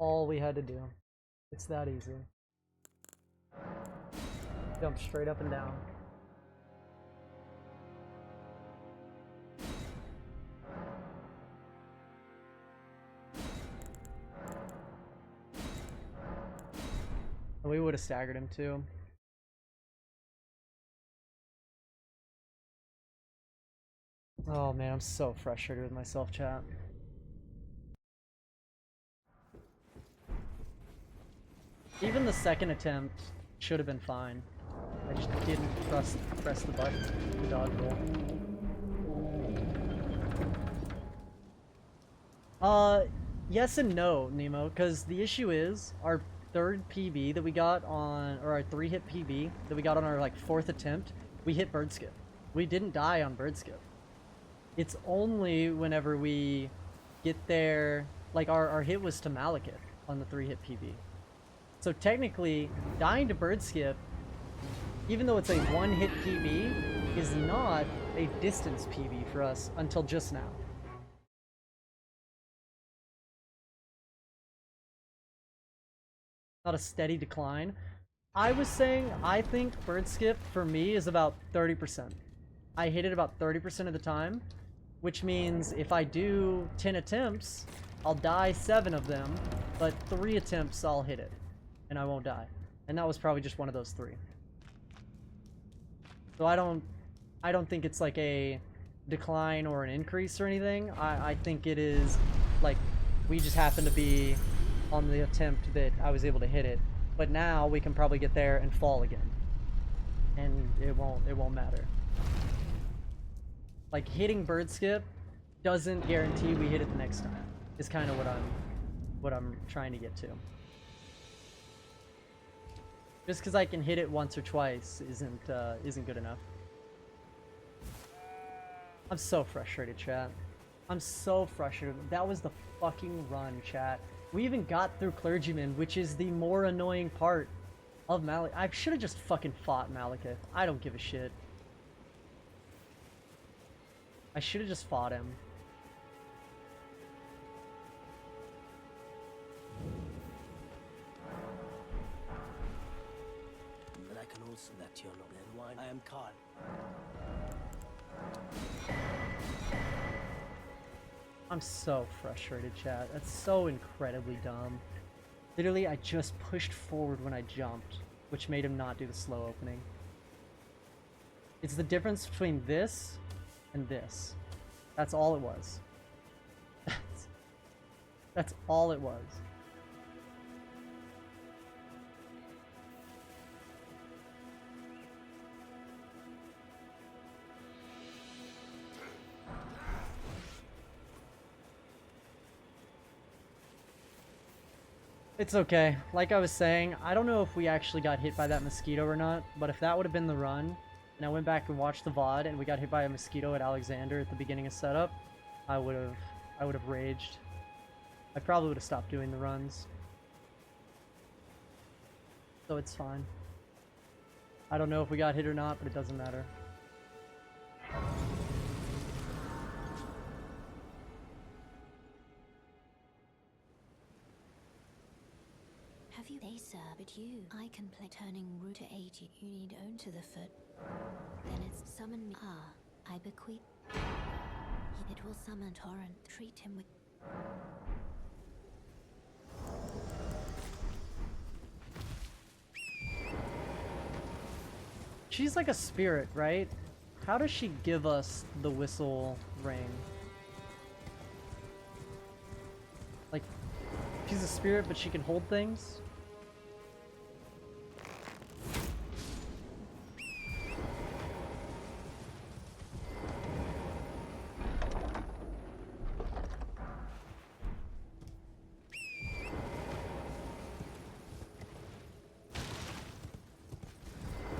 all we had to do. It's that easy. Jump straight up and down. And we would have staggered him too. Oh man, I'm so frustrated with myself, chat. Even the second attempt should have been fine. I just didn't press the button to dodge roll. Yes and no, Nemo, because the issue is our third PB that we got on, or our 3-hit PB that we got on our like 4th attempt, we hit bird skip. We didn't die on bird skip. It's only whenever we get there, like our hit was to Malekith on the 3-hit PB. So technically, dying to bird skip, even though it's a 1-hit PB, is not a distance PB for us until just now. Not a steady decline. I was saying, I think bird skip for me is about 30%. I hit it about 30% of the time, which means if I do 10 attempts, I'll die 7 of them, but 3 attempts I'll hit it, and I won't die. And that was probably just one of those 3. So I don't think it's like a decline or an increase or anything. I think it is like we just happen to be on the attempt that I was able to hit it, but now we can probably get there and fall again, and it won't matter. Like hitting bird skip doesn't guarantee we hit it the next time. Is kind of what I'm trying to get to. Just because I can hit it once or twice isn't good enough. I'm so frustrated, chat. I'm so frustrated. That was the fucking run, chat. We even got through Clergyman, which is the more annoying part of Malekith. I should have just fucking fought Malekith. I don't give a shit. I should have just fought him. But I can also that you're not and wine. I am Khan. I'm so frustrated, chat. That's so incredibly dumb. Literally, I just pushed forward when I jumped, which made him not do the slow opening. It's the difference between this and this. That's all it was. That's all it was. It's okay. Like I was saying, I don't know if we actually got hit by that mosquito or not, but if that would have been the run, and I went back and watched the VOD and we got hit by a mosquito at Alexander at the beginning of setup, I would have raged. I probably would have stopped doing the runs. So it's fine. I don't know if we got hit or not, but it doesn't matter. Have you they sir, but you I can play turning root to 80. You need own to the foot. Then it's summon me. I bequeath. It will summon torrent. Treat him with She's like a spirit, right? How does she give us the whistle ring? Like, she's a spirit, but she can hold things?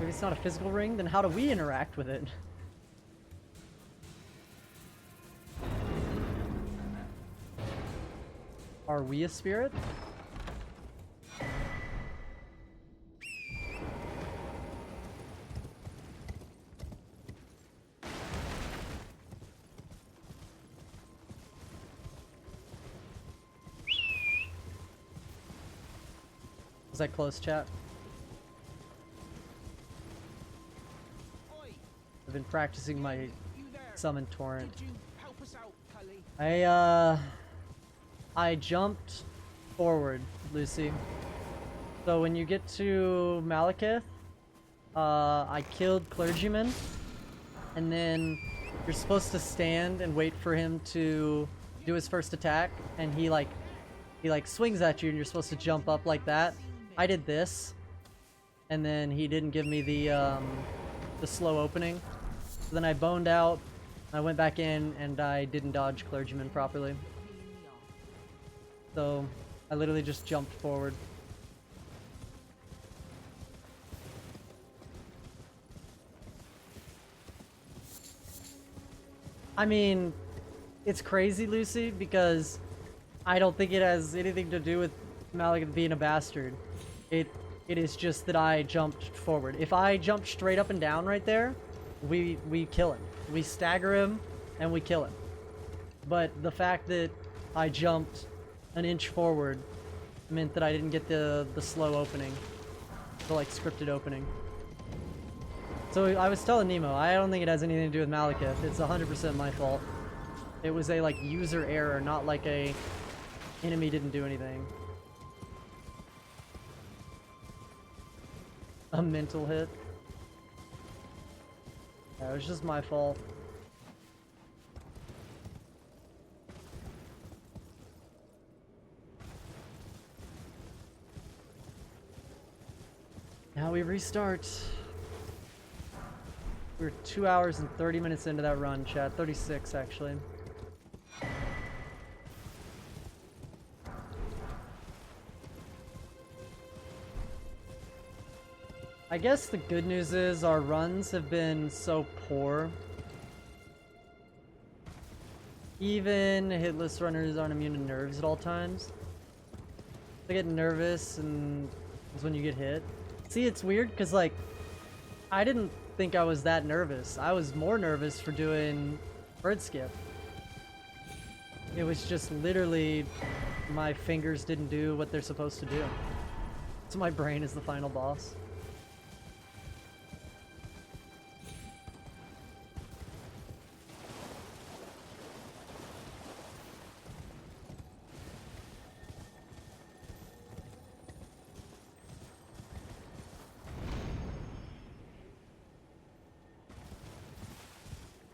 If it's not a physical ring, then how do we interact with it? Are we a spirit? Was that close, chat? I've been practicing my summon torrent. I jumped forward, Lucy. So when you get to Malekith, I killed Clergyman, and then you're supposed to stand and wait for him to do his first attack, and he swings at you, and you're supposed to jump up like that. I did this, and then he didn't give me the slow opening. So then I boned out, I went back in, and I didn't dodge Clergyman properly. So I literally just jumped forward. I mean, it's crazy, Lucy, because I don't think it has anything to do with Malik being a bastard. It is just that I jumped forward. If I jumped straight up and down right there, we kill him. We stagger him and we kill him. But the fact that I jumped an inch forward meant that I didn't get the slow opening, the like scripted opening. So I was telling Nemo, I don't think it has anything to do with Malekith. It's 100% my fault. It was a like user error, not like a enemy didn't do anything. A mental hit. Yeah, it was just my fault. Now we restart. We're 2 hours and 30 minutes into that run, chat. 36, actually. I guess the good news is our runs have been so poor. Even hitless runners aren't immune to nerves at all times. They get nervous, and it's when you get hit. See, it's weird because, like, I didn't think I was that nervous. I was more nervous for doing bird skip. It was just literally my fingers didn't do what they're supposed to do. So my brain is the final boss.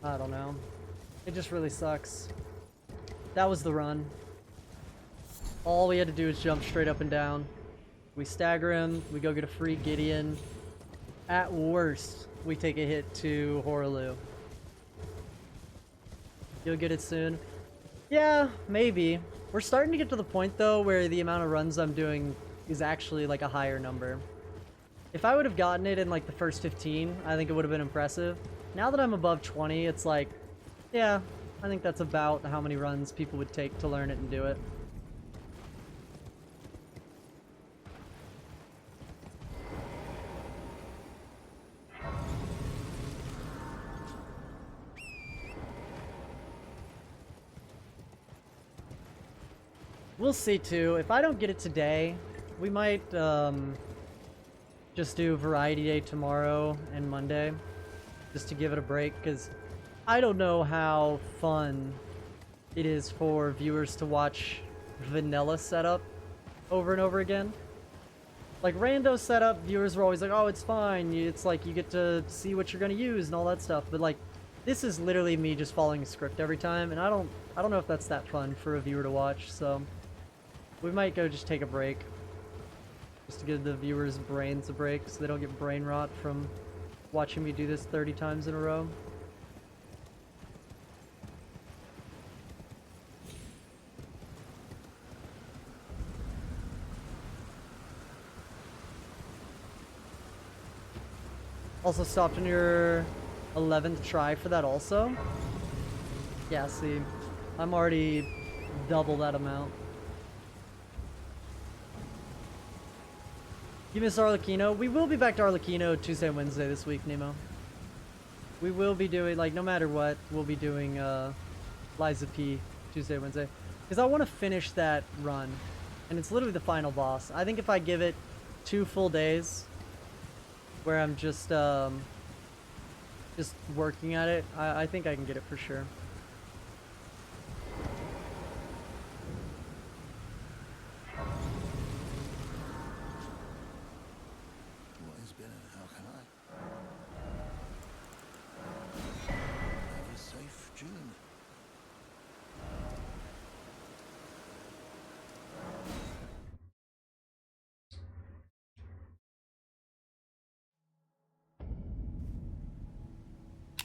I don't know. It just really sucks. That was the run. All we had to do is jump straight up and down. We stagger him, we go get a free Gideon. At worst, we take a hit to Horaloo. You'll get it soon. Yeah, maybe. We're starting to get to the point though where the amount of runs I'm doing is actually like a higher number. If I would have gotten it in like the first 15, I think it would have been impressive. Now that I'm above 20, it's like, yeah, I think that's about how many runs people would take to learn it and do it. We'll see too. If I don't get it today, we might just do Variety Day tomorrow and Monday, just to give it a break, because I don't know how fun it is for viewers to watch vanilla setup over and over again. Like rando setup, viewers were always like, oh, it's fine, it's like you get to see what you're gonna use and all that stuff, but like this is literally me just following a script every time, and I don't know if that's that fun for a viewer to watch, so we might go just take a break just to give the viewers' brains a break so they don't get brain rot from watching me do this 30 times in a row. Also stopped on your 11th try for that also? Yeah, see, I'm already double that amount. You miss Arlecchino? We will be back to Arlecchino Tuesday and Wednesday this week, Nemo. We will be doing, like, no matter what, we'll be doing Liza P Tuesday, Wednesday. Because I want to finish that run. And it's literally the final boss. I think if I give it 2 full days where I'm just working at it, I think I can get it for sure. What has been and how can I? Have a safe journey.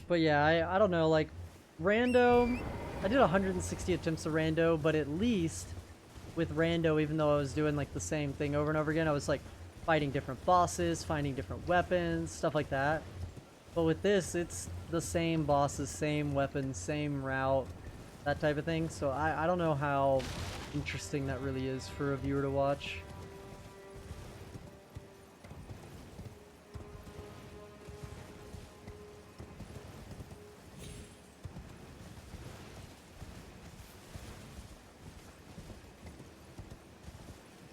But yeah, I don't know, like, rando, I did 160 attempts of rando, but at least with rando, even though I was doing like the same thing over and over again, I was like fighting different bosses, finding different weapons, stuff like that. But with this, it's the same bosses, same weapons, same route, that type of thing. So I don't know how interesting that really is for a viewer to watch.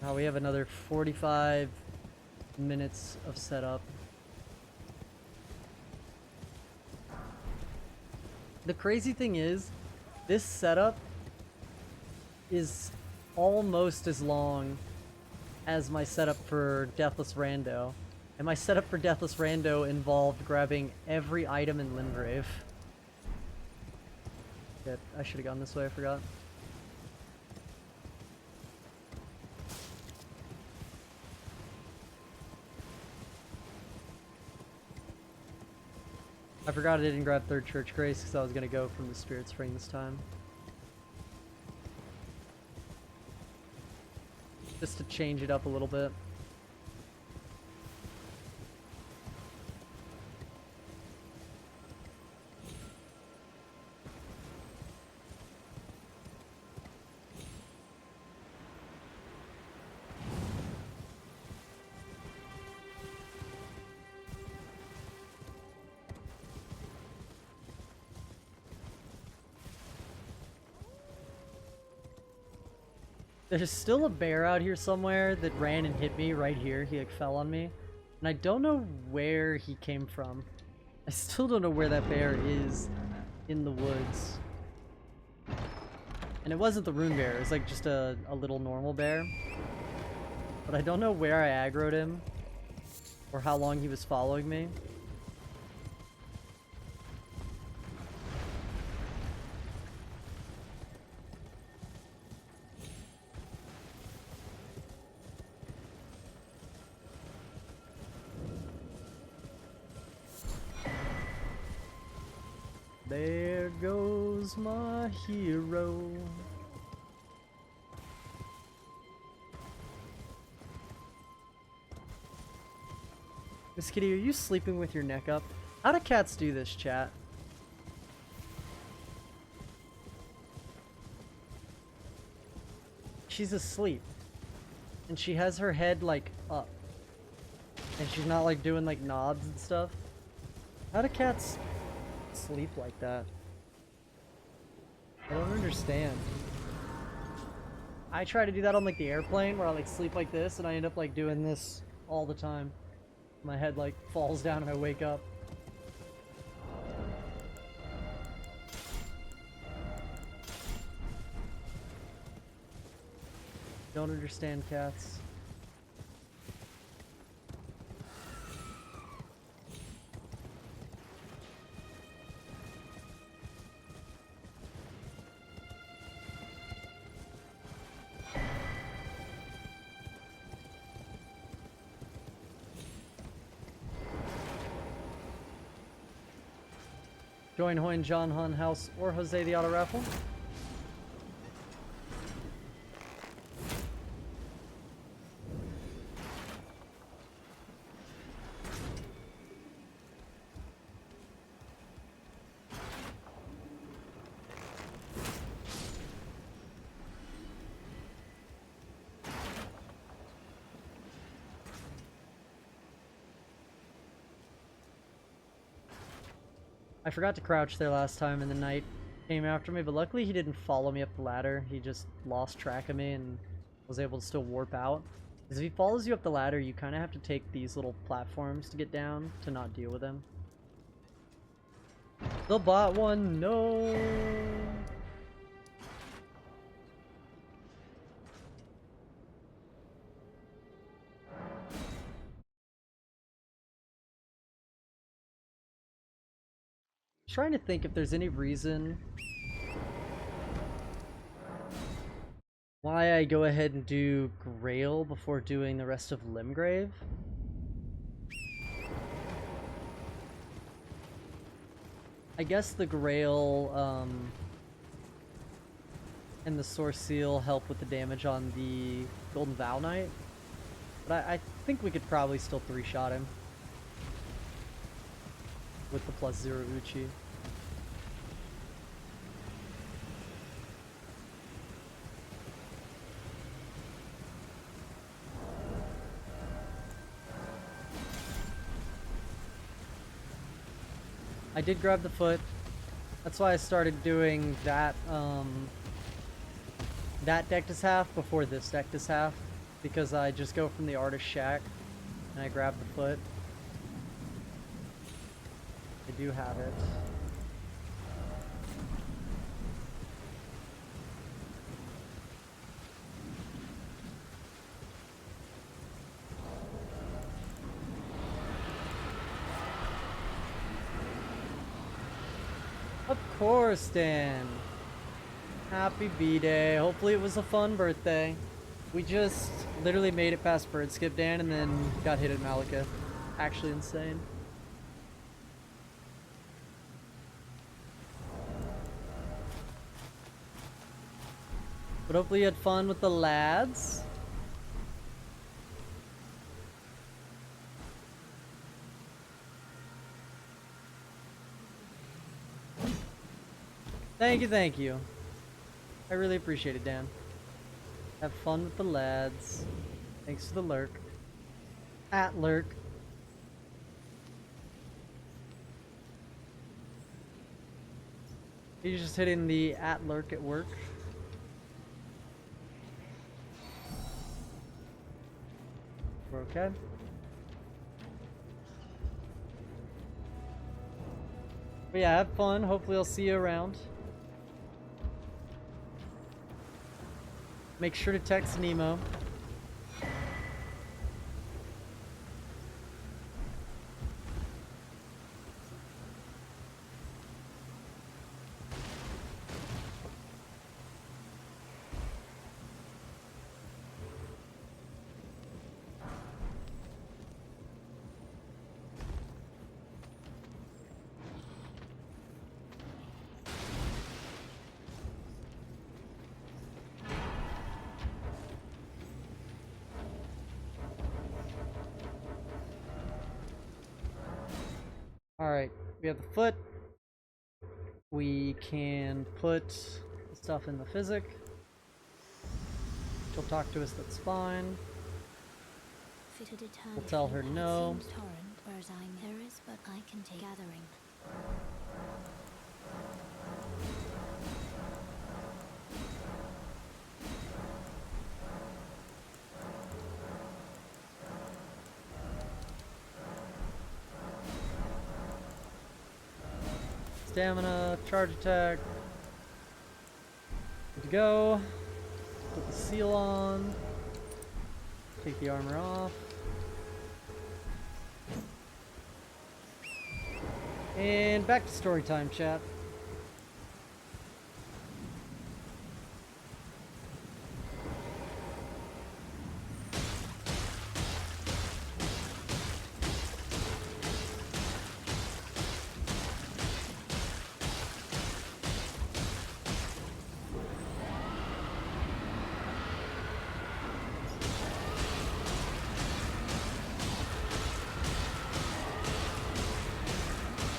Now we have another 45 minutes of setup. The crazy thing is, this setup is almost as long as my setup for Deathless Rando. And my setup for Deathless Rando involved grabbing every item in Limgrave. Shit, I should have gone this way, I forgot. I forgot I didn't grab Third Church Grace because I was going to go from the Spirit Spring this time. Just to change it up a little bit. There's still a bear out here somewhere that ran and hit me right here. He like fell on me. And I don't know where he came from. I still don't know where that bear is in the woods. And it wasn't the rune bear, it was like just a little normal bear. But I don't know where I aggroed him or how long he was following me. There goes my hero. Miss Kitty, are you sleeping with your neck up? How do cats do this, chat? She's asleep. And she has her head, like, up. And she's not, like, doing, like, nods and stuff. How do cats sleep like that? I don't understand. I try to do that on like the airplane where I like sleep like this and I end up like doing this all the time. My head like falls down and I wake up. Don't understand cats. Join Hoy and John Hun House or Jose the Auto Raffle. I forgot to crouch there last time and the knight came after me, but luckily he didn't follow me up the ladder. He just lost track of me and was able to still warp out. Because if he follows you up the ladder, you kind of have to take these little platforms to get down to not deal with him. The bot one, no! Trying to think if there's any reason why I go ahead and do Grail before doing the rest of Limgrave. I guess the Grail and the Source Seal help with the damage on the Golden Vow Knight, but I think we could probably still 3-shot him with the +0 Uchi. I did grab the foot. That's why I started doing that that deck is half before this deck is half, because I just go from the Artist Shack and I grab the foot. I do have it. Of course, Dan. Happy B-Day. Hopefully it was a fun birthday. We just literally made it past Bird Skip, Dan, and then got hit at Malekith. Actually insane. But hopefully you had fun with the lads. Thank you, thank you. I really appreciate it, Dan. Have fun with the lads. Thanks for the lurk. At lurk. He's just hitting the at lurk at work. We're okay. But yeah, have fun. Hopefully I'll see you around. Make sure to text Nemo. Alright, we have the foot. We can put stuff in the physic. She'll talk to us, that's fine. We'll tell her no. Whereas there is, but I can take gathering. Stamina, charge attack. Good to go. Put the seal on. Take the armor off. And back to story time, chat.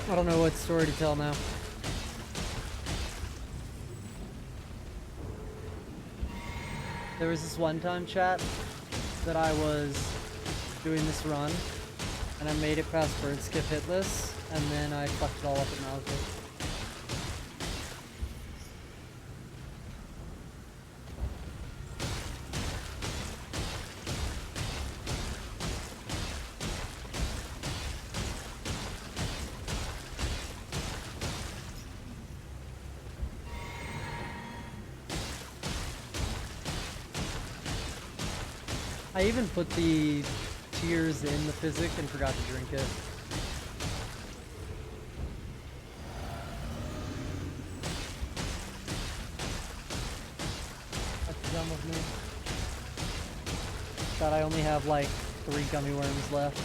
I don't know what story to tell now. There was this one time, chat, that I was doing this run, and I made it past Bird Skip Hitless, and then I fucked it all up at Malekith. I even put the tears in the physic and forgot to drink it. That's dumb of me. God, I only have like 3 gummy worms left.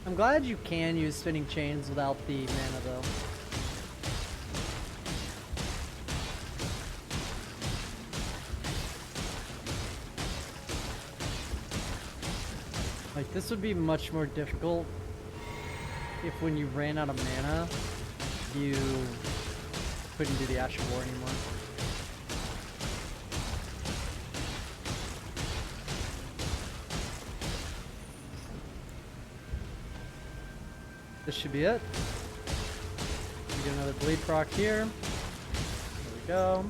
I'm glad you can use spinning chains without the mana though. Like, this would be much more difficult if when you ran out of mana, you couldn't do the Ash of War anymore. This should be it. We get another bleed proc here. There we go.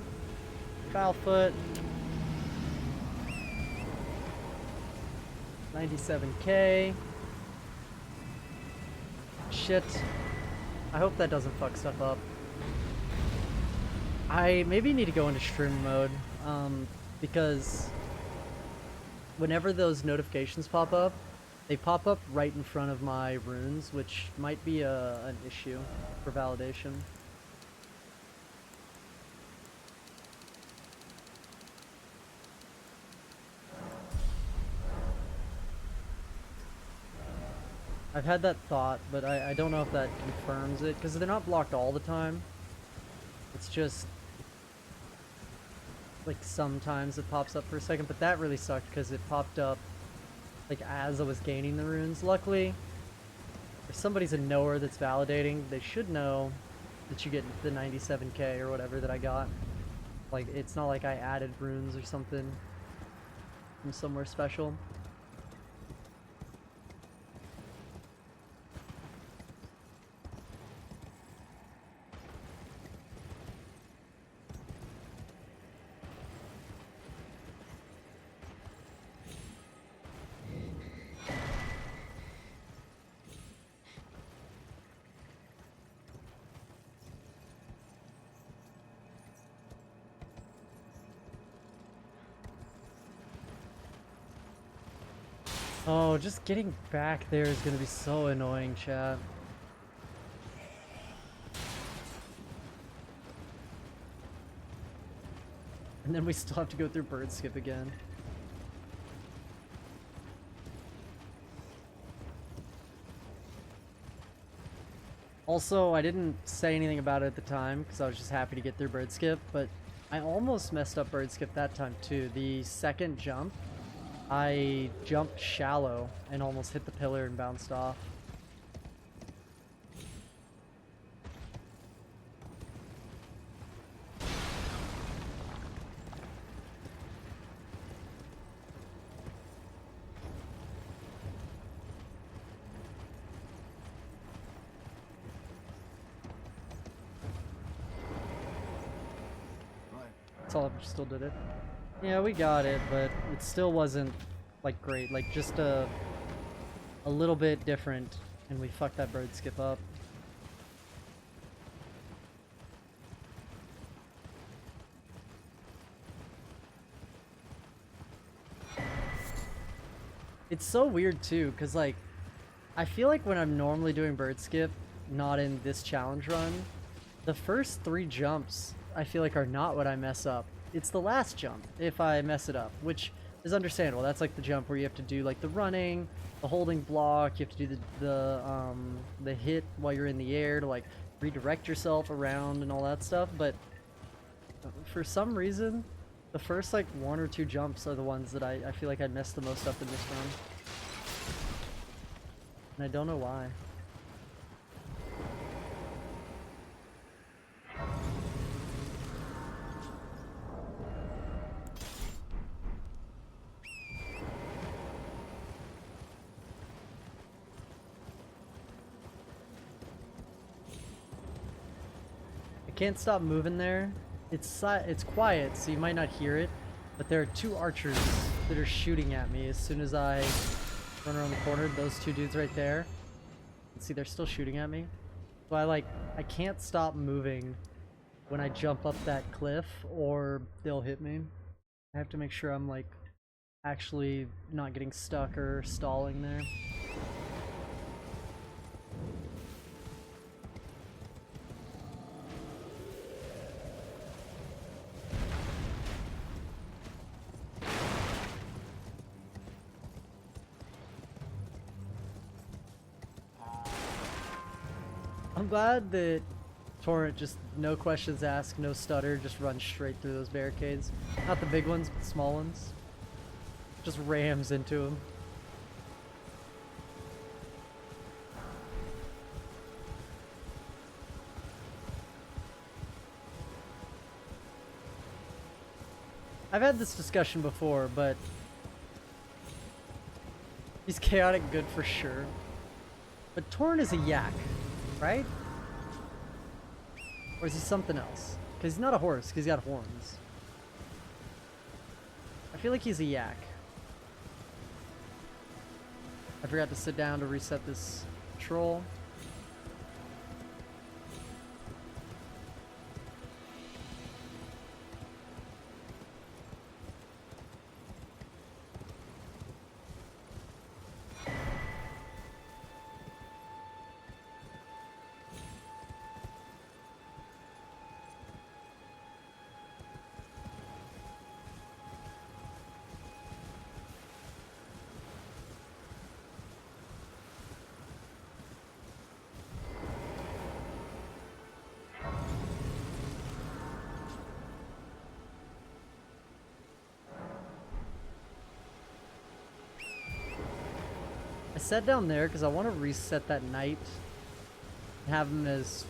Foul foot. 97k. Shit. I hope that doesn't fuck stuff up. I maybe need to go into stream mode, because whenever those notifications pop up, they pop up right in front of my runes, which might be an issue for validation. I've had that thought, but I don't know if that confirms it, because they're not blocked all the time. It's just, like, sometimes it pops up for a second, but that really sucked, because it popped up, like, as I was gaining the runes. Luckily, if somebody's a knower that's validating, they should know that you get the 97k or whatever that I got. Like, it's not like I added runes or something from somewhere special. Oh, just getting back there is gonna be so annoying, chat. And then we still have to go through bird skip again. Also, I didn't say anything about it at the time because I was just happy to get through bird skip, but I almost messed up bird skip that time too. The second jump, I jumped shallow and almost hit the pillar and bounced off. Oliver still did it. Yeah, we got it, but it still wasn't, like, great. Like, just a little bit different, and we fucked that bird skip up. It's so weird, too, because, like, I feel like when I'm normally doing bird skip, not in this challenge run, the first 3 jumps I feel like are not what I mess up. It's the last jump if I mess it up, which is understandable. That's like the jump where you have to do like the running, the holding block, you have to do the hit while you're in the air to like redirect yourself around and all that stuff. But for some reason, The first like 1 or 2 jumps are the ones that I feel like I messed the most up in this run. And I don't know why. I can't stop moving there. It's quiet, so you might not hear it, but there are 2 archers that are shooting at me as soon as I run around the corner. Those 2 dudes right there. Let's see, they're still shooting at me. So I can't stop moving when I jump up that cliff or they'll hit me. I have to make sure I'm like actually not getting stuck or stalling there. I'm glad that Torrent just no questions asked, no stutter, just run straight through those barricades. Not the big ones, but the small ones. Just rams into them. I've had this discussion before, but he's chaotic good for sure. But Torrent is a yak, right? Or is he something else? Because he's not a horse, because he's got horns. I feel like he's a yak. I forgot to sit down to reset this troll. I sat down there because I want to reset that knight and have him as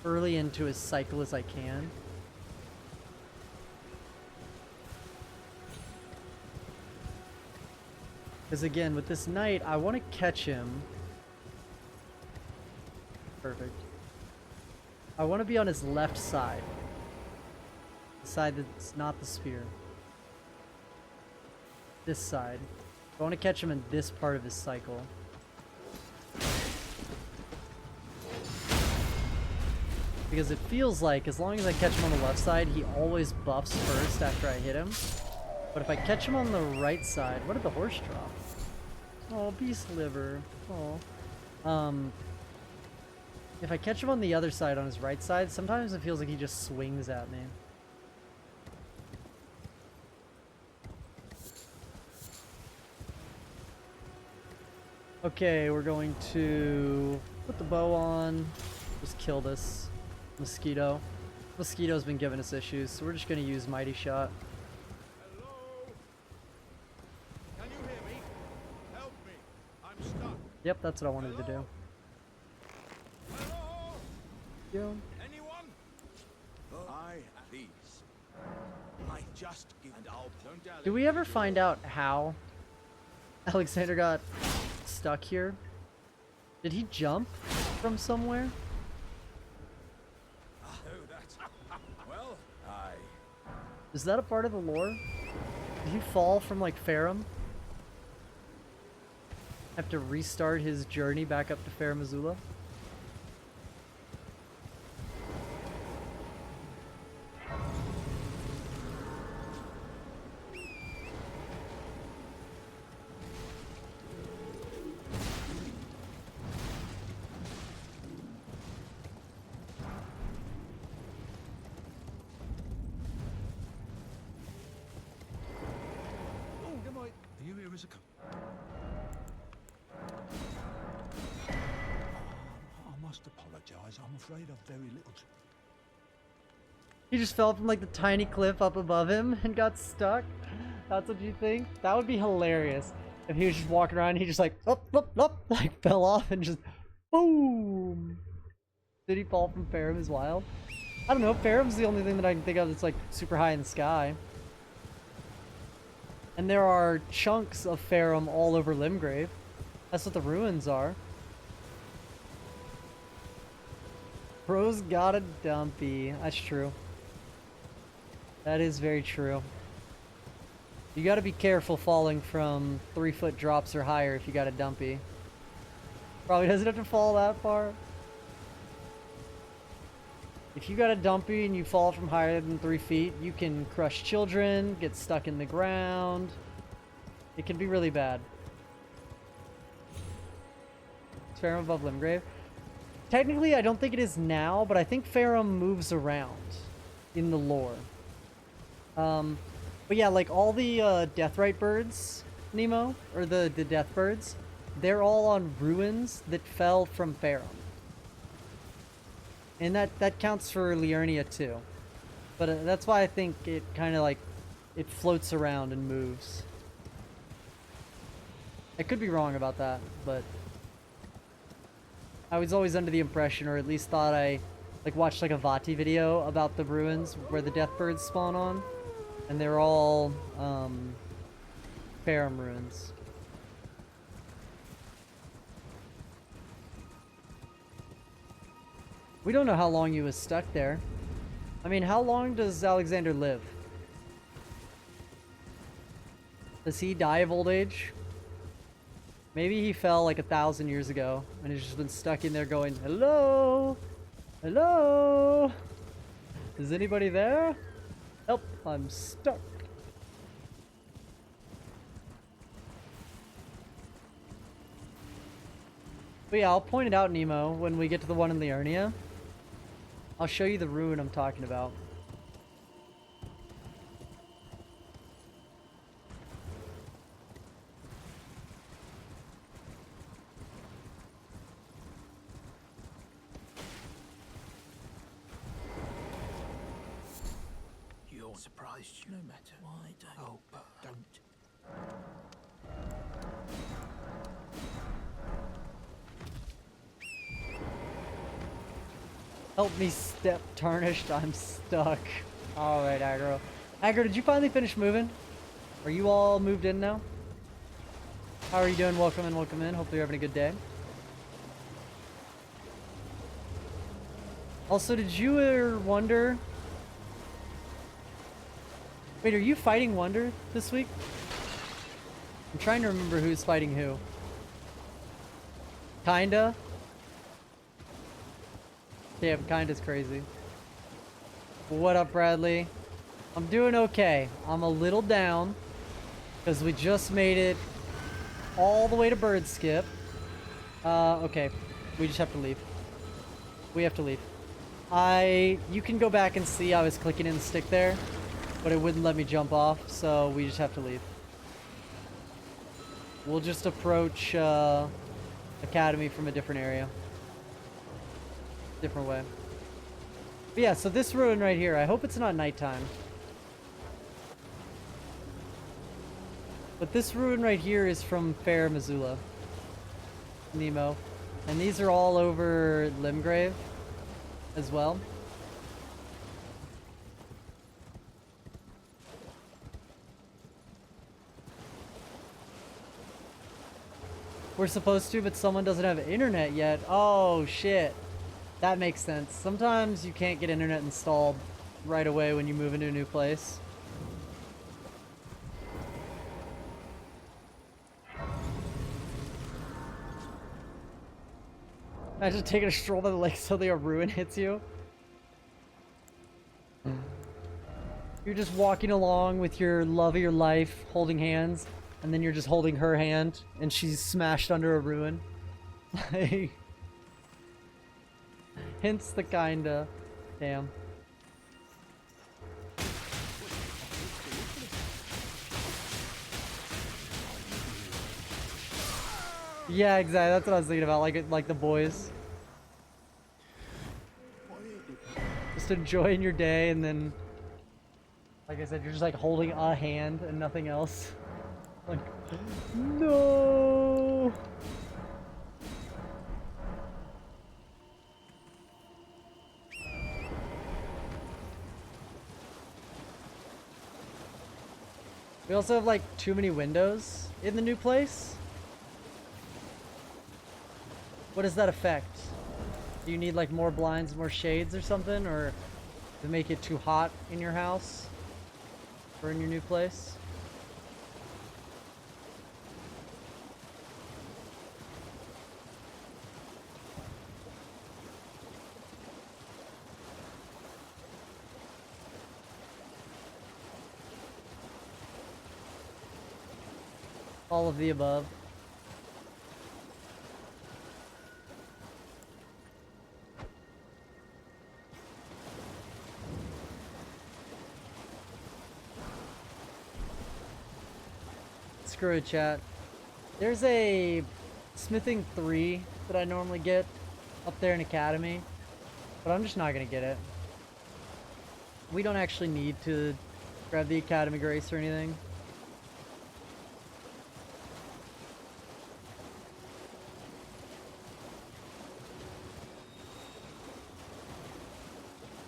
early into his cycle as I can. Because again, with this knight, I want to catch him. Perfect. I want to be on his left side. The side that's not the spear. This side. I want to catch him in this part of his cycle. Because it feels like as long as I catch him on the left side, he always buffs first after I hit him. But if I catch him on the right side, what did the horse drop? Oh, beast liver. Oh. If I catch him on the other side, on his right side, sometimes it feels like he just swings at me. Okay, we're going to put the bow on, just kill this mosquito. Mosquito's been giving us issues, so we're just going to use Mighty Shot. Hello? Can you hear me? Help me. I'm stuck. Yep, that's what I wanted to do. Hello? Yeah. Anyone? I please. I just give and I'll don't dally. Did we ever find out how Alexander got stuck here? Did he jump from somewhere? Oh, that's well. Is that a part of the lore? Did he fall from like Farum? Have to restart his journey back up to Farum Azula? Are you here as a I must apologise. I'm afraid I've very little. He just fell from like the tiny cliff up above him and got stuck. That's what you think? That would be hilarious if he was just walking around and he just like like fell off and just boom. Did he fall from Farum as wild? I don't know. Farum's the only thing that I can think of that's like super high in the sky. And there are chunks of Farum all over Limgrave. That's what the ruins are. Bro's got a dumpy. That's true. That is very true. You gotta be careful falling from 3-foot drops or higher if you got a dumpy. Probably doesn't have to fall that far. If you got a dumpy and you fall from higher than 3 feet, you can crush children, get stuck in the ground. It can be really bad. Is Farum above Limgrave? Technically, I don't think it is now, but I think Farum moves around in the lore. But yeah, like all the Deathrite birds, Nemo, or the death birds, they're all on ruins that fell from Farum. And that counts for Liurnia too. But that's why I think it kind of like, it floats around and moves. I could be wrong about that, but I was always under the impression, or at least thought I like watched like a Vati video about the ruins where the death birds spawn on. And they're all Farum ruins. We don't know how long he was stuck there. I mean, how long does Alexander live? Does he die of old age? Maybe he fell like 1,000 years ago and he's just been stuck in there going, hello? Hello? Is anybody there? Help, I'm stuck. But yeah, I'll point it out, Nemo, when we get to the one in Liurnia. I'll show you the ruin I'm talking about. You're surprised, no matter. Why don't? Oh, but don't. Help me step tarnished, I'm stuck. Alright, Aggro. Aggro, did you finally finish moving? Are you all moved in now? How are you doing? Welcome in, welcome in. Hopefully you're having a good day. Also, did you ever wonder... Wait, are you fighting Wonder this week? I'm trying to remember who's fighting who. Kinda? Damn, kinda's crazy. What up, Bradley? I'm doing okay. I'm a little down because we just made it all the way to bird skip. Okay. We just have to leave. We have to leave. You can go back and see I was clicking in the stick there, but it wouldn't let me jump off, so we just have to leave. We'll just approach Academy from a different area. Different way. But yeah, so this ruin right here, I hope it's not nighttime. But this ruin right here is from Fair Missoula. Nemo. And these are all over Limgrave as well. We're supposed to, but someone doesn't have internet yet. Oh, shit. That makes sense. Sometimes you can't get internet installed right away when you move into a new place. Imagine taking a stroll by the lake so a ruin hits you. You're just walking along with your love of your life, holding hands, and then you're just holding her hand, and she's smashed under a ruin. Hence the kinda. Damn. Yeah, exactly. That's what I was thinking about. Like the boys. Just enjoying your day, and then, like I said, you're just like holding a hand and nothing else. Like, no. We also have like too many windows in the new place. What does that affect? Do you need like more blinds, more shades or something, or to make it too hot in your house or in your new place? All of the above. Screw it, chat. There's a smithing 3 that I normally get up there in Academy, but I'm just not gonna get it. We don't actually need to grab the Academy Grace or anything.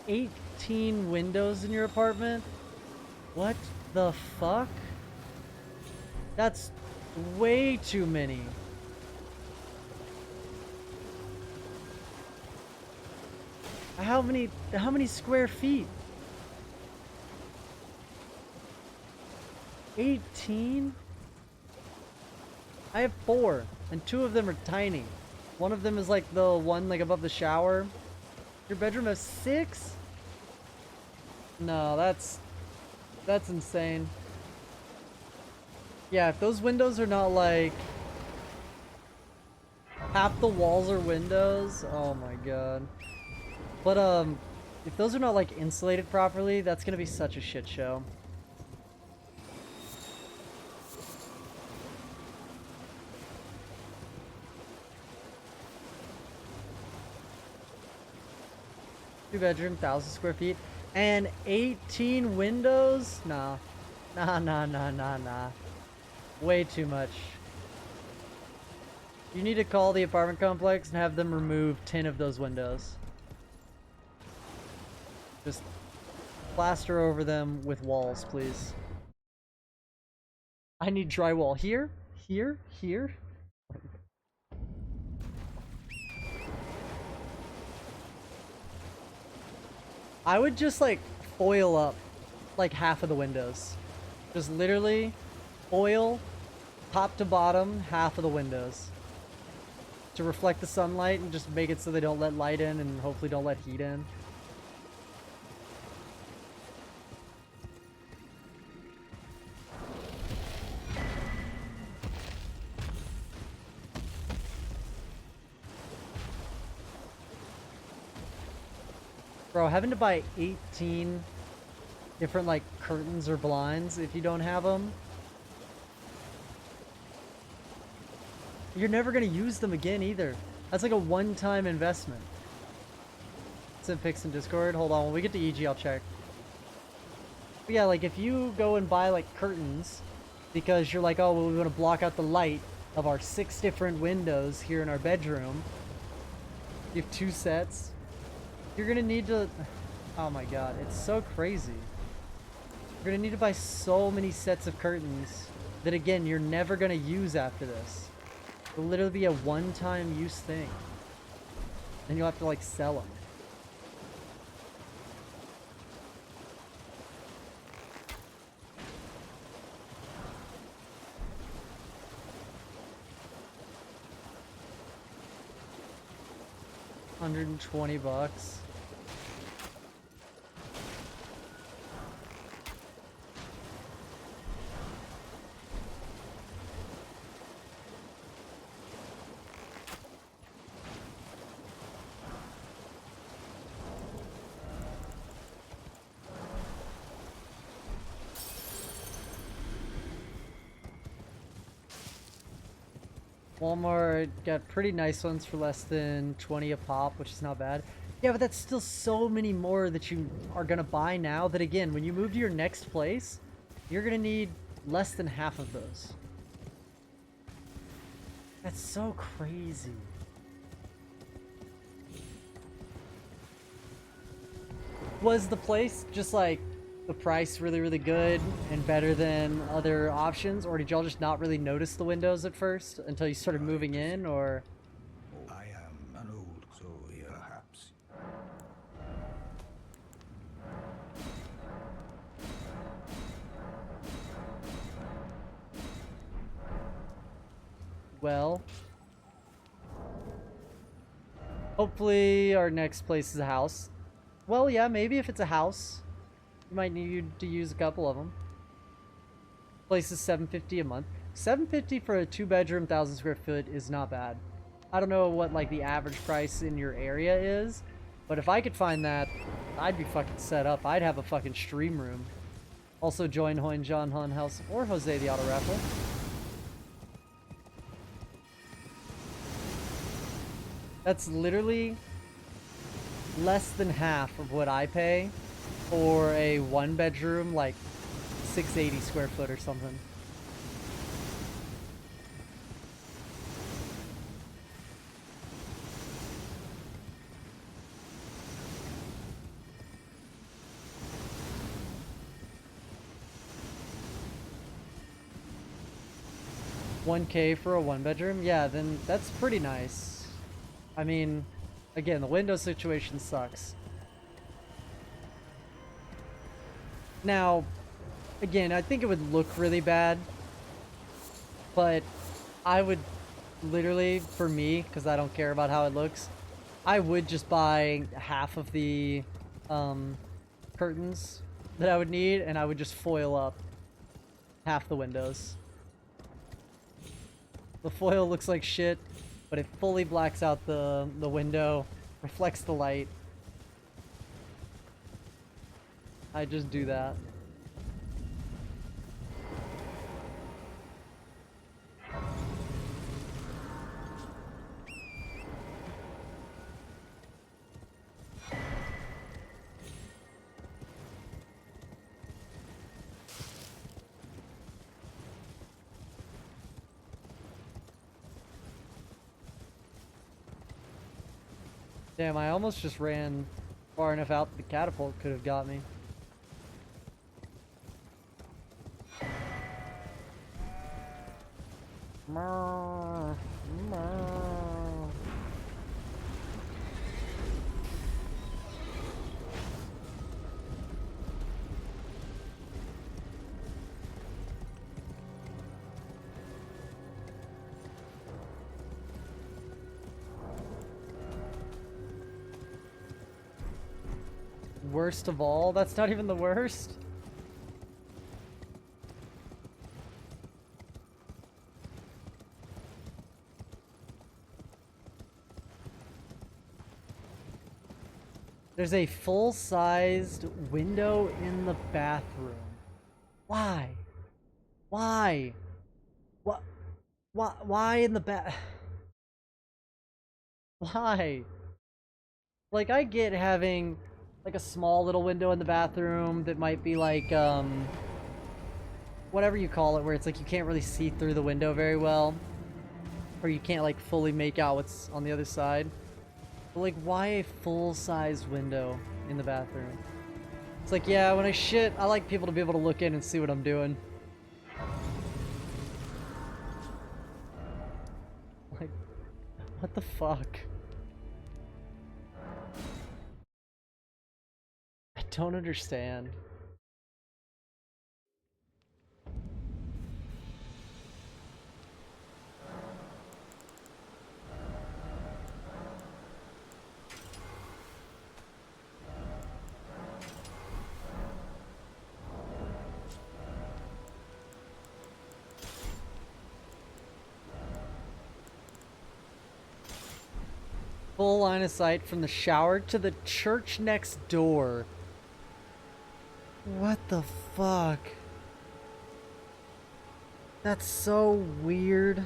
$18 windows in your apartment? What the fuck? That's way too many. How many square feet? 18? I have 4, and 2 of them are tiny. One of them is like the one like above the shower. Your bedroom has 6? No, that's insane. Yeah, if those windows are not like half the walls are windows, oh my god. But if those are not like insulated properly, that's gonna be such a shit show. Two-bedroom, 1,000 square feet, and 18 windows? Nah. Nah. Way too much. You need to call the apartment complex and have them remove 10 of those windows. Just plaster over them with walls, please. I need drywall here, here, here. I would just like foil up like half of the windows. Just literally foil top to bottom half of the windows to reflect the sunlight and just make it so they don't let light in and hopefully don't let heat in. Bro, having to buy 18 different like curtains or blinds if you don't have them, you're never gonna use them again either. That's like a one-time investment. Send pics in Discord. Hold on, when we get to EG, I'll check. But yeah, like if you go and buy like curtains because you're like, oh, well, we want to block out the light of our 6 different windows here in our bedroom. You have 2 sets. You're gonna need to... Oh my god, it's so crazy. You're gonna need to buy so many sets of curtains that, again, you're never gonna use after this. It'll literally be a one-time use thing. And you'll have to, like, sell them. $120. Walmart got pretty nice ones for less than 20 a pop, which is not bad. Yeah, but that's still so many more that you are gonna buy now that, again, when you move to your next place, you're gonna need less than half of those. That's so crazy. Was the place just like the price really, really good and better than other options, or did y'all just not really notice the windows at first until you started moving in, or? I am an old soul here, perhaps. Well, hopefully our next place is a house. Well, yeah, maybe if it's a house, you might need to use a couple of them. Place is $750 a month. $750 for a 2-bedroom, 1,000 square foot is not bad. I don't know what like the average price in your area is, but if I could find that, I'd be fucking set up. I'd have a fucking stream room. Also join Hoin John Hun House or Jose the Auto Raffle. That's literally less than half of what I pay for a 1-bedroom, like 680 square foot or something. $1K for a 1-bedroom? Yeah, then that's pretty nice. I mean, again, the window situation sucks. Now, again, I think it would look really bad, but I would literally, for me, because I don't care about how it looks, I would just buy half of the curtains that I would need, and I would just foil up half the windows. The foil looks like shit, but it fully blacks out the window, reflects the light. I just do that. Damn, I almost just ran far enough out that the catapult could have got me. Worst of all? That's not even the worst? There's a full-sized window in the bathroom. Why? Why? What? Why in the Why? Like, I get having, like, a small little window in the bathroom that might be, like, whatever you call it, where it's, like, you can't really see through the window very well. Or you can't, like, fully make out what's on the other side. But, like, why a full-size window in the bathroom? It's like, yeah, when I shit, I like people to be able to look in and see what I'm doing. Like, what the fuck? I don't understand. Full line of sight from the shower to the church next door. What the fuck? That's so weird.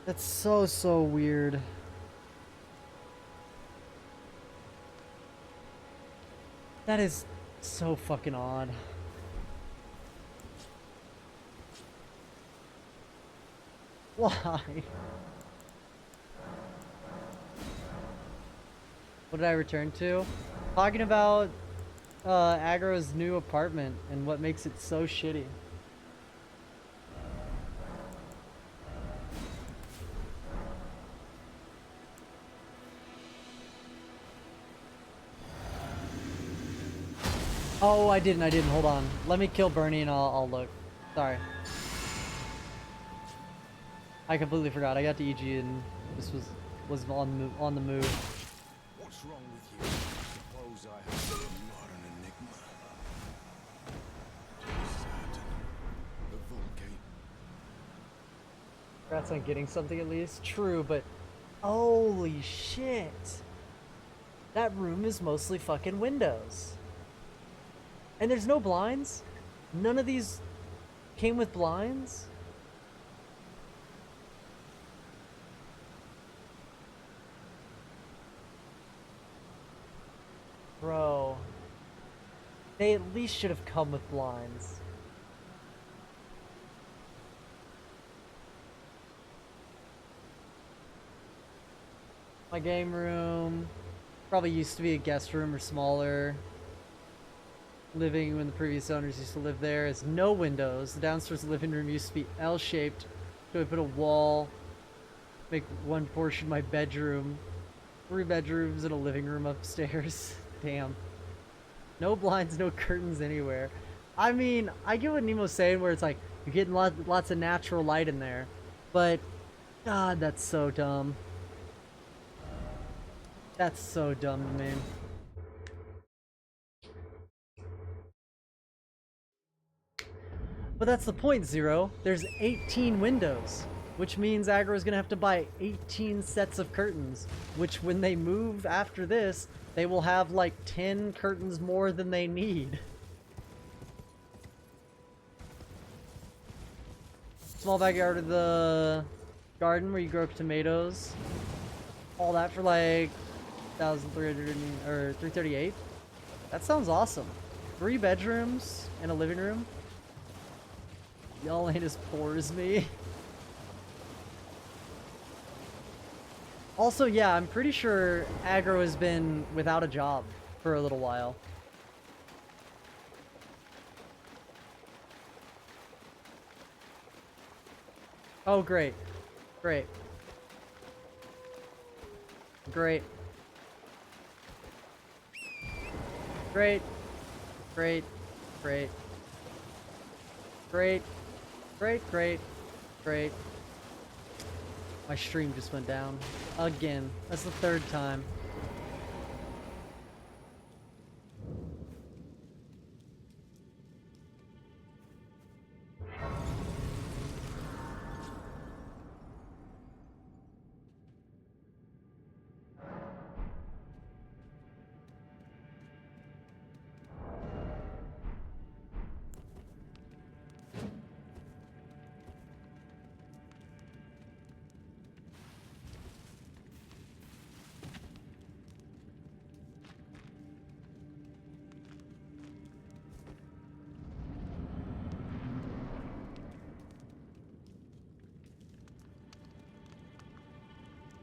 That's so weird. That is so fucking odd. Why? What did I return to? Talking about Agro's new apartment and what makes it so shitty. Oh, I didn't. Hold on. Let me kill Bernie and I'll look. Sorry. I completely forgot. I got to EG and this was on the move. What's wrong with you? Suppose I have you are an enigma. To be certain, the volcano. Congrats on getting something at least. True, but holy shit. That room is mostly fucking windows. And there's no blinds? None of these came with blinds? Bro. They at least should have come with blinds. My game room probably used to be a guest room or smaller. Living when the previous owners used to live there. It's no windows. The downstairs living room used to be L-shaped. So I put a wall, make one portion my bedroom. 3 bedrooms and a living room upstairs. Damn. No blinds, no curtains anywhere. I mean, I get what Nemo's saying where it's like, you're getting lots of natural light in there. But, God, that's so dumb. That's so dumb to me. But that's the point, Zero. There's 18 windows, which means Agro's gonna have to buy 18 sets of curtains, which when they move after this, they will have like 10 curtains more than they need. Small backyard of the garden where you grow up tomatoes. All that for like 1,300 or 338. That sounds awesome. 3 bedrooms and a living room. Y'all ain't as poor as me. Also, yeah, I'm pretty sure Agro has been without a job for a little while. Oh, great. Great. Great. Great. Great. Great. Great. Great, great, great. My stream just went down. Again. That's the 3rd time.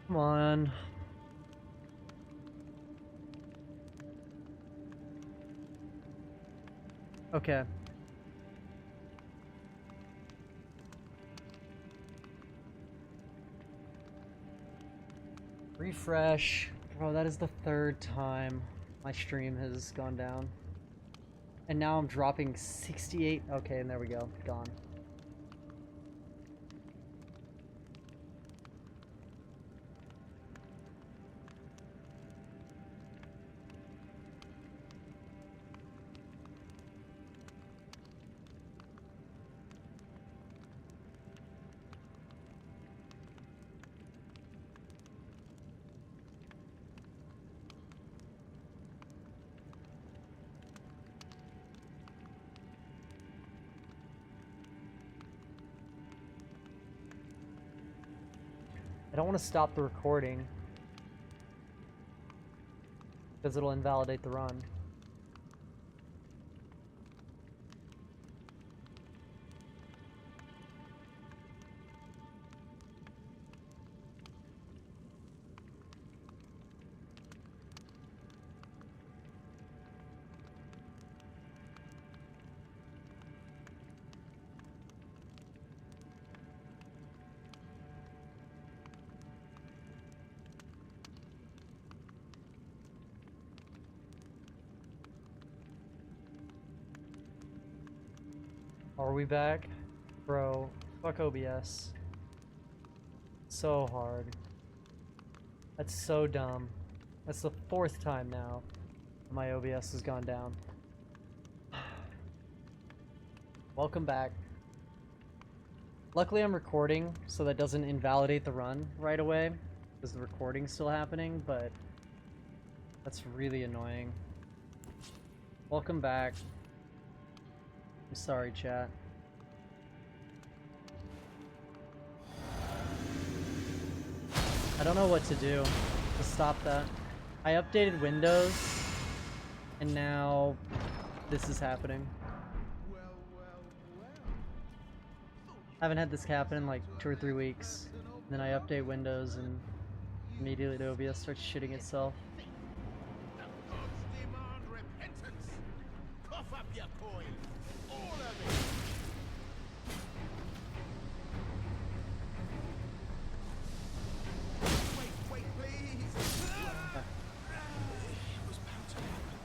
Come on. Okay. Refresh. Bro, that is the 3rd time my stream has gone down. And now I'm dropping 68. Okay, and there we go. Gone. I don't want to stop the recording because it'll invalidate the run. Are we back? Bro, fuck OBS. So hard. That's so dumb. That's the 4th time now my OBS has gone down. Welcome back. Luckily I'm recording, so that doesn't invalidate the run right away, because the recording's still happening, but that's really annoying. Welcome back. I'm sorry, chat. I don't know what to do to stop that. I updated Windows, and now this is happening. I haven't had this happen in like 2 or 3 weeks. And then I update Windows, and immediately the OBS starts shitting itself. Demand repentance. Cough up your coin. All of it. Wait, please. It was bound to happen.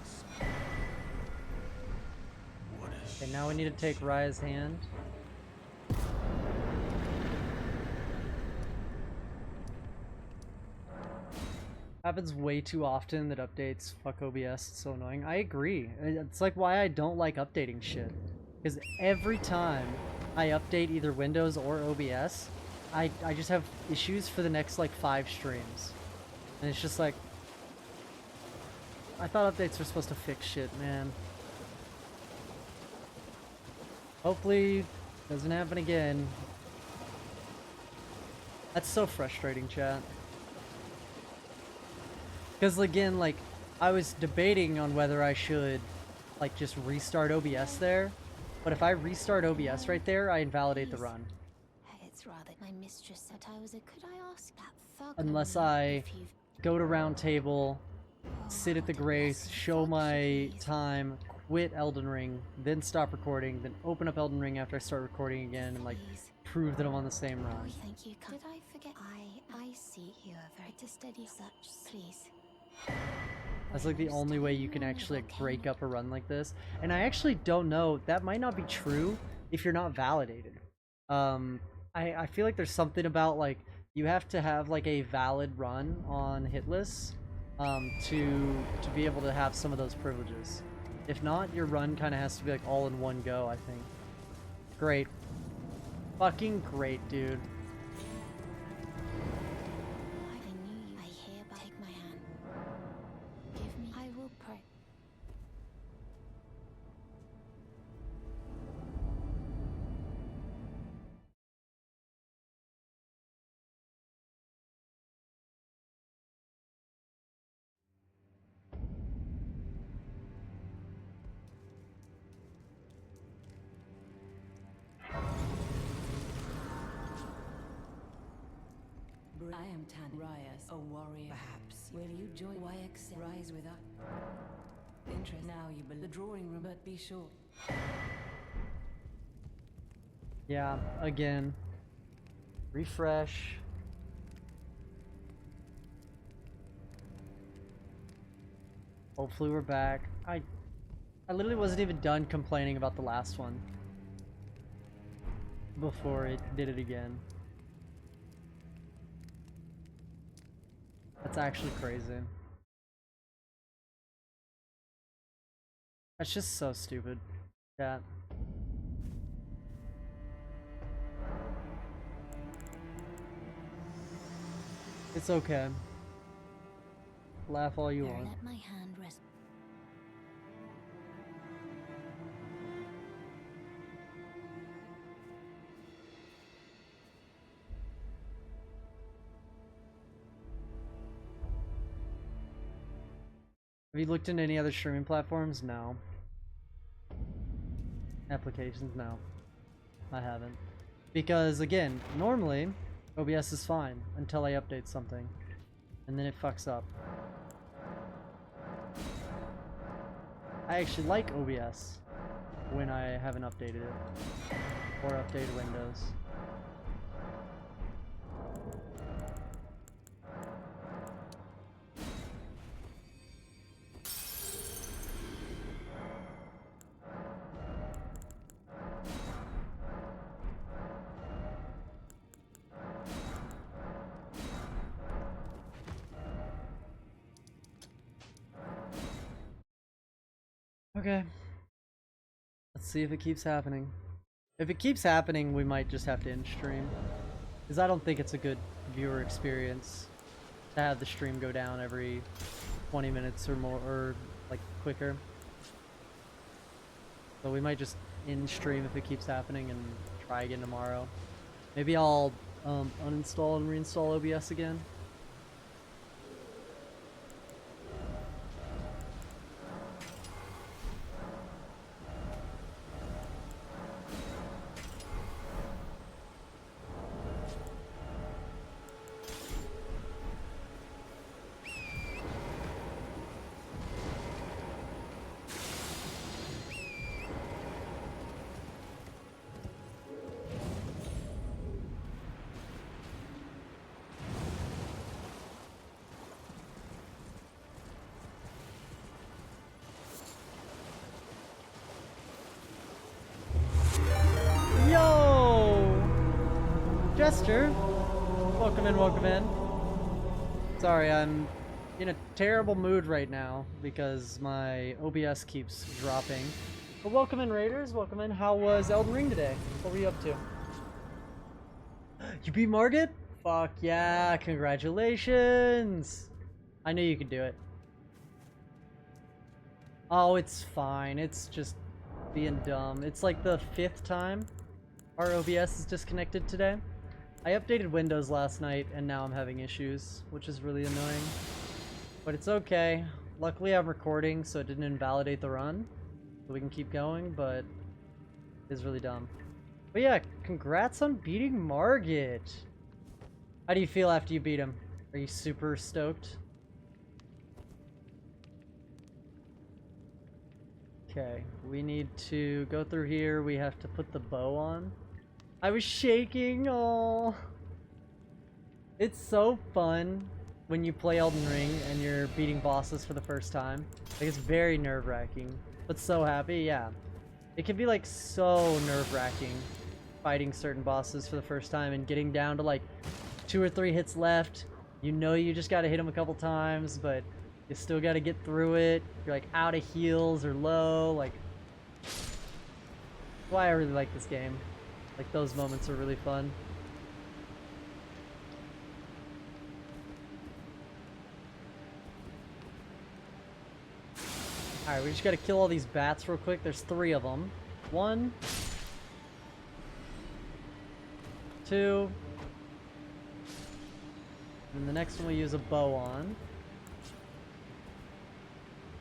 What a Okay, now we need to take Raya's hand. Happens way too often that updates fuck OBS. It's so annoying. I agree. It's like why I don't like updating shit. Because every time I update either Windows or OBS, I just have issues for the next like 5 streams. And it's just like, I thought updates were supposed to fix shit, man. Hopefully, doesn't happen again. That's so frustrating, chat. Because again, like, I was debating on whether I should, like, just restart OBS there. But if I restart OBS right there, I invalidate the run. It's rather my mistress said I was a. Could I ask that thug? Unless I go to round table, sit at the grace, show my time, quit Elden Ring, then stop recording, then open up Elden Ring after I start recording again, and like prove that I'm on the same run. Oh, thank you. Did I forget? I see you are very to steady such. Please. That's like the only way you can actually like, break up a run like this. And I actually don't know, that might not be true if you're not validated. I feel like there's something about like, you have to have like a valid run on Hitless to be able to have some of those privileges. If not, your run kind of has to be like all in one go, I think. Great. Fucking great, dude. I knew you. I hereby take my hand. Give me. I will pray. I am Tan Rias, a warrior. Perhaps. Will you join YX Rise with us? Interest now you the drawing room, but be sure. Yeah, again. Refresh. Hopefully we're back. I literally wasn't even done complaining about the last one before it did it again. That's actually crazy. That's just so stupid. Yeah. It's okay. Laugh all you There, want. let my hand rest. Have you looked into any other streaming platforms? No. Applications? No. I haven't. Because, again, normally, OBS is fine until I update something. And then it fucks up. I actually like OBS when I haven't updated it. Or updated Windows. Okay. Let's see if it keeps happening. If it keeps happening, we might just have to end stream. Because I don't think it's a good viewer experience to have the stream go down every 20 minutes or more, or like quicker. So we might just end stream if it keeps happening and try again tomorrow. Maybe I'll uninstall and reinstall OBS again. Jester, welcome in, welcome in. Sorry, I'm in a terrible mood right now because my OBS keeps dropping. But welcome in, Raiders, welcome in. How was Elden Ring today? What were you up to? You beat Margit? Fuck yeah, congratulations! I knew you could do it. Oh, it's fine, it's just being dumb. It's like the 5th time our OBS is disconnected today. I updated Windows last night and now I'm having issues, which is really annoying. But it's okay. Luckily I'm recording so it didn't invalidate the run. So we can keep going, but it's really dumb. But yeah, congrats on beating Margit. How do you feel after you beat him? Are you super stoked? Okay, we need to go through here. We have to put the bow on. I was shaking, oh. It's so fun when you play Elden Ring and you're beating bosses for the first time. Like, it's very nerve-wracking, but so happy, yeah. It can be like so nerve-wracking fighting certain bosses for the first time and getting down to like 2 or 3 hits left. You know you just gotta hit them a couple times, but you still gotta get through it. You're like out of heals or low, like. That's why I really like this game. Like, those moments are really fun. Alright, we just gotta kill all these bats real quick. There's 3 of them. 1, 2, and the next one we use a bow on.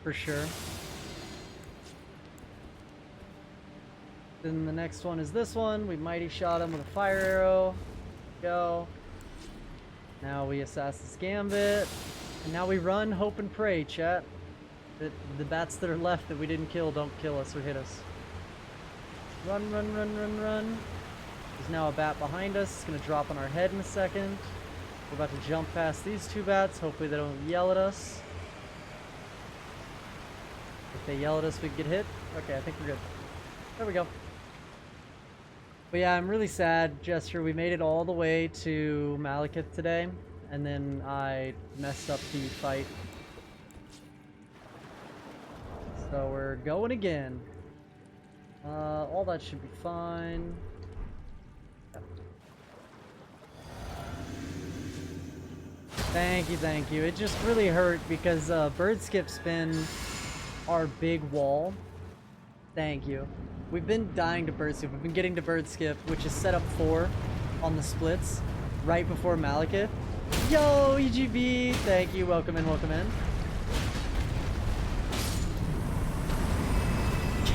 For sure. Then the next one is this one. We mighty shot him with a fire arrow. Go. Now we Assassin's Gambit. And now we run, hope, and pray, chat. That the bats that are left that we didn't kill don't kill us or hit us. Run, run, run, run, run. There's now a bat behind us. It's gonna drop on our head in a second. We're about to jump past these 2 bats. Hopefully they don't yell at us. If they yell at us, we can get hit. Okay, I think we're good. There we go. But yeah, I'm really sad, Jester. We made it all the way to Malekith today, and then I messed up the fight. So we're going again. All that should be fine. Thank you, thank you. It just really hurt because bird skip's been our big wall. Thank you. We've been dying to bird skip. We've been getting to bird skip, which is set up 4 on the splits right before Malekith. Yo, EGB! Thank you. Welcome in, welcome in.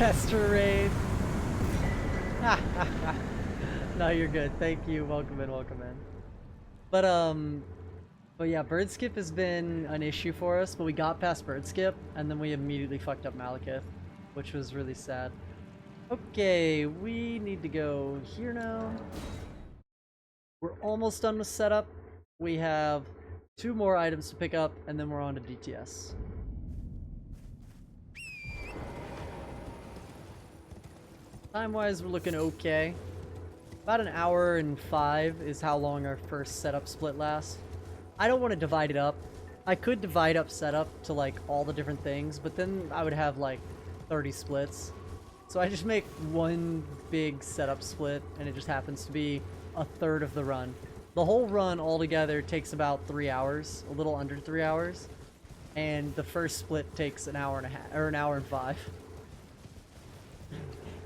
Chester raid. No, you're good. Thank you. Welcome in, welcome in. But yeah, bird skip has been an issue for us, but we got past bird skip, and then we immediately fucked up Malekith, which was really sad. Okay, we need to go here now. We're almost done with setup. We have 2 more items to pick up, and then we're on to DTS. Time-wise, we're looking okay. About an hour and 5 is how long our first setup split lasts. I don't want to divide it up. I could divide up setup to like all the different things, but then I would have like 30 splits. So I just make one big setup split, and it just happens to be a third of the run. The whole run altogether takes about 3 hours, a little under 3 hours, and the first split takes an hour and a half, or an hour and 5.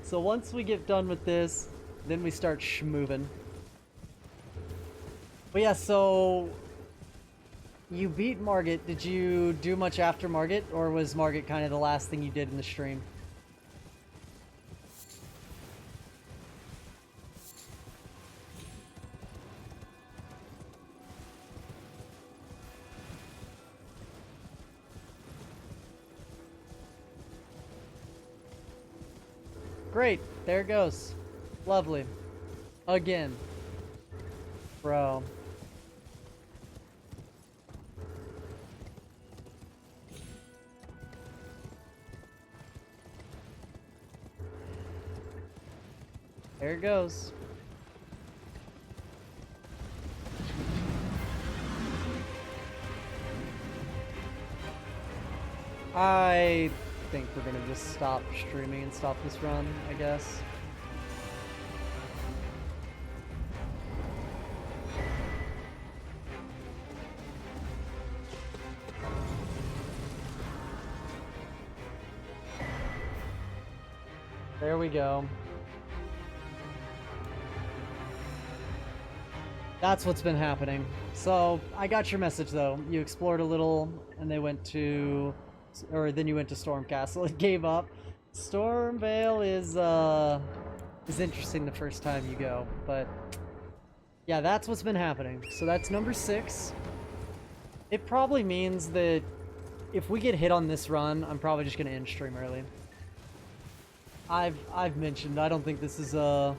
So once we get done with this, then we start schmoving. But yeah, so you beat Margit. Did you do much after Margit, or was Margit kind of the last thing you did in the stream? Great, there it goes. Lovely. Again. Bro. There it goes. I think we're gonna just stop streaming and stop this run, I guess. There we go. That's what's been happening. So, I got your message though. You explored a little, and they went to... or then you went to Stormcastle and gave up. Stormvale is interesting the first time you go, but... yeah, that's what's been happening. So that's number 6. It probably means that if we get hit on this run, I'm probably just gonna end stream early. I've mentioned I don't think this is a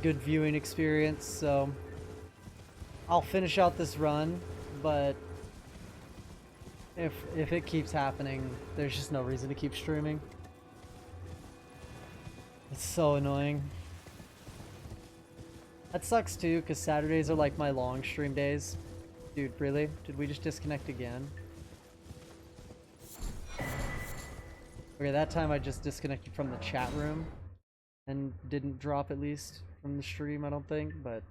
good viewing experience, so I'll finish out this run, but if it keeps happening, there's just no reason to keep streaming. It's so annoying. That sucks too, because Saturdays are like my long stream days. Dude, really? Did we just disconnect again? Okay, that time I just disconnected from the chat room and didn't drop at least from the stream, I don't think, but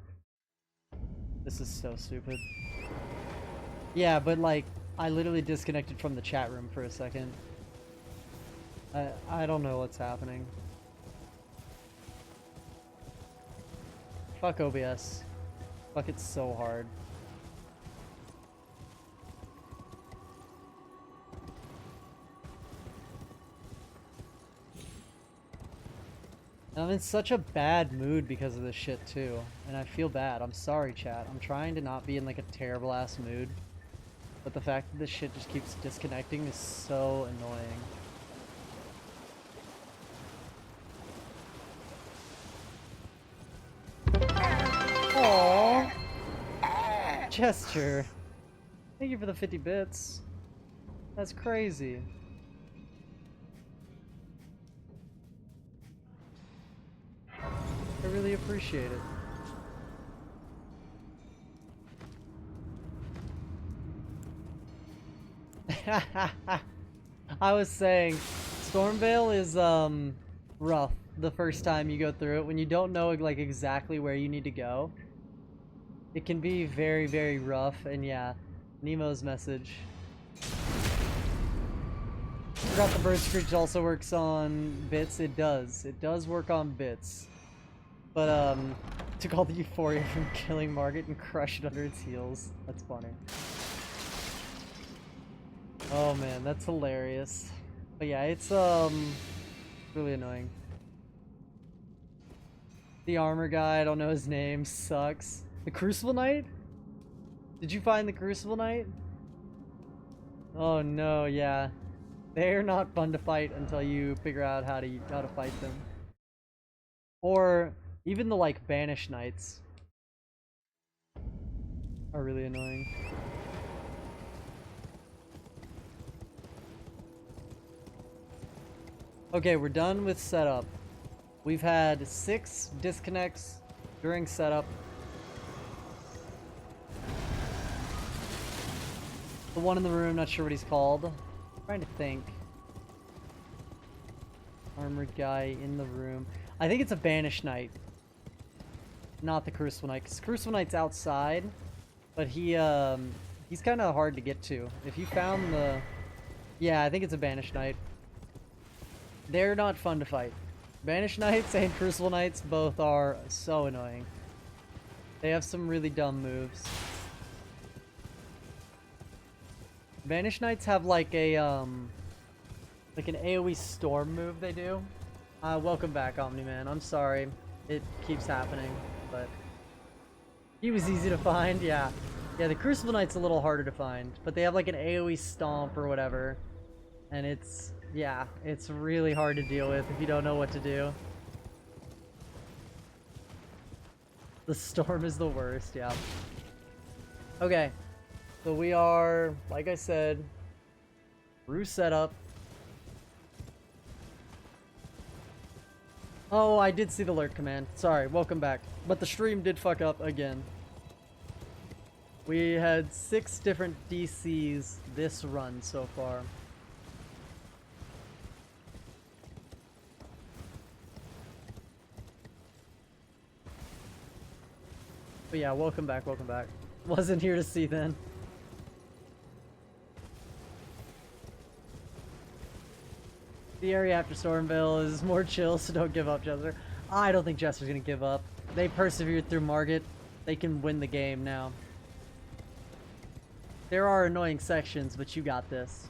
this is so stupid. Yeah, but like, I literally disconnected from the chat room for a second. I don't know what's happening. Fuck OBS. Fuck it so hard. And I'm in such a bad mood because of this shit too. And I feel bad. I'm sorry, chat. I'm trying to not be in like a terrible ass mood. But the fact that this shit just keeps disconnecting is so annoying. Aww. Gesture. Thank you for the 50 bits. That's crazy. I really appreciate it. I was saying, Stormvale is rough the first time you go through it. When you don't know like exactly where you need to go, it can be very, very rough. And yeah, Nemo's message. Forgot the bird screech also works on bits. It does. It does work on bits. But took all the euphoria from killing Margit and crushed it under its heels. That's funny. Oh man, that's hilarious. But yeah, it's Really annoying. The armor guy, I don't know his name, sucks. The Crucible Knight? Did you find the Crucible Knight? Oh no, yeah. They're not fun to fight until you figure out how to fight them. Or even the like Banished Knights are really annoying. Okay, we're done with setup. We've had 6 disconnects during setup. The one in the room, not sure what he's called. I'm trying to think. Armored guy in the room. I think it's a Banished Knight. Not the Crucible Knight, because Crucible Knight's outside, but he's kind of hard to get to. If you found the... Yeah, I think it's a Banished Knight. They're not fun to fight. Banished Knights and Crucible Knights both are so annoying. They have some really dumb moves. Banished Knights have like a like an AoE storm move they do. Welcome back, Omni-Man. I'm sorry. It keeps happening, but he was easy to find, yeah. Yeah, the Crucible Knight's a little harder to find, but they have like an AoE stomp or whatever. And it's, yeah, it's really hard to deal with if you don't know what to do. The storm is the worst, yeah. Okay, so we are, like I said, through setup. Oh, I did see the alert command. Sorry, welcome back. But the stream did fuck up again. We had 6 different DCs this run so far. But yeah, welcome back, welcome back. Wasn't here to see then. The area after Stormville is more chill, so don't give up, Jester. I don't think Jester's gonna give up. They persevered through Margit. They can win the game now. There are annoying sections, but you got this.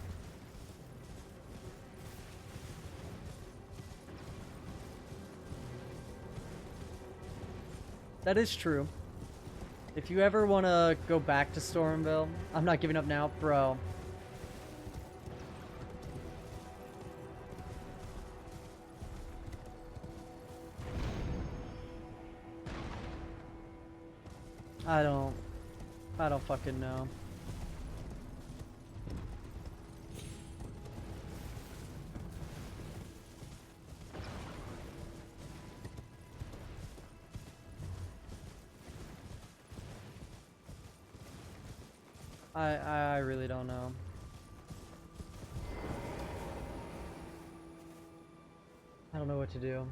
That is true. If you ever want to go back to Stormville, I'm not giving up now, bro. I don't fucking know. I really don't know. I don't know what to do.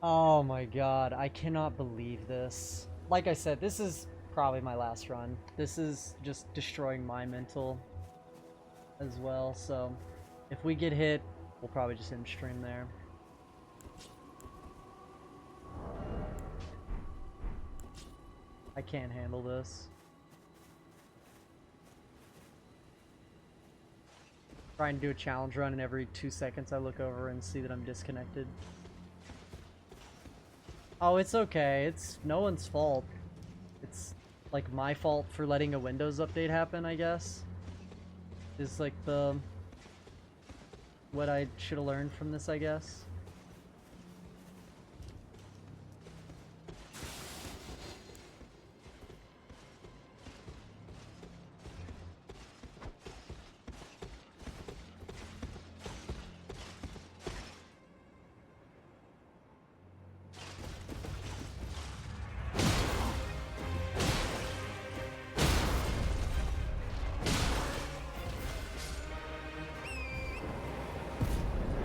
Oh my god, I cannot believe this. Like I said, this is probably my last run. This is just destroying my mental as well, so if we get hit, we'll probably just end stream there. I can't handle this. Try and do a challenge run, and every 2 seconds I look over and see that I'm disconnected. Oh, it's okay. It's no one's fault. It's like my fault for letting a Windows update happen, I guess. Is like what I should have learned from this, I guess.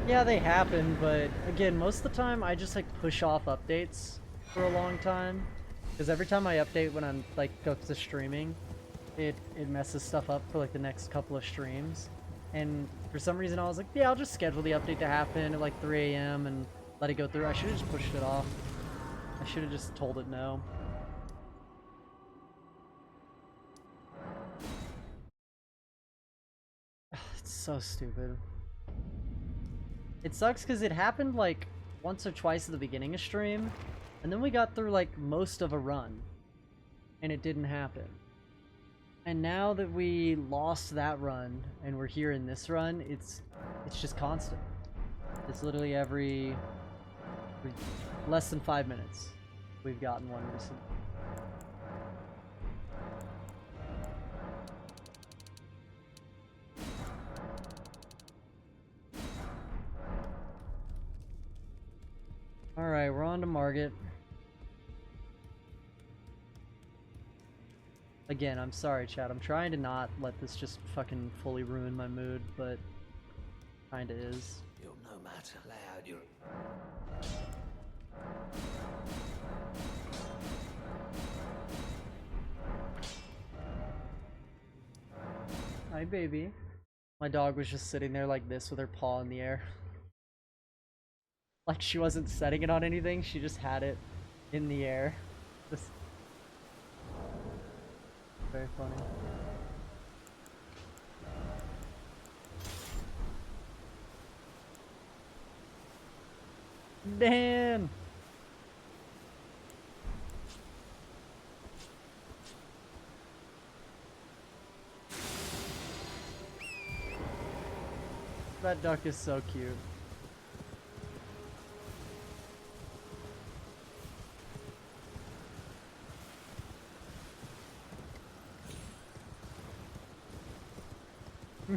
Yeah, they happen, but again, most of the time I just like push off updates for a long time. Because every time I update when I'm like go to streaming, it messes stuff up for like the next couple of streams. And for some reason I was like, yeah, I'll just schedule the update to happen at like 3 AM and let it go through. I should have just pushed it off. I should have just told it no. It's so stupid. It sucks because it happened like once or twice at the beginning of stream, and then we got through like most of a run, and it didn't happen. And now that we lost that run and we're here in this run, it's just constant. It's literally every less than 5 minutes we've gotten one recently. Alright, we're on to Margit. Again, I'm sorry, chat. I'm trying to not let this just fucking fully ruin my mood, but kinda is. You'll no matter loud you're. Hi, baby. My dog was just sitting there like this with her paw in the air. Like she wasn't setting it on anything, she just had it in the air. Just very funny. Dan! That duck is so cute.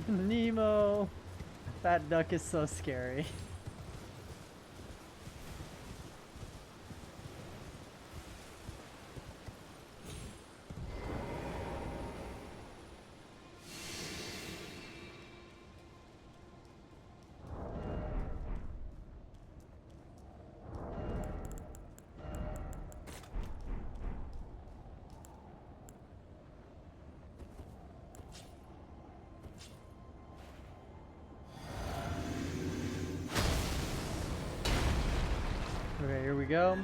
Nemo! That duck is so scary. Okay, here we go.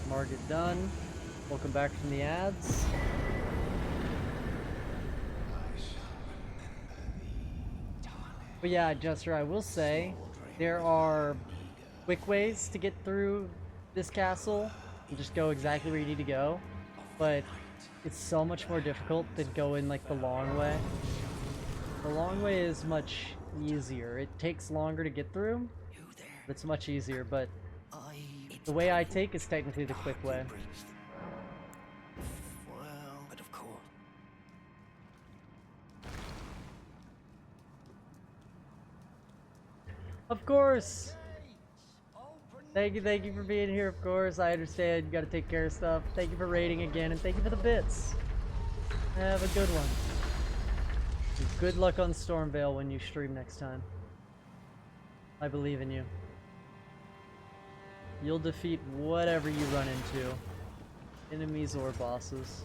Margit done. Welcome back from the ads. But yeah, Jester, I will say, there are quick ways to get through this castle and just go exactly where you need to go, but it's so much more difficult than going like the long way. The long way is much easier. It takes longer to get through, but it's much easier, but the way I take is technically the quick way. Well, but of course. Of course! Thank you for being here, of course. I understand you gotta take care of stuff. Thank you for raiding again, and thank you for the bits. Have a good one. Good luck on Stormvale when you stream next time. I believe in you. You'll defeat whatever you run into. Enemies or bosses.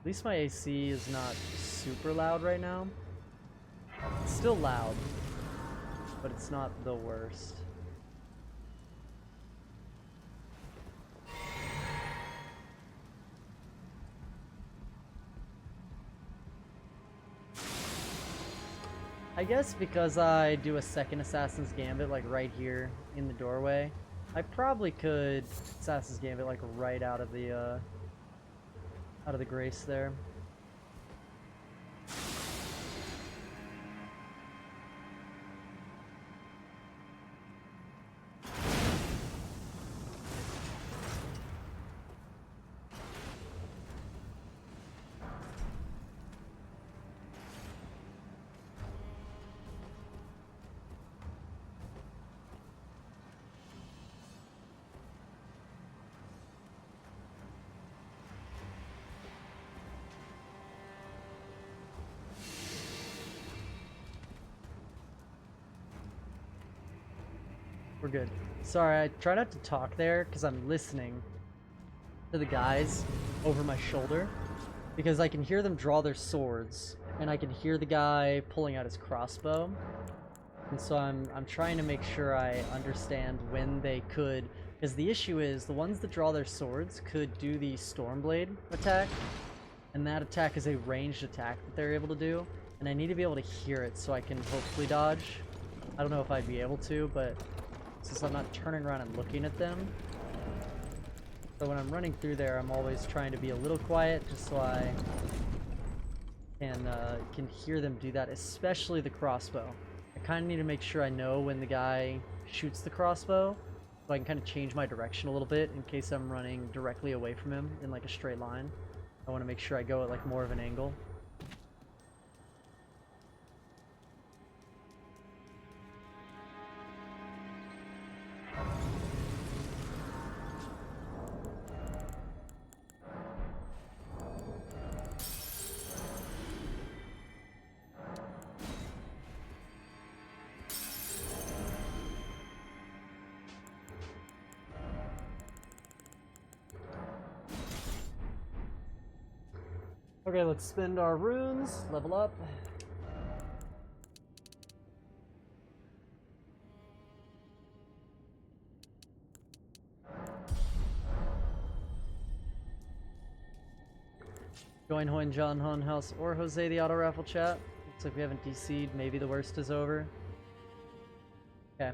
At least my AC is not super loud right now. It's still loud, but it's not the worst. I guess because I do a second Assassin's Gambit like right here in the doorway, I probably could Assassin's Gambit like right out of the grace there. We're good. Sorry, I try not to talk there because I'm listening to the guys over my shoulder because I can hear them draw their swords and I can hear the guy pulling out his crossbow. And so I'm trying to make sure I understand when they could, because the issue is the ones that draw their swords could do the Stormblade attack, and that attack is a ranged attack that they're able to do, and I need to be able to hear it so I can hopefully dodge. I don't know if I'd be able to, but since I'm not turning around and looking at them, so when I'm running through there, I'm always trying to be a little quiet just so I can hear them do that, especially the crossbow. I kind of need to make sure I know when the guy shoots the crossbow, so I can kind of change my direction a little bit in case I'm running directly away from him in like a straight line. I want to make sure I go at like more of an angle. Okay, let's spend our runes, level up. Join Hoin, John, Hon, House, or Jose the auto raffle chat. Looks like we haven't DC'd, maybe the worst is over. Okay.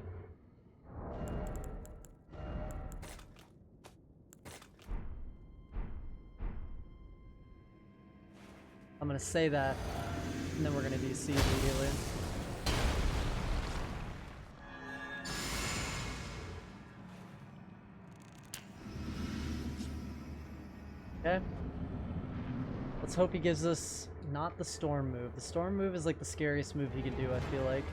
I'm gonna say that, and then we're gonna DC immediately. Okay. Let's hope he gives us not the storm move. The storm move is like the scariest move he can do, I feel like.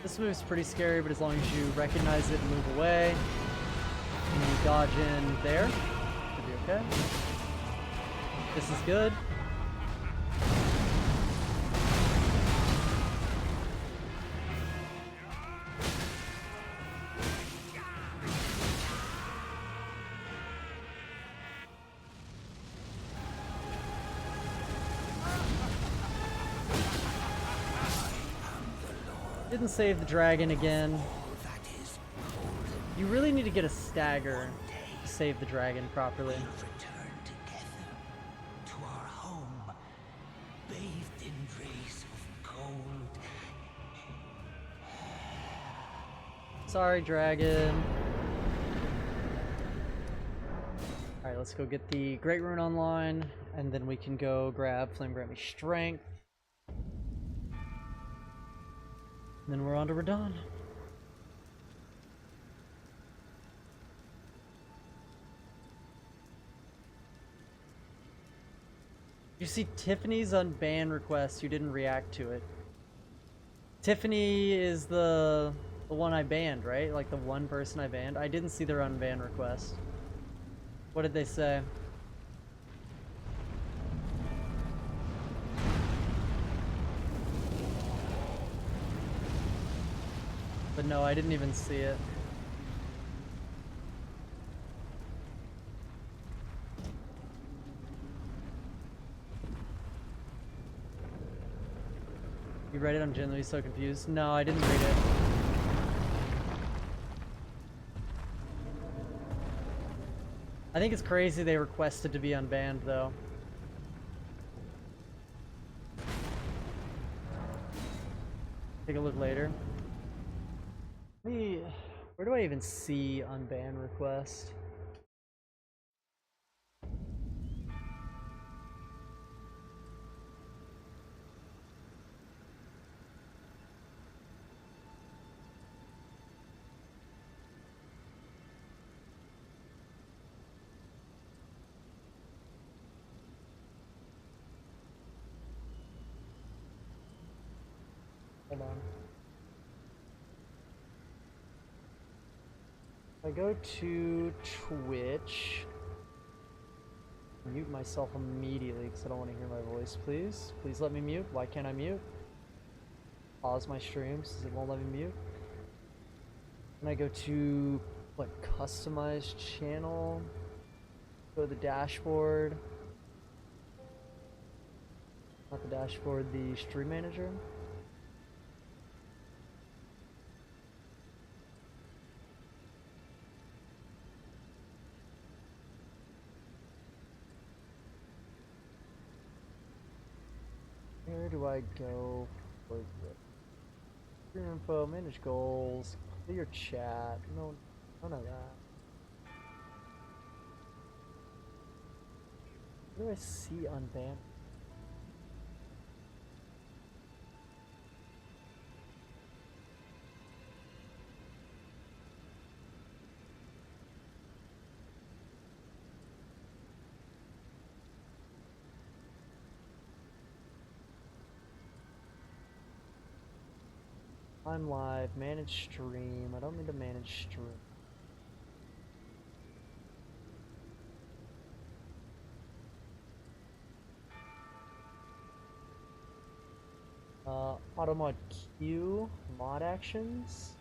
This move's pretty scary, but as long as you recognize it and move away, and you dodge in there, should be okay. This is good. Didn't save the dragon again. You really need to get a stagger to save the dragon properly. Return together to our home, bathed in rays of gold. Sorry, dragon. Alright, let's go get the Great Rune online, and then we can go grab Flame Grant Me Strength. And then we're on to Radon. You see Tiffany's unban request, you didn't react to it. Tiffany is the one I banned, right? Like the one person I banned. I didn't see their unban request. What did they say? But no, I didn't even see it. You read it? I'm genuinely so confused. No, I didn't read it. I think it's crazy they requested to be unbanned, though. Take a look later. Where do I even see unban request? Hold on. If I go to Twitch, mute myself immediately because I don't want to hear my voice, please. Please let me mute. Why can't I mute? Pause my stream since it won't let me mute. And I go to, what, customize channel? Go to the dashboard. Not the dashboard, the stream manager. Where do I go for the stream info, manage goals, clear chat? No, none of that. Where do I see unbanned? I'm live, manage stream. I don't need to manage stream. Auto mod Q, mod actions.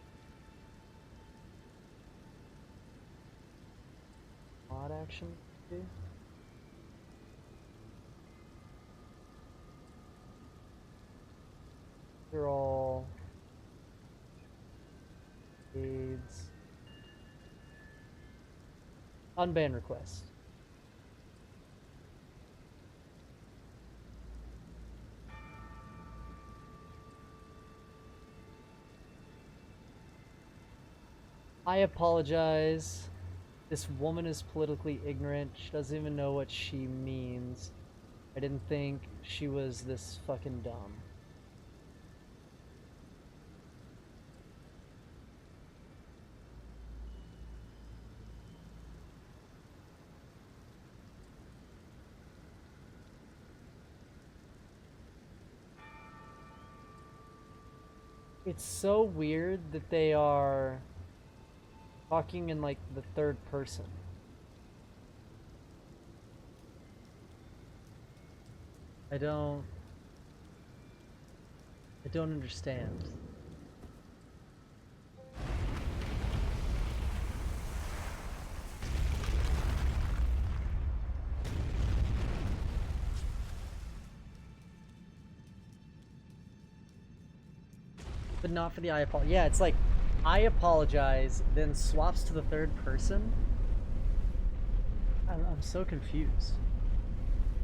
Mod action. They're all aids. Unban request. I apologize. This woman is politically ignorant. She doesn't even know what she means. I didn't think she was this fucking dumb. It's so weird that they are talking in like the third person. I don't understand. But not for the I apologize. Yeah, it's like I apologize, then swaps to the third person. I'm so confused.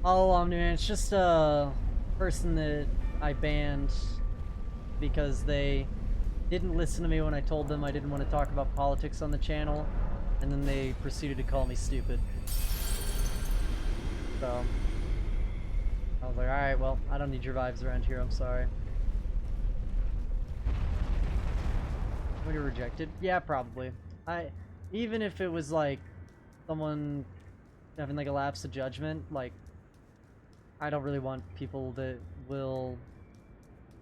Oh, man, it's just a person that I banned because they didn't listen to me when I told them I didn't want to talk about politics on the channel, and then they proceeded to call me stupid. So I was like, alright, well, I don't need your vibes around here, I'm sorry. When you're rejected? Yeah, probably. Even if it was like someone having like a lapse of judgment, like I don't really want people that will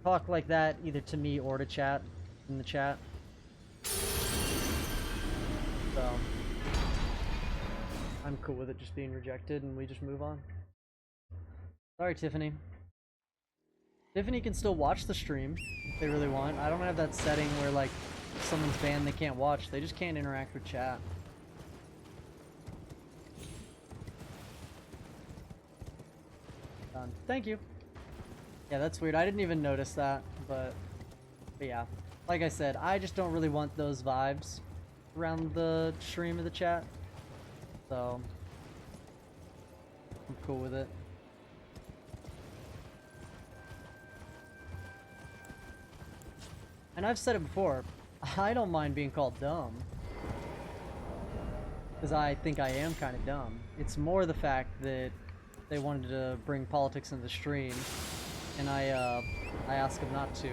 talk like that either to me or to chat in the chat. So I'm cool with it just being rejected and we just move on. Sorry, Tiffany. Tiffany can still watch the stream if they really want. I don't have that setting where like if someone's banned they can't watch. They just can't interact with chat. Done. Thank you. Yeah, that's weird. I didn't even notice that, but yeah. Like I said, I just don't really want those vibes around the stream of the chat. So I'm cool with it. And I've said it before, I don't mind being called dumb. Because I think I am kind of dumb. It's more the fact that they wanted to bring politics into the stream, and I asked them not to,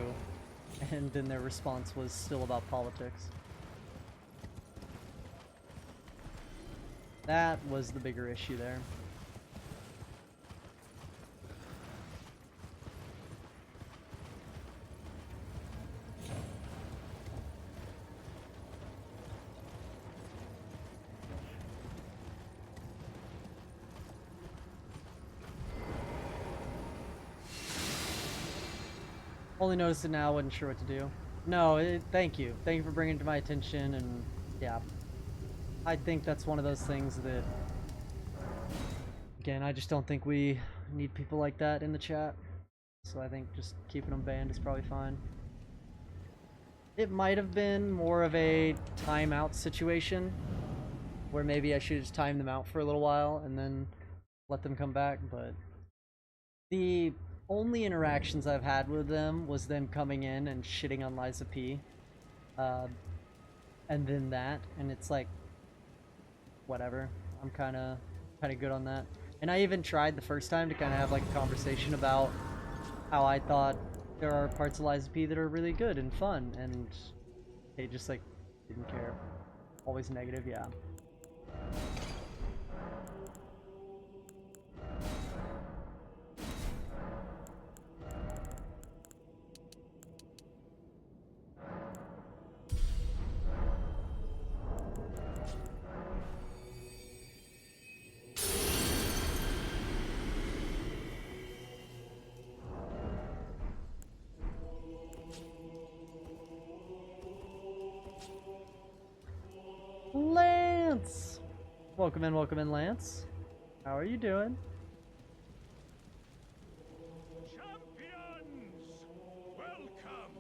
and then their response was still about politics. That was the bigger issue there. Only noticed it now, wasn't sure what to do. No, thank you. Thank you for bringing it to my attention, and yeah. I think that's one of those things that, again, I just don't think we need people like that in the chat. So I think just keeping them banned is probably fine. It might have been more of a timeout situation, where maybe I should just time them out for a little while and then let them come back, but the only interactions I've had with them was them coming in and shitting on Liza P. And then that, and it's like, whatever. I'm kind of good on that. And I even tried the first time to kind of have like a conversation about how I thought there are parts of Liza P that are really good and fun, and they just like didn't care. Always negative, yeah. Lance! Welcome in, Lance. How are you doing? Champions! Welcome!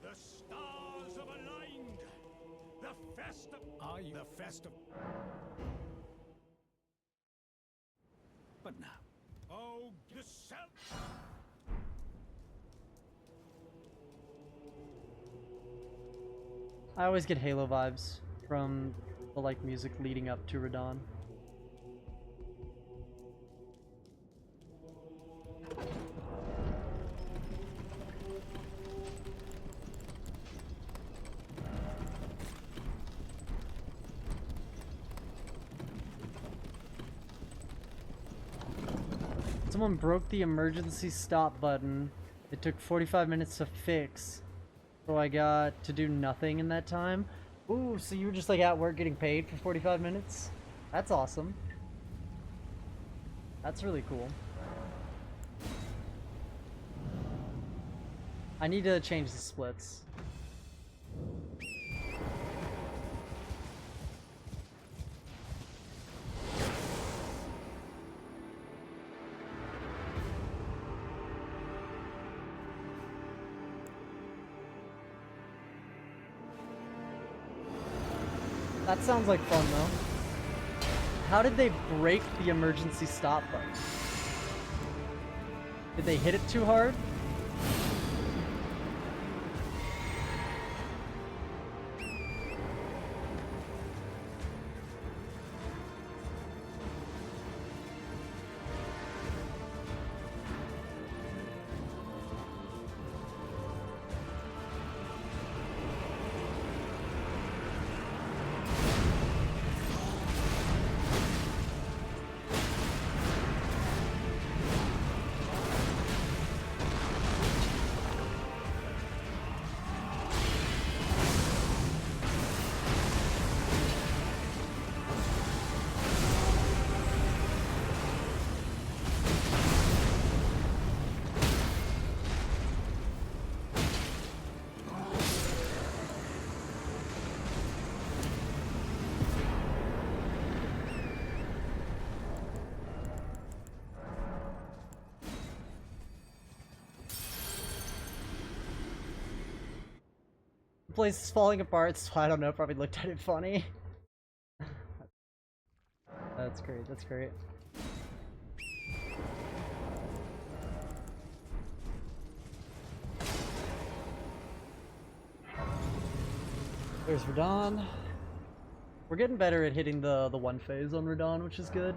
The stars have aligned! The festival... Are you the festival? But now... Oh, the self... I always get Halo vibes from the like music leading up to Radon. Someone broke the emergency stop button. It took 45 minutes to fix. So I got to do nothing in that time. Ooh, so you were just like at work getting paid for 45 minutes? That's awesome. That's really cool. I need to change the splits. That sounds like fun, though. How did they break the emergency stop button? Did they hit it too hard? The place is falling apart, so I don't know, probably looked at it funny. That's great, that's great. There's Radon. We're getting better at hitting the one phase on Radon, which is good.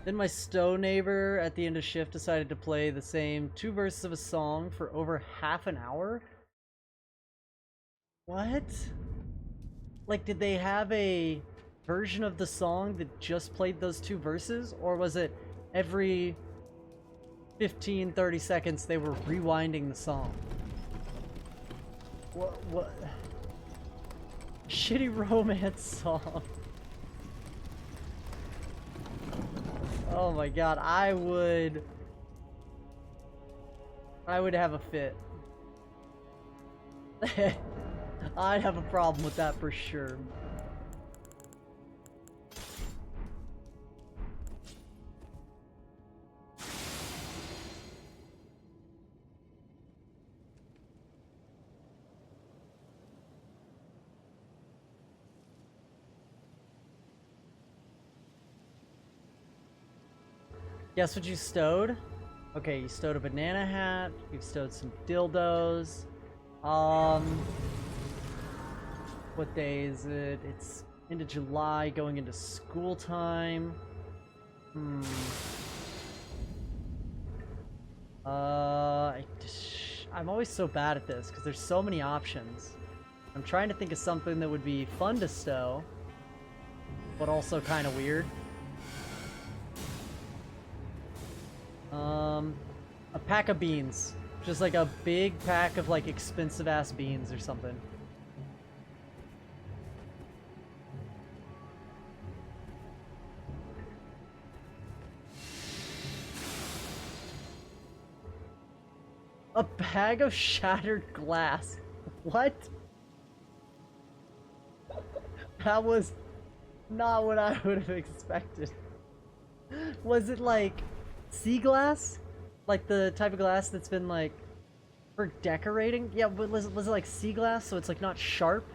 Then my Stowe neighbor at the end of shift decided to play the same 2 verses of a song for over half an hour. What? Like, did they have a version of the song that just played those 2 verses? Or was it every 15, 30 seconds they were rewinding the song. What? Shitty romance song. Oh my god, I would have a fit. I'd have a problem with that for sure. Guess what you stowed? Okay, you stowed a banana hat, you've stowed some dildos. What day is it? It's into July, going into school time. I'm always so bad at this because there's so many options. I'm trying to think of something that would be fun to stow, but also kind of weird. A pack of beans. Just like a big pack of like expensive ass beans or something. A bag of shattered glass. What? That was not what I would have expected. Was it like sea glass? Like the type of glass that's been like for decorating? Yeah, but was it like sea glass so it's like not sharp?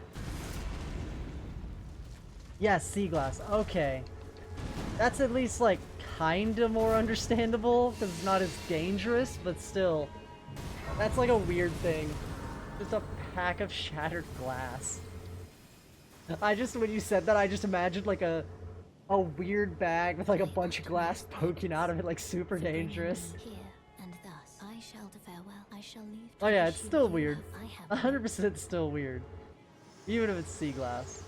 Yeah, sea glass. Okay. That's at least like kinda more understandable because it's not as dangerous, but still. That's like a weird thing. Just a pack of shattered glass. When you said that, I just imagined like a weird bag with like a bunch of glass poking out of it, like super dangerous. Here and thus I shall to farewell. I shall leave. Oh yeah, it's still weird. I have 100% still weird. Even if it's sea glass.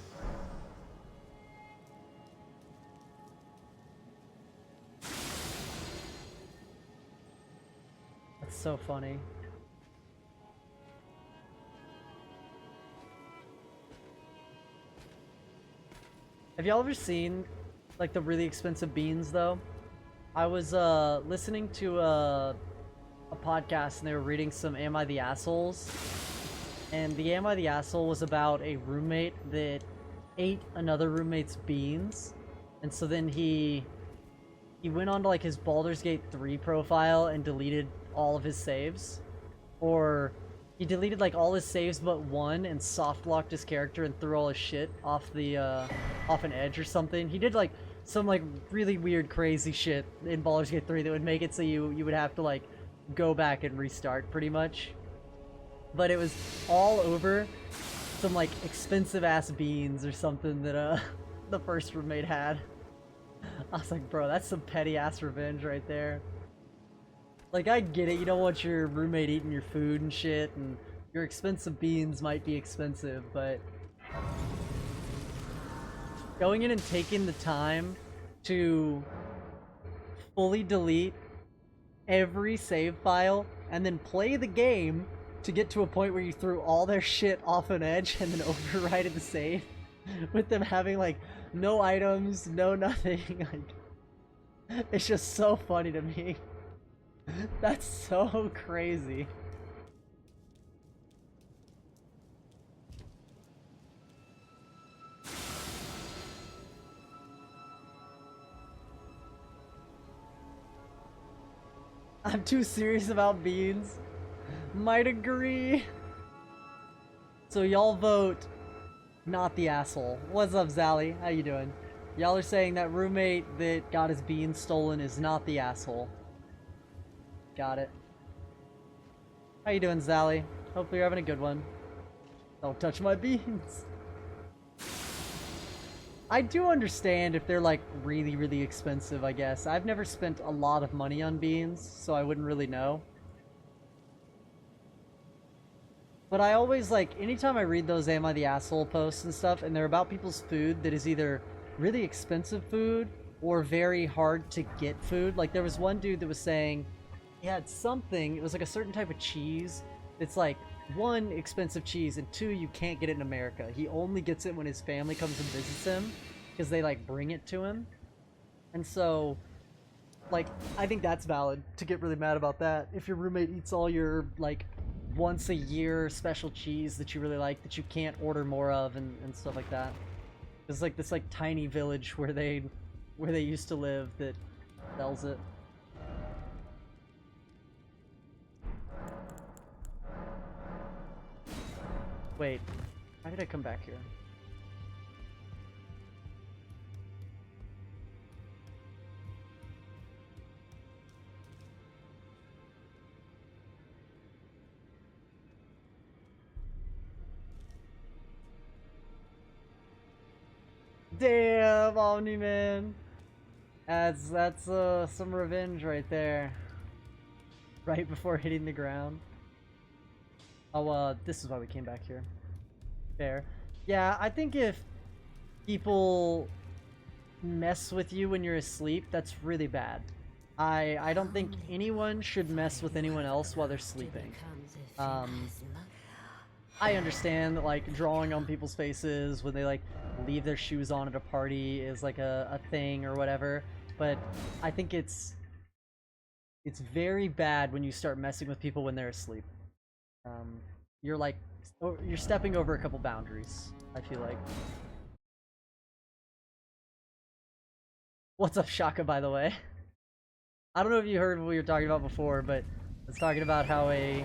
That's so funny. Have y'all ever seen like the really expensive beans though? I was listening to a podcast and they were reading some Am I the Assholes? And the Am I the Asshole was about a roommate that ate another roommate's beans. And so then he went on to like his Baldur's Gate 3 profile and deleted all of his saves. Or he deleted like all his saves but one and soft locked his character and threw all his shit off the off an edge or something. He did like some like really weird crazy shit in Baldur's Gate 3 that would make it so you would have to like go back and restart pretty much. But it was all over some like expensive ass beans or something that the first roommate had. I was like, bro, that's some petty ass revenge right there. Like, I get it, you don't want your roommate eating your food and shit, and your expensive beans might be expensive, but going in and taking the time to fully delete every save file and then play the game to get to a point where you threw all their shit off an edge and then overrided the save with them having like no items, no nothing. Like, it's just so funny to me. That's so crazy. I'm too serious about beans. Might agree. So y'all vote not the asshole. What's up, Zally? How you doing? Y'all are saying that roommate that got his beans stolen is not the asshole. Got it. How you doing, Zally? Hopefully you're having a good one. Don't touch my beans. I do understand if they're like really, really expensive, I guess. I've never spent a lot of money on beans, so I wouldn't really know. But I always like, anytime I read those Am I the Asshole posts and stuff, and they're about people's food that is either really expensive food or very hard to get food. Like there was one dude that was saying he had something. It was like a certain type of cheese. It's like, one, expensive cheese, and two, you can't get it in America. He only gets it when his family comes and visits him, because they like bring it to him. And so, like, I think that's valid to get really mad about that. If your roommate eats all your like once a year special cheese that you really like that you can't order more of and stuff like that. There's like this like tiny village where they used to live that sells it. Wait, how did I come back here? Damn, Omni-Man! That's some revenge right there. Right before hitting the ground. Oh, this is why we came back here. Fair. Yeah, I think if people mess with you when you're asleep, that's really bad. I don't think anyone should mess with anyone else while they're sleeping. I understand that, like, drawing on people's faces when they, like, leave their shoes on at a party is, like, a thing or whatever, but I think it's very bad when you start messing with people when they're asleep. You're, like, you're stepping over a couple boundaries, I feel like. What's up, Shaka, by the way? I don't know if you heard what we were talking about before, but I was talking about how a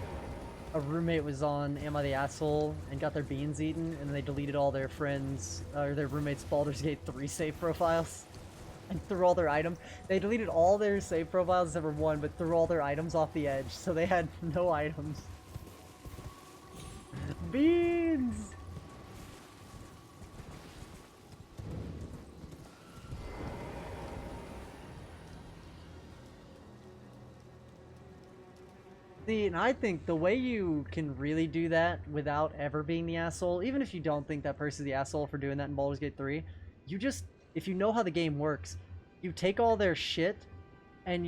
roommate was on Am I the Asshole and got their beans eaten, and they deleted all their friends, or their roommates' Baldur's Gate 3 save profiles, and threw all their items. They deleted all their save profiles except for one, but threw all their items off the edge, so they had no items. Beans! See, and I think the way you can really do that without ever being the asshole, even if you don't think that person's the asshole for doing that in Baldur's Gate 3, you just, if you know how the game works, you take all their shit and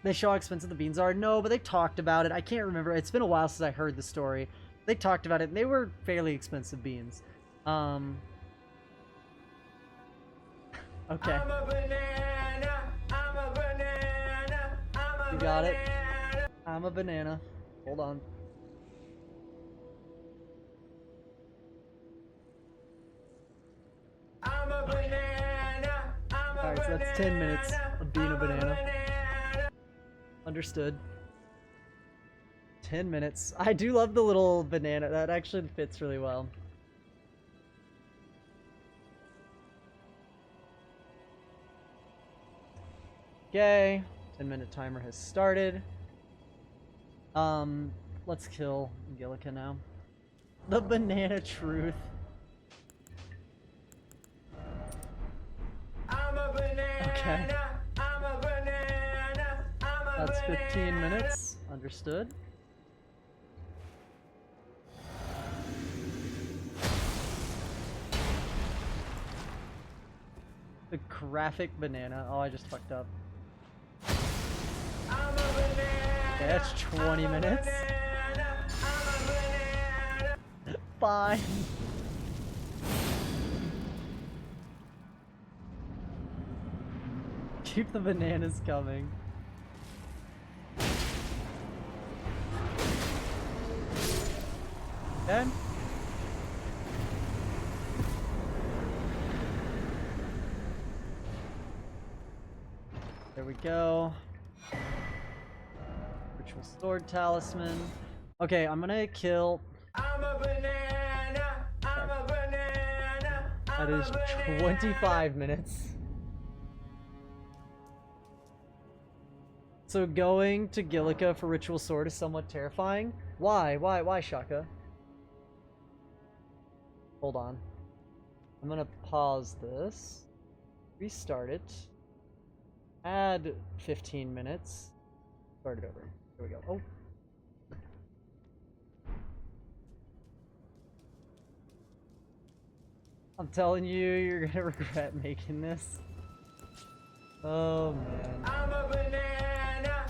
they show how expensive the beans are. No, but they talked about it. I can't remember. It's been a while since I heard the story. They talked about it, and they were fairly expensive beans. Okay. I'm a banana, I'm a banana, I'm a You got it. banana. I'm a banana. Hold on. I'm a banana, I'm a Alright, so that's 10 minutes of being a banana. Understood. 10 minutes. I do love the little banana. That actually fits really well. Okay. 10-minute timer has started. Let's kill Gillica now. The banana truth. I'm a banana, Okay. I'm a banana, I'm a That's 15 banana. minutes. Understood. The graphic banana. Oh, I just fucked up. I'm a banana. Okay, that's 20 minutes. Fine. Keep the bananas coming. Okay. There we go. Ritual sword talisman. Okay, I'm gonna kill. I'm a banana, I'm a banana. That is 25 minutes. So going to Gillica for Ritual Sword is somewhat terrifying. Why? Why, Shaka? Hold on. I'm gonna pause this. Restart it. Add 15 minutes. Start it over. Here we go. Oh. I'm telling you, you're gonna regret making this. Oh man. I'm a banana,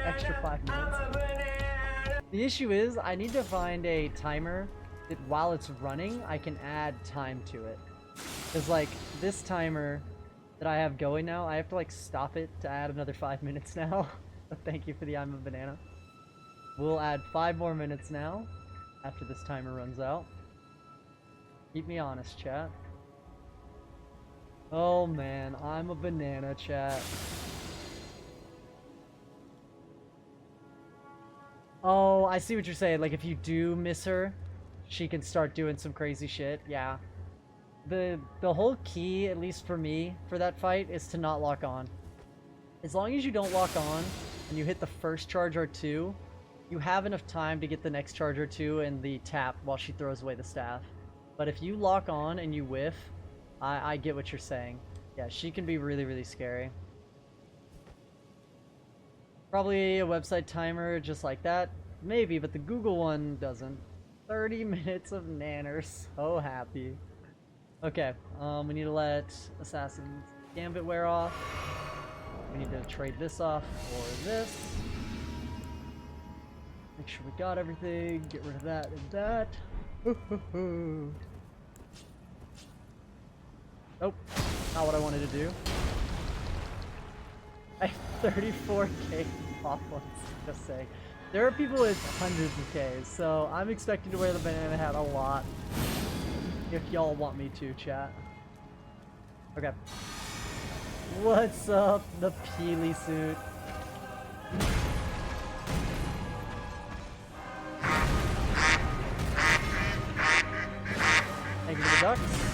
extra 5 minutes. I'm a banana. The issue is, I need to find a timer that while it's running, I can add time to it. Because, like, this timer that I have going now, I have to, like, stop it to add another 5 minutes now. Thank you for the I'm a banana. We'll add 5 more minutes now, after this timer runs out. Keep me honest, chat. Oh man, I'm a banana, chat. Oh, I see what you're saying. Like, if you do miss her, she can start doing some crazy shit. Yeah. The whole key, at least for me, for that fight, is to not lock on. As long as you don't lock on, and you hit the first charge or two, you have enough time to get the next charge or two and the tap while she throws away the staff. But if you lock on and you whiff, I get what you're saying. Yeah, she can be really, really scary. Probably a website timer just like that. Maybe, but the Google one doesn't. 30 minutes of nanners. So happy. Okay, we need to let Assassin's Gambit wear off. We need to trade this off for this. Make sure we got everything. Get rid of that and that. Nope, not what I wanted to do. I have 34k off ones, just saying. There are people with hundreds of Ks, so I'm expecting to wear the banana hat a lot. If y'all want me to, chat. Okay. What's up, the Peely suit? Thank you for the ducks.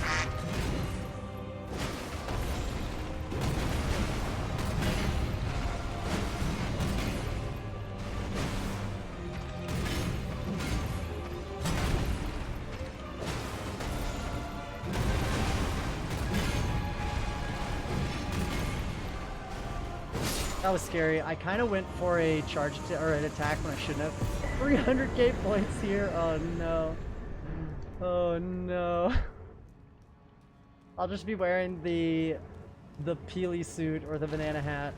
That was scary. I kind of went for a charge or an attack when I shouldn't have. 300k points here. Oh no. Oh no. I'll just be wearing the Peely suit or the banana hat.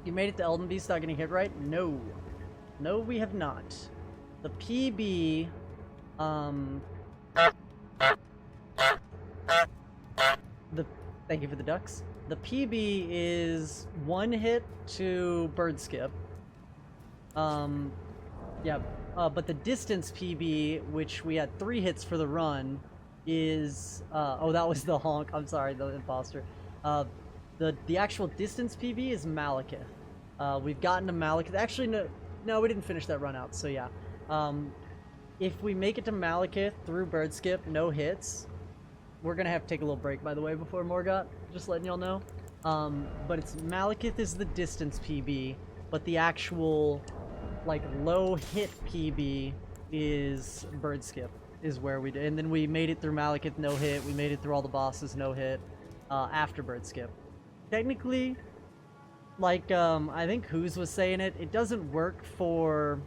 You made it to Elden Beast without getting hit right? No. No, we have not. The PB thank you for the ducks. The PB is 1 hit to bird skip. Yeah, but the distance PB, which we had 3 hits for the run, is oh, that was the honk. I'm sorry, the imposter. The actual distance PB is Malekith. We've gotten to Malekith. Actually, no, we didn't finish that run out. So yeah, if we make it to Malekith through bird skip, no hits. We're gonna have to take a little break, by the way, before Morgott. Just letting y'all know. But it's Malekith is the distance PB, but the actual, like, low hit PB is bird skip, is where we did. And then we made it through Malekith, no hit. We made it through all the bosses, no hit, after bird skip. Technically, like, I think Who's was saying it, it doesn't work for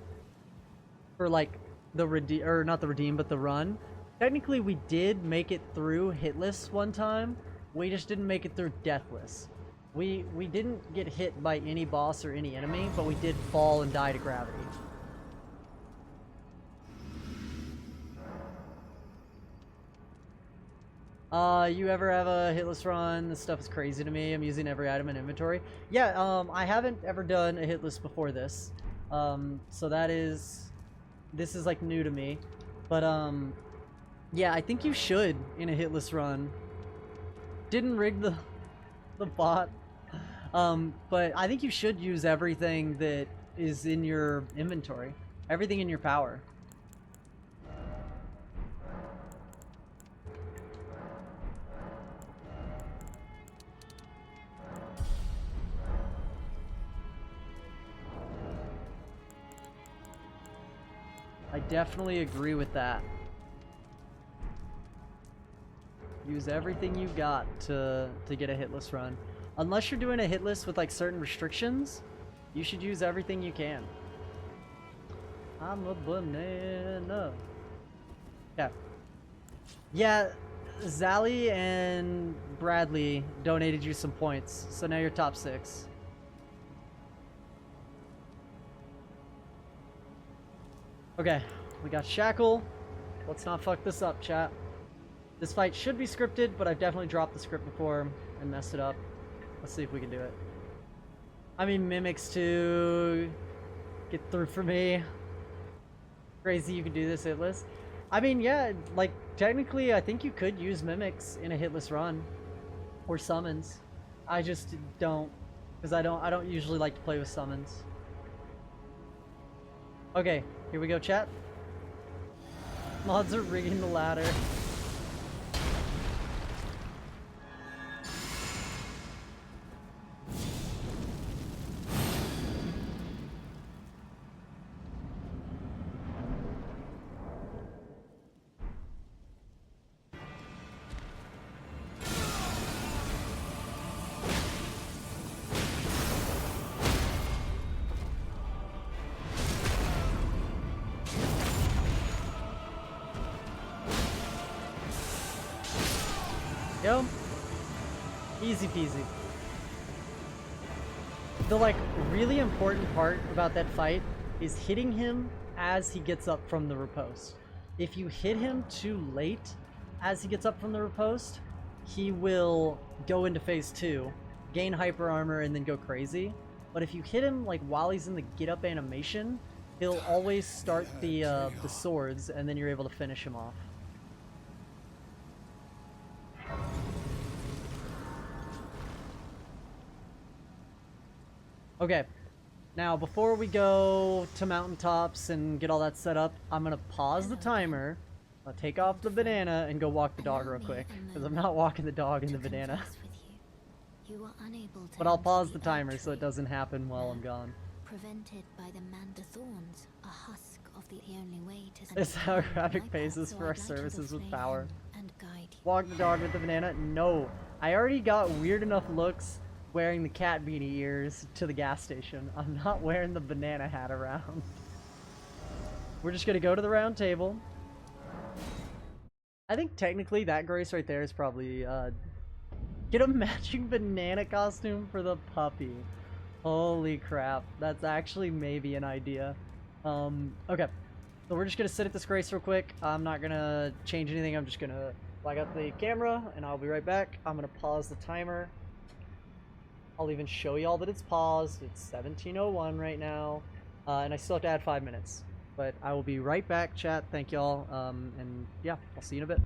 like, the redeem, or not the redeem, but the run. Technically, we did make it through hitless one time. We just didn't make it through deathless. We didn't get hit by any boss or any enemy, but we did fall and die to gravity. You ever have a hitless run? This stuff is crazy to me. I'm using every item in inventory. Yeah, I haven't ever done a hitless before this. So this is like new to me. But, yeah, I think you should in a hitless run. Didn't rig the bot. But I think you should use everything that is in your inventory. Everything in your power. I definitely agree with that. Use everything you got to get a hitless run. Unless you're doing a hitless with like certain restrictions, you should use everything you can. I'm a banana. Yeah. Yeah, Zally and Bradley donated you some points, so now you're top 6. Okay, we got Shackle. Let's not fuck this up, chat. This fight should be scripted, but I've definitely dropped the script before and messed it up. Let's see if we can do it. I mean, Mimics to get through for me. Crazy you can do this hitless. I mean, yeah, like, technically, I think you could use Mimics in a hitless run. Or summons. I just don't. Because I don't usually like to play with summons. Okay, here we go, chat. Mods are rigging the ladder. Yo, easy peasy. The like really important part about that fight is hitting him as he gets up from the riposte. If you hit him too late as he gets up from the riposte, he will go into phase 2, gain hyper armor, and then go crazy. But if you hit him like while he's in the get up animation, he'll always start the swords, and then you're able to finish him off. Okay, now before we go to mountaintops and get all that set up, I'm gonna pause the timer, I'll take off the banana, and go walk the dog real quick, because I'm not walking the dog in the banana. But I'll pause the timer so it doesn't happen while I'm gone. Prevented by the manta thorns, a husk of the only way to This is how graphic paces for our services with power. Walk the dog with the banana? No. I already got weird enough looks wearing the cat beanie ears to the gas station. I'm not wearing the banana hat around. We're just gonna go to the round table. I think technically that Grace right there is probably, get a matching banana costume for the puppy. Holy crap. That's actually maybe an idea. Okay. So we're just gonna sit at this Grace real quick. I'm not gonna change anything. I'm just gonna flag up the camera and I'll be right back. I'm gonna pause the timer. I'll even show y'all that it's paused. It's 17:01 right now, and I still have to add 5 minutes. But I will be right back, chat. Thank y'all, and yeah, I'll see you in a bit.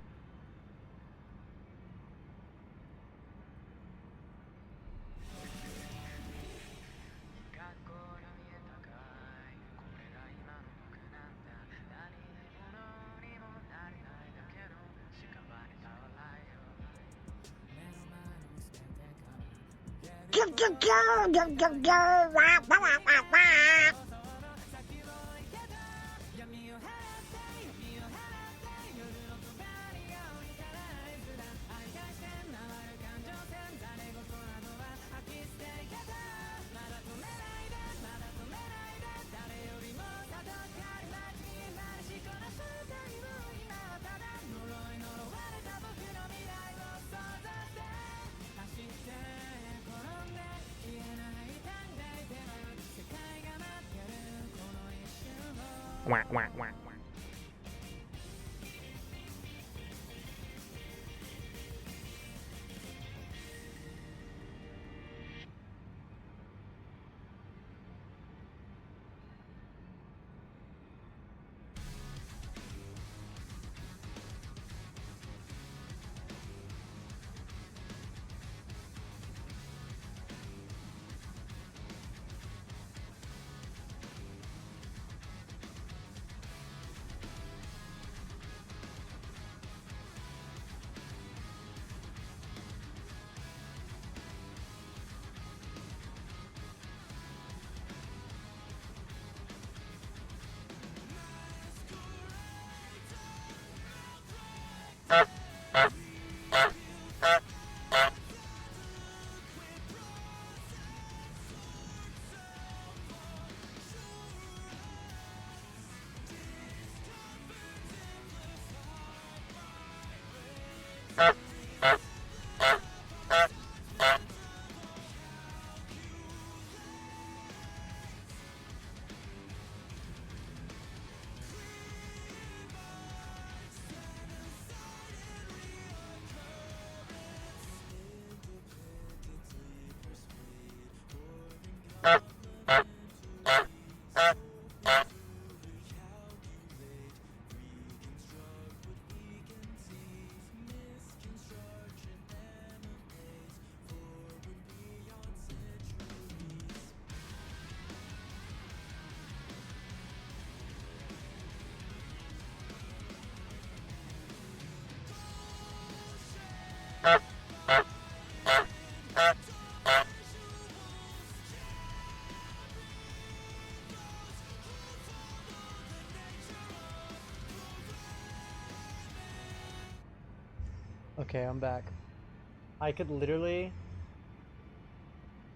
Whack, whack, whack. Okay, I'm back. I could literally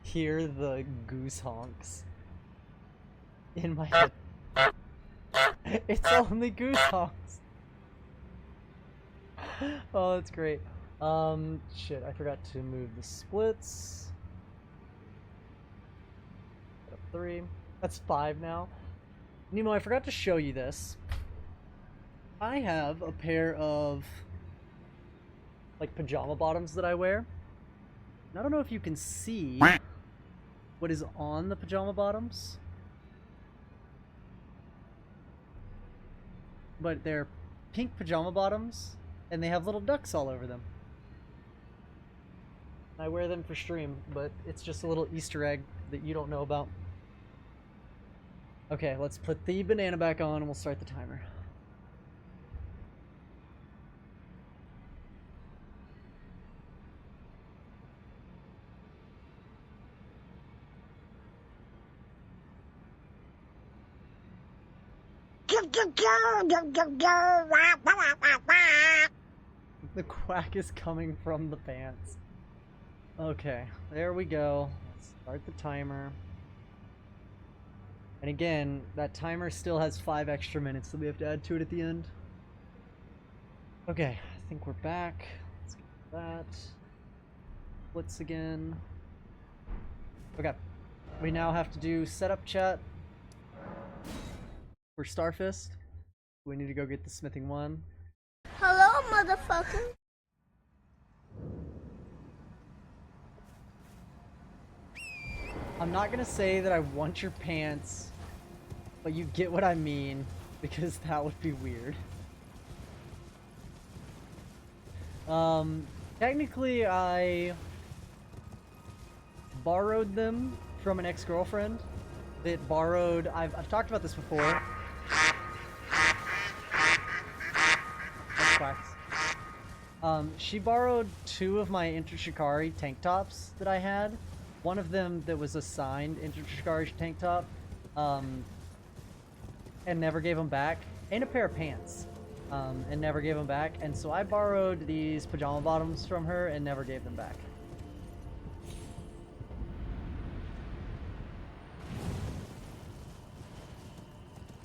hear the goose honks in my head. It's only goose honks. Oh, that's great. Shit, I forgot to move the splits. Put up 3. That's 5 now. Nemo, I forgot to show you this. I have a pair of like pajama bottoms that I wear. And I don't know if you can see what is on the pajama bottoms, but they're pink pajama bottoms and they have little ducks all over them. I wear them for stream, but it's just a little Easter egg that you don't know about. Okay, let's put the banana back on and we'll start the timer. The quack is coming from the pants. Okay, there we go. Let's start the timer. And again, that timer still has 5 extra minutes that we have to add to it at the end. Okay, I think we're back. Let's get that. Splits again. Okay, we now have to do setup chat for Starfist. We need to go get the smithing one. Hello, motherfucker. I'm not gonna say that I want your pants, but you get what I mean, because that would be weird. Technically I borrowed them from an ex-girlfriend that borrowed, I've talked about this before. That's quacks. She borrowed 2 of my Enter Shikari tank tops that I had. One of them that was a signed Enter Shikari tank top, and never gave them back, and a pair of pants, and never gave them back. And so I borrowed these pajama bottoms from her and never gave them back.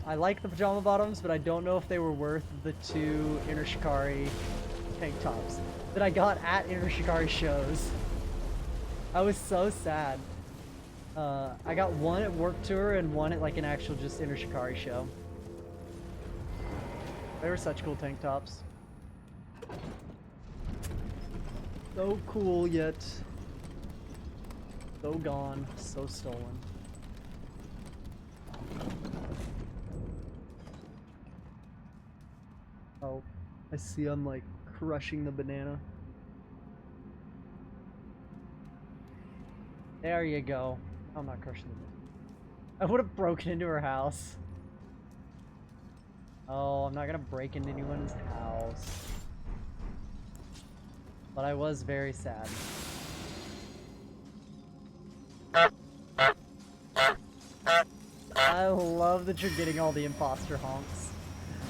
I like the pajama bottoms, but I don't know if they were worth the 2 Inner Shikari tank tops that I got at Inner Shikari shows. I was so sad. I got one at work tour and one at like an actual just Inner Shikari show. They were such cool tank tops. So cool yet so gone, so stolen. Oh, I see I'm like crushing the banana. There you go. I'm not crushing the banana. I would have broken into her house. Oh, I'm not gonna break into anyone's house. But I was very sad. I love that you're getting all the imposter honks.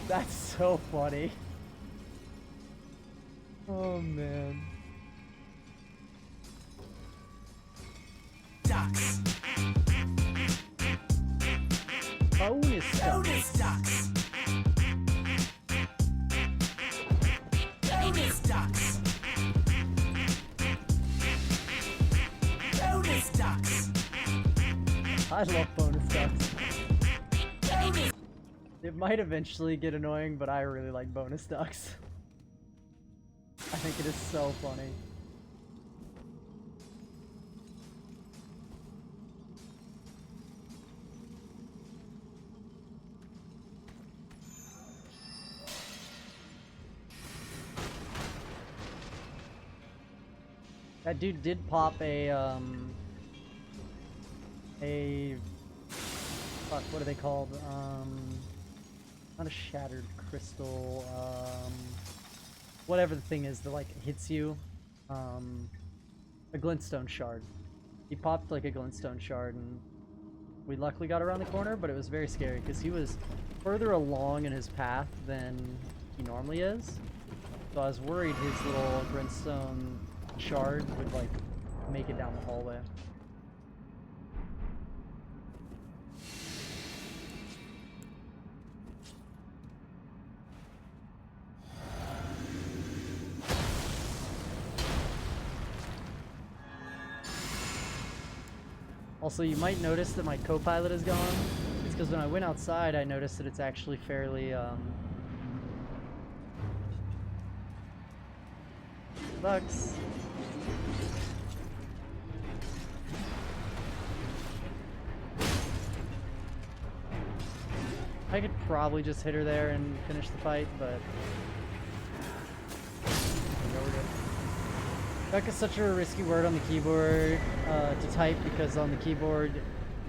That's so funny. Oh man. Ducks. Bonus stuff. Bonus ducks. Bonus ducks. Bonus ducks. I love bonus ducks. Bonus. It might eventually get annoying, but I really like bonus ducks. I think it is so funny. That dude did pop a fuck, what are they called? Not a shattered crystal, whatever the thing is that like hits you, a glintstone shard. He popped like a glintstone shard, and we luckily got around the corner, but it was very scary because he was further along in his path than he normally is. So I was worried his little grindstone shard would like make it down the hallway. Also, you might notice that my co-pilot is gone. It's because when I went outside, I noticed that it's actually fairly, sucks. I could probably just hit her there and finish the fight, but... Duck is such a risky word on the keyboard to type because on the keyboard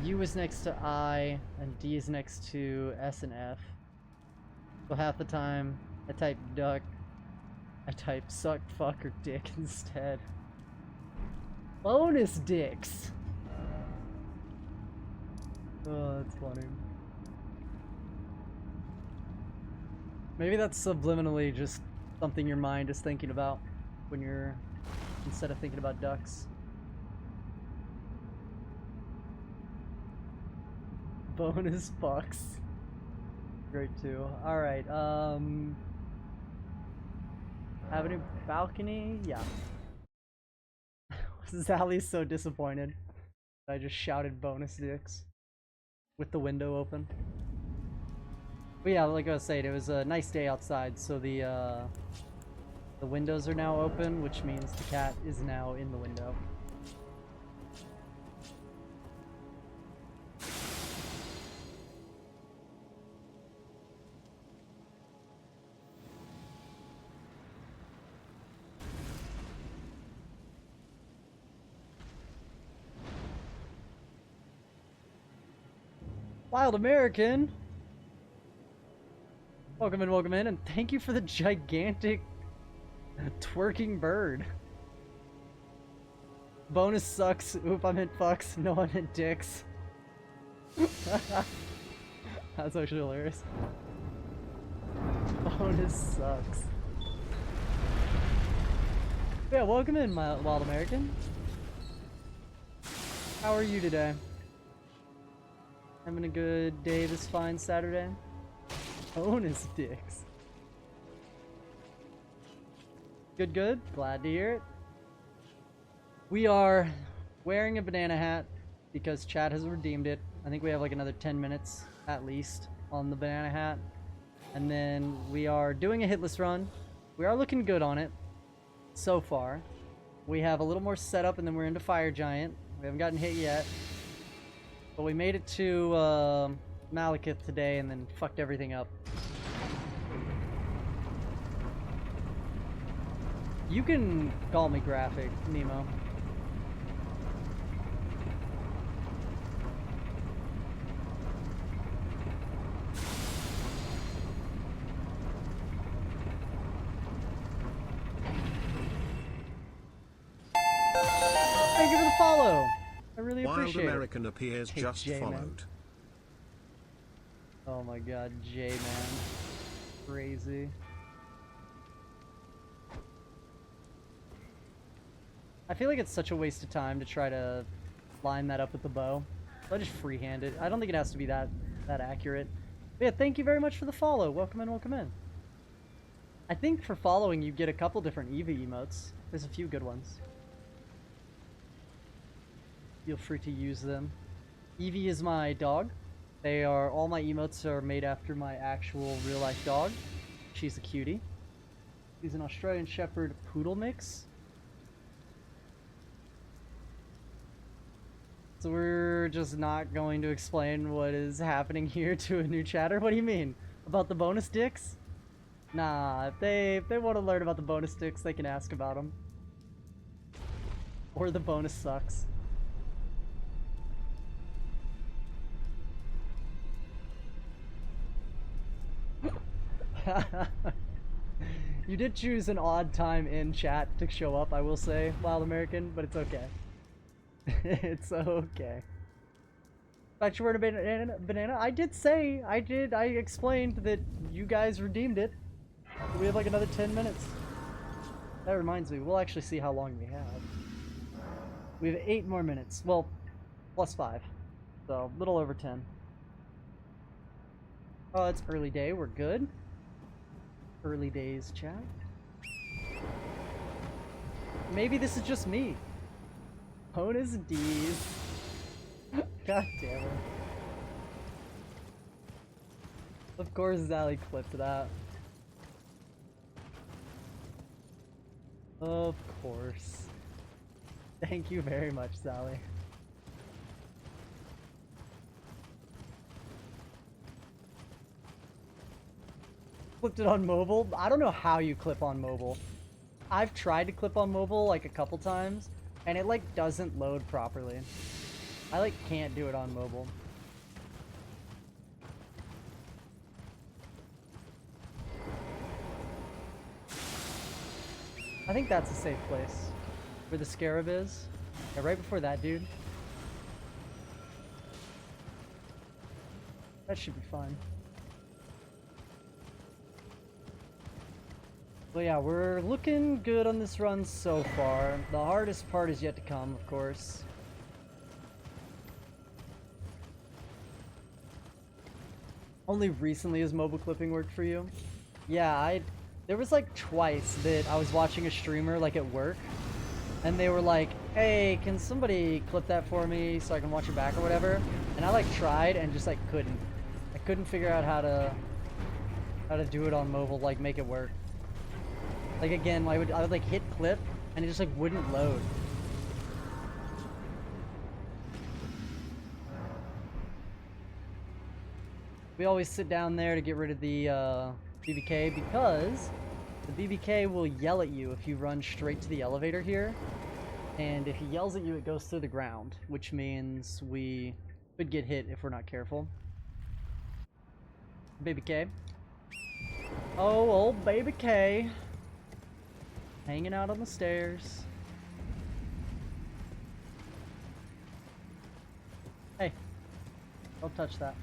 U is next to I and D is next to S and F. So half the time I type duck, I type suck, fuck, or dick instead. Bonus dicks! Oh, that's funny. Maybe that's subliminally just something your mind is thinking about when you're instead of thinking about ducks. Bonus fucks. Great too. Alright, Avenue balcony? Yeah. Sally's so disappointed. I just shouted bonus dicks with the window open. But yeah, like I was saying, it was a nice day outside, so the windows are now open, which means the cat is now in the window. Wild American! Welcome in, and thank you for the gigantic twerking bird. Bonus sucks. Oop, I meant fucks. No, I meant dicks. That's actually hilarious. Bonus sucks. Yeah, welcome in, my Wild American. How are you today? Having a good day this fine Saturday? Bonus dicks. Good, good. Glad to hear it. We are wearing a banana hat because Chad has redeemed it. I think we have like another 10 minutes at least on the banana hat. And then we are doing a hitless run. We are looking good on it so far. We have a little more setup and then we're into Fire Giant. We haven't gotten hit yet. But we made it to Malekith today and then fucked everything up. You can call me graphic, Nemo. Thank you for the follow. I really appreciate it. Wild American appears Hey, just J-Man. followed. Oh my god, J-Man. Crazy. I feel like it's such a waste of time to try to line that up with the bow. So I just freehand it. I don't think it has to be that accurate. But yeah, thank you very much for the follow. Welcome in, welcome in. I think for following you get a couple different Eevee emotes. There's a few good ones. Feel free to use them. Eevee is my dog. All my emotes are made after my actual real life dog. She's a cutie. She's an Australian Shepherd Poodle mix. So we're just not going to explain what is happening here to a new chatter? What do you mean? About the bonus dicks? Nah, if they want to learn about the bonus dicks, they can ask about them. Or the bonus sucks. You did choose an odd time in chat to show up, I will say, Wild American, but it's okay. It's okay. Thought you were a banana? I did say, I explained that you guys redeemed it. We have like another 10 minutes. That reminds me, we'll actually see how long we have. We have 8 more minutes. Well, plus 5. So, a little over 10. Oh, it's early day. We're good. Early days, chat. Maybe this is just me. Bonus D's. God damn it. Of course, Zally clipped that. Of course. Thank you very much, Sally. Clipped it on mobile? I don't know how you clip on mobile. I've tried to clip on mobile like a couple times, and it like doesn't load properly. I like can't do it on mobile. I think that's a safe place. Where the scarab is. Yeah, right before that dude. That should be fine. But yeah, we're looking good on this run so far. The hardest part is yet to come, of course. Only recently has mobile clipping worked for you? Yeah, there was like twice that I was watching a streamer like at work, and they were like, hey, can somebody clip that for me so I can watch it back or whatever? And I like tried and just like couldn't. I couldn't figure out how to do it on mobile, like make it work. Like again, I would like hit clip and it just like wouldn't load. We always sit down there to get rid of the BBK because the BBK will yell at you if you run straight to the elevator here. And if he yells at you, it goes through the ground, which means we could get hit if we're not careful. Baby K. Oh, old Baby K. Hanging out on the stairs. Hey, don't touch that.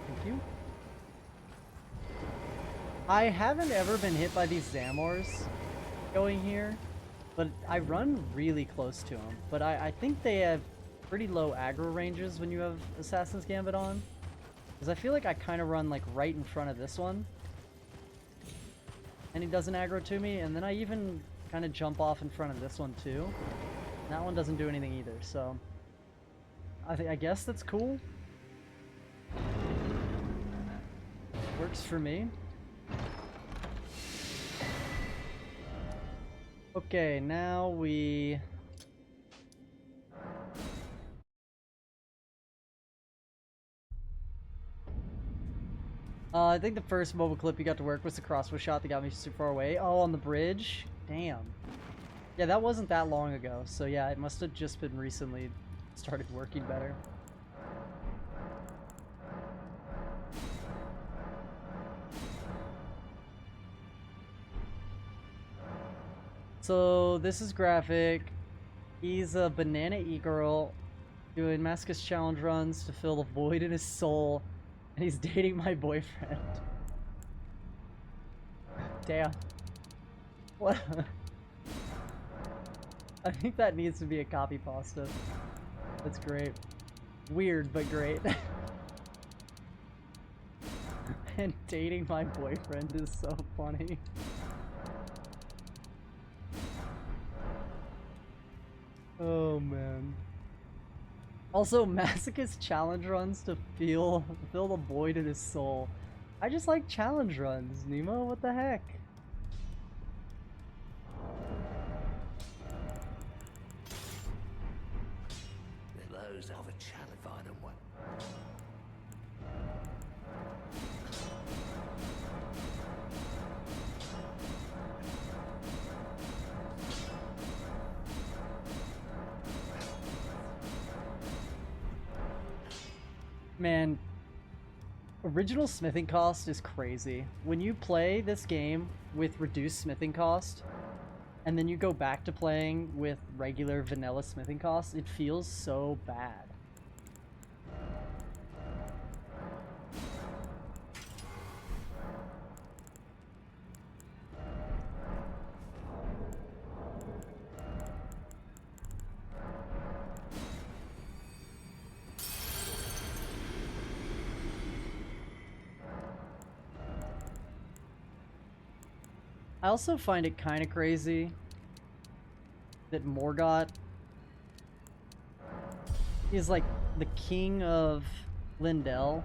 Thank you. I haven't ever been hit by these Zamors going here, but I run really close to them. But I think they have pretty low aggro ranges when you have Assassin's Gambit on. Because I feel like I kind of run like right in front of this one. And he doesn't aggro to me, and then I even kind of jump off in front of this one too. And that one doesn't do anything either, so I guess that's cool. Works for me. Okay, now we... I think the first mobile clip you got to work was the crossbow shot that got me super far away. Oh, on the bridge? Damn. Yeah, that wasn't that long ago, so yeah, it must have just been recently started working better. So this is graphic. He's a banana e-girl doing Mascus challenge runs to fill the void in his soul, and he's dating my boyfriend. Damn. What? I think that needs to be a copy pasta. That's great. Weird, but great. And dating my boyfriend is so funny. Oh man. Also, Masochist challenge runs to fill the void in his soul. I just like challenge runs, Nemo. What the heck? Those of a challenge find them one. Man, original smithing cost is crazy. When you play this game with reduced smithing cost, and then you go back to playing with regular vanilla smithing costs, it feels so bad. I also find it kind of crazy that Morgott is like the king of Lindell,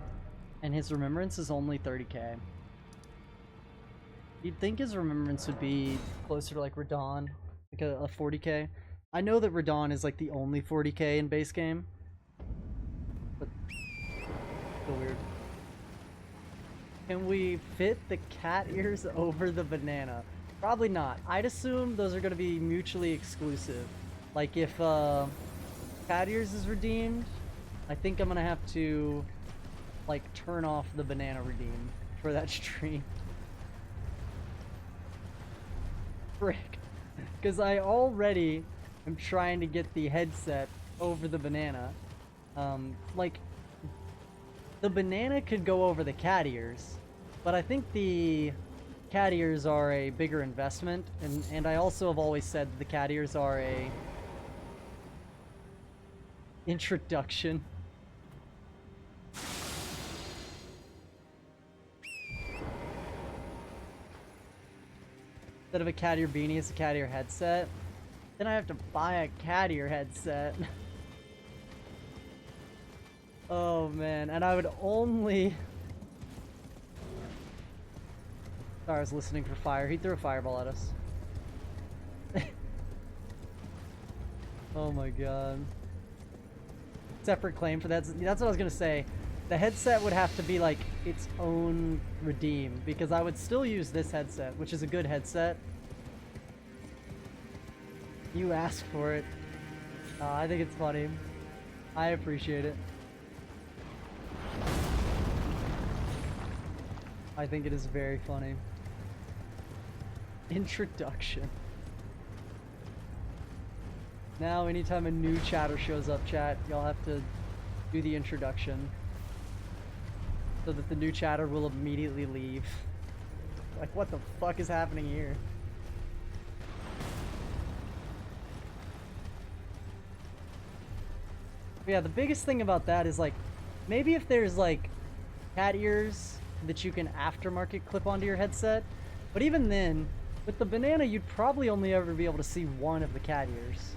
and his remembrance is only 30k. You'd think his remembrance would be closer to like Radon, like a 40k. I know that Radon is like the only 40k in base game, but still weird. Can we fit the cat ears over the banana? Probably not. I'd assume those are going to be mutually exclusive. Like if cat ears is redeemed, I think I'm going to have to like turn off the banana redeem for that stream. Frick. Because I already am trying to get the headset over the banana. Like, the banana could go over the cat ears, but I think the cat ears are a bigger investment, and I also have always said that the cat ears are a introduction. Instead of a cat ear beanie, it's a cat ear headset. Then I have to buy a cat ear headset. Oh man, and I would only... Sorry, I was listening for fire. He threw a fireball at us. Oh my god. Separate claim for that. That's what I was gonna say. The headset would have to be like its own redeem, because I would still use this headset, which is a good headset. You asked for it. I think it's funny. I appreciate it. I think it is very funny. Introduction. Now, anytime a new chatter shows up, chat, y'all have to do the introduction, so that the new chatter will immediately leave. Like, what the fuck is happening here? But yeah, the biggest thing about that is, like, maybe if there's, like, cat ears that you can aftermarket clip onto your headset, but even then, with the banana, you'd probably only ever be able to see one of the cat ears,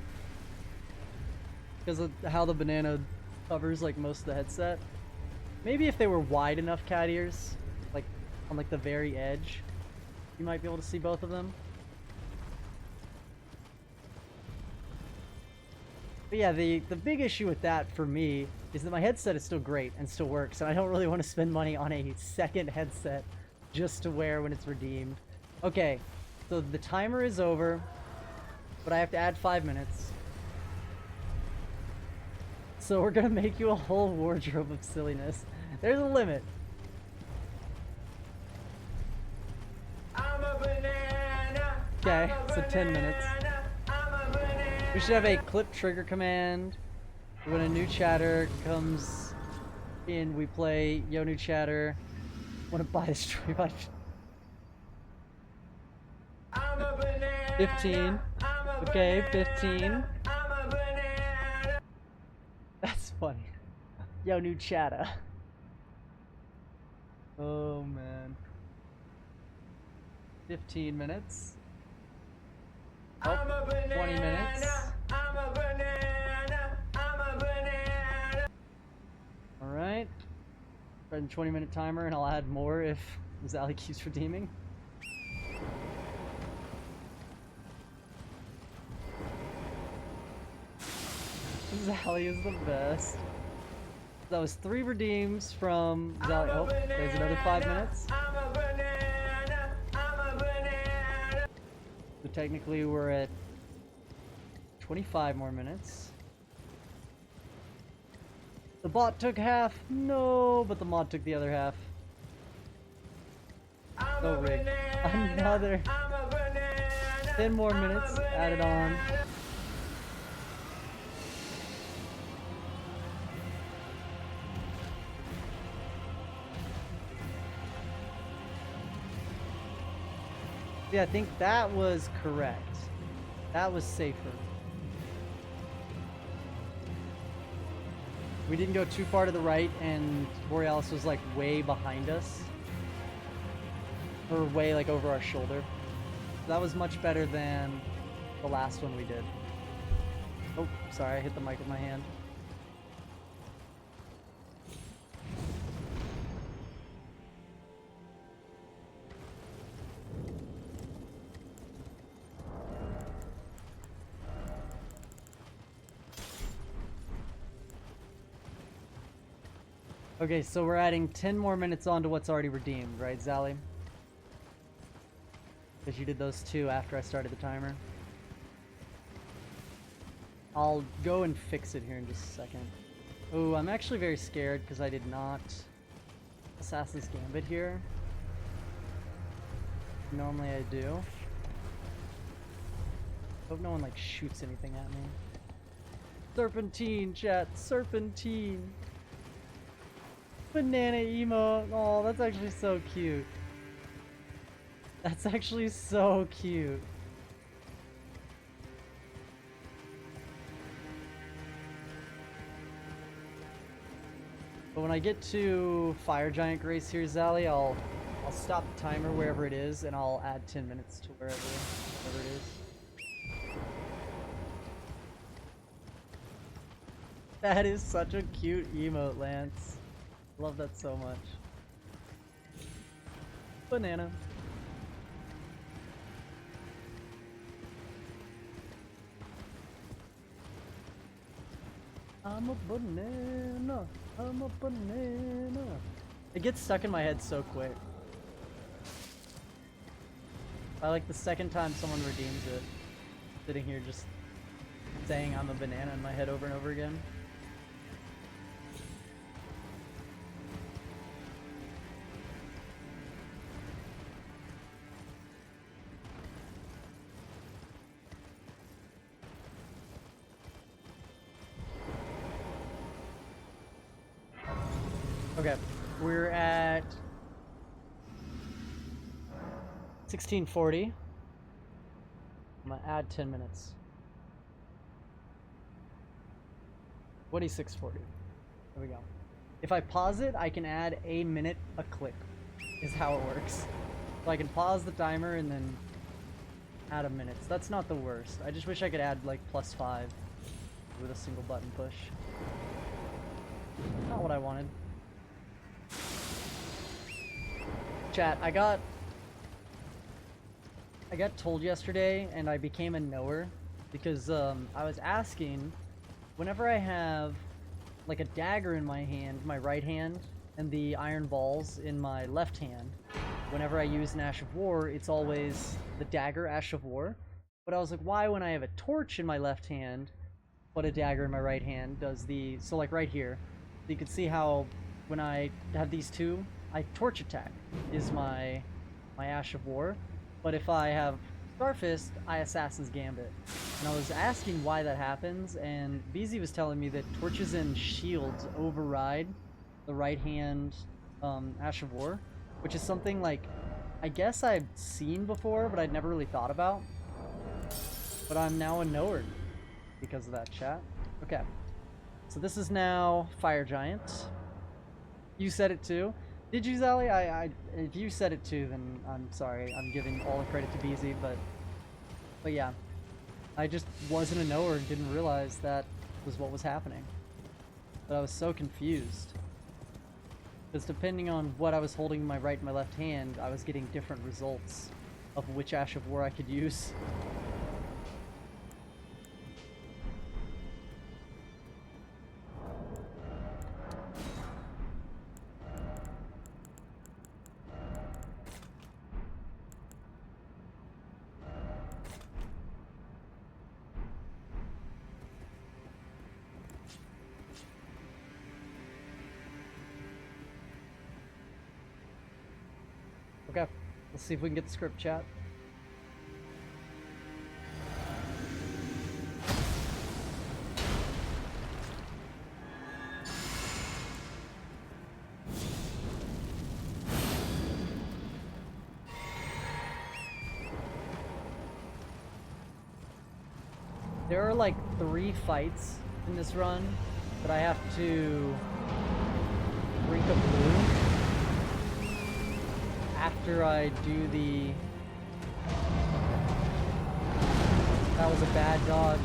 because of how the banana covers, like, most of the headset. Maybe if they were wide enough cat ears, like, on, like, the very edge, you might be able to see both of them. But yeah, the big issue with that for me is that my headset is still great and still works, and I don't really want to spend money on a second headset just to wear when it's redeemed. Okay, so the timer is over, but I have to add 5 minutes. So we're gonna make you a whole wardrobe of silliness. There's a limit. I'm a banana. Okay, so 10 minutes. We should have a clip trigger command. When a new chatter comes in, we play yo new chatter. Wanna buy this stream? 15. Okay, 15. That's funny. Yo new chatter. Oh man. 15 minutes. Oh, 20 minutes. Alright. Run 20-minute timer, and I'll add more if Zally keeps redeeming. Zally is the best. That was 3 redeems from Zally. Oh, there's another 5 minutes. So technically we're at 25 more minutes. The bot took half. No, but the mod took the other half. So rigged. Another. 10 more minutes added on. Yeah, I think that was correct. That was safer. We didn't go too far to the right, and Borealis was like way behind us. Or way like over our shoulder. That was much better than the last one we did. Oh, sorry, I hit the mic with my hand. Okay, so we're adding 10 more minutes on to what's already redeemed, right, Zally? Because you did those two after I started the timer. I'll go and fix it here in just a second. Oh, I'm actually very scared because I did not Assassin's Gambit here. Normally I do. Hope no one like shoots anything at me. Serpentine, chat, serpentine. Banana emo. Oh, that's actually so cute. That's actually so cute. But when I get to Fire Giant Grace here, Zally, I'll stop the timer wherever it is, and I'll add 10 minutes to wherever it is. That is such a cute emote, Lance. Love that so much. Banana. I'm a banana. I'm a banana. It gets stuck in my head so quick. I like the second time someone redeems it, sitting here just saying I'm a banana in my head over and over again. Okay, we're at 1640. I'm gonna add 10 minutes. 2640. There we go. If I pause it, I can add a minute a clip, is how it works. So I can pause the timer and then add a minute. So that's not the worst. I just wish I could add like +5 with a single button push. Not what I wanted. Chat, I got told yesterday and I became a knower because I was asking whenever I have like a dagger in my hand, my right hand, and the iron balls in my left hand, whenever I use an Ash of War, it's always the dagger Ash of War. But I was like, why when I have a torch in my left hand but a dagger in my right hand does the, so like right here, you can see how when I have these two, I torch attack is my Ash of War, but if I have Starfist, I Assassin's Gambit. And I was asking why that happens, and BZ was telling me that torches and shields override the right hand Ash of War, which is something like I guess I've seen before, but I'd never really thought about. But I'm now a knower because of that, chat. Okay, so this is now Fire Giant. You said it too. Did you, Zally? If you said it too, then I'm sorry. I'm giving all the credit to BZ, but yeah. I just wasn't a knower and didn't realize that was what was happening. But I was so confused. Because depending on what I was holding in my right and my left hand, I was getting different results of which Ash of War I could use. Okay, let's see if we can get the script, chat. There are like 3 fights in this run that I have to drink a blue after I do the... That was a bad dodge.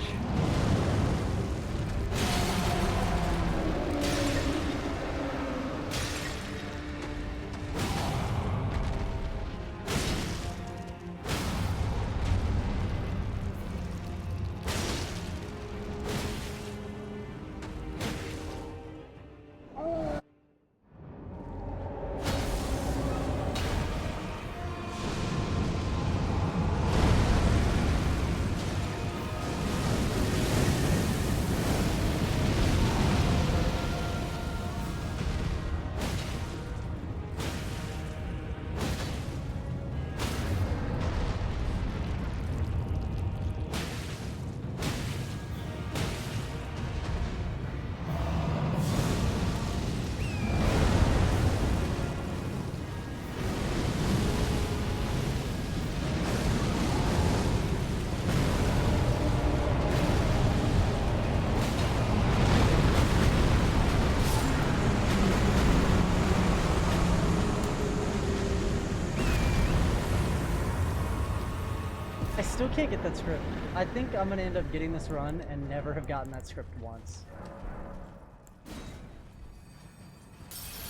I still can't get that script. I think I'm gonna end up getting this run and never have gotten that script once.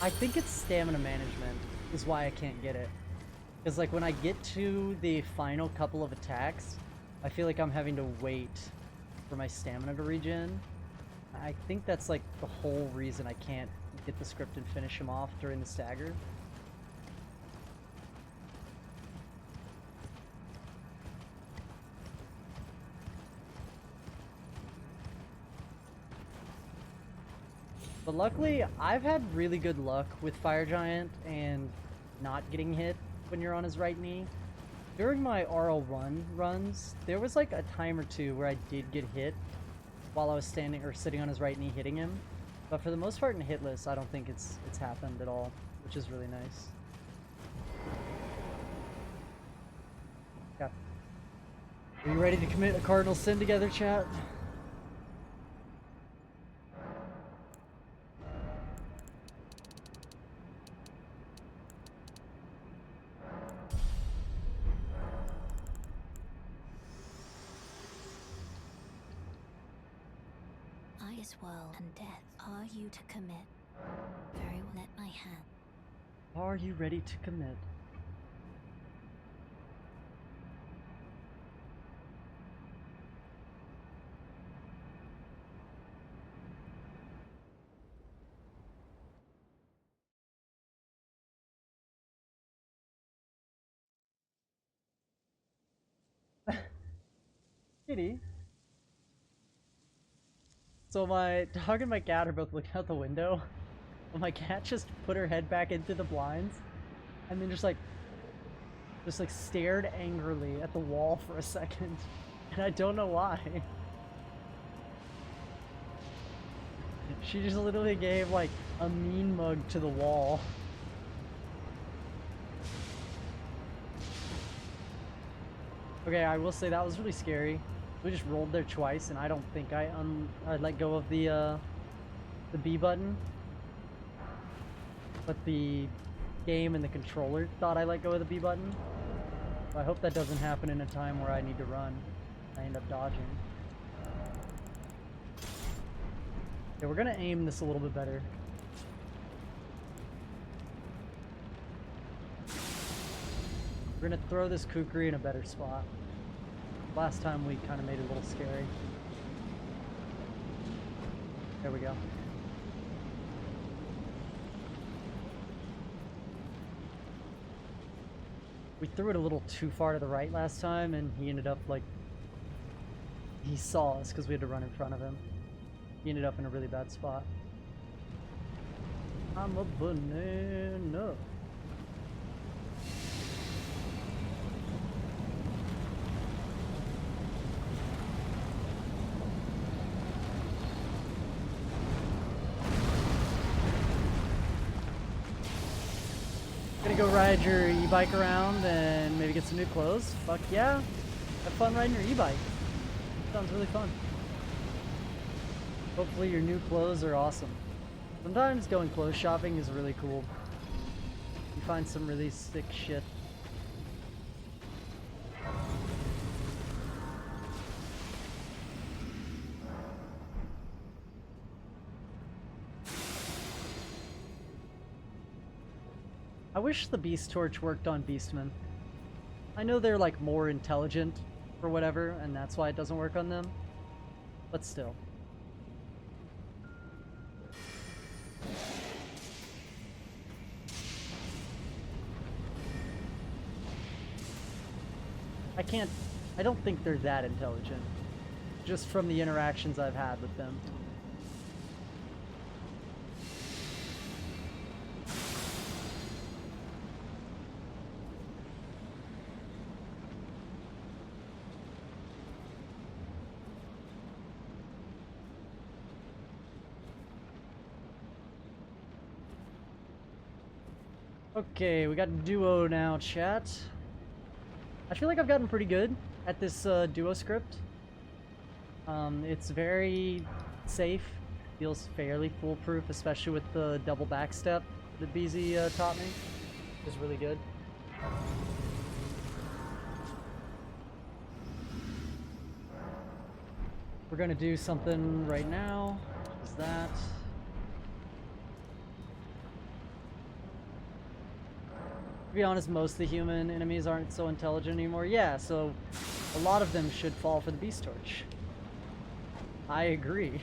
I think it's stamina management is why I can't get it. Because like when I get to the final couple of attacks, I feel like I'm having to wait for my stamina to regen. I think that's like the whole reason I can't get the script and finish him off during the stagger. But luckily, I've had really good luck with Fire Giant and not getting hit when you're on his right knee. During my RL1 runs, there was like a time or two where I did get hit while I was standing or sitting on his right knee hitting him. But for the most part in Hitless, I don't think it's happened at all, which is really nice. Yeah. Are you ready to commit a cardinal sin together, chat? This world and death, are you to commit? Very well, at my hand. Are you ready to commit? Kitty. So my dog and my cat are both looking out the window. But my cat just put her head back into the blinds and then just like stared angrily at the wall for a second. And I don't know why. She just literally gave like a mean mug to the wall. Okay, I will say that was really scary. We just rolled there twice, and I don't think I let go of the B button. But the game and the controller thought I let go of the B button. So I hope that doesn't happen in a time where I need to run. I end up dodging. Okay, we're gonna aim this a little bit better. We're gonna throw this kukri in a better spot. Last time we kind of made it a little scary. There we go. We threw it a little too far to the right last time, and he ended up like... He saw us because we had to run in front of him. He ended up in a really bad spot. I'm a banana. Gonna go ride your e-bike around and maybe get some new clothes. Fuck yeah. Have fun riding your e-bike. Sounds really fun. Hopefully your new clothes are awesome. Sometimes going clothes shopping is really cool. You find some really sick shit. I wish the Beast Torch worked on Beastmen. I know they're like more intelligent or whatever, and that's why it doesn't work on them. But still. I don't think they're that intelligent. Just from the interactions I've had with them. Okay, we got duo now, chat. I feel like I've gotten pretty good at this duo script. It's very safe, feels fairly foolproof, especially with the double backstep that BZ taught me. It was really good. We're gonna do something right now. What is that? To be honest, most of the human enemies aren't so intelligent anymore. Yeah, so a lot of them should fall for the Beast Torch. I agree.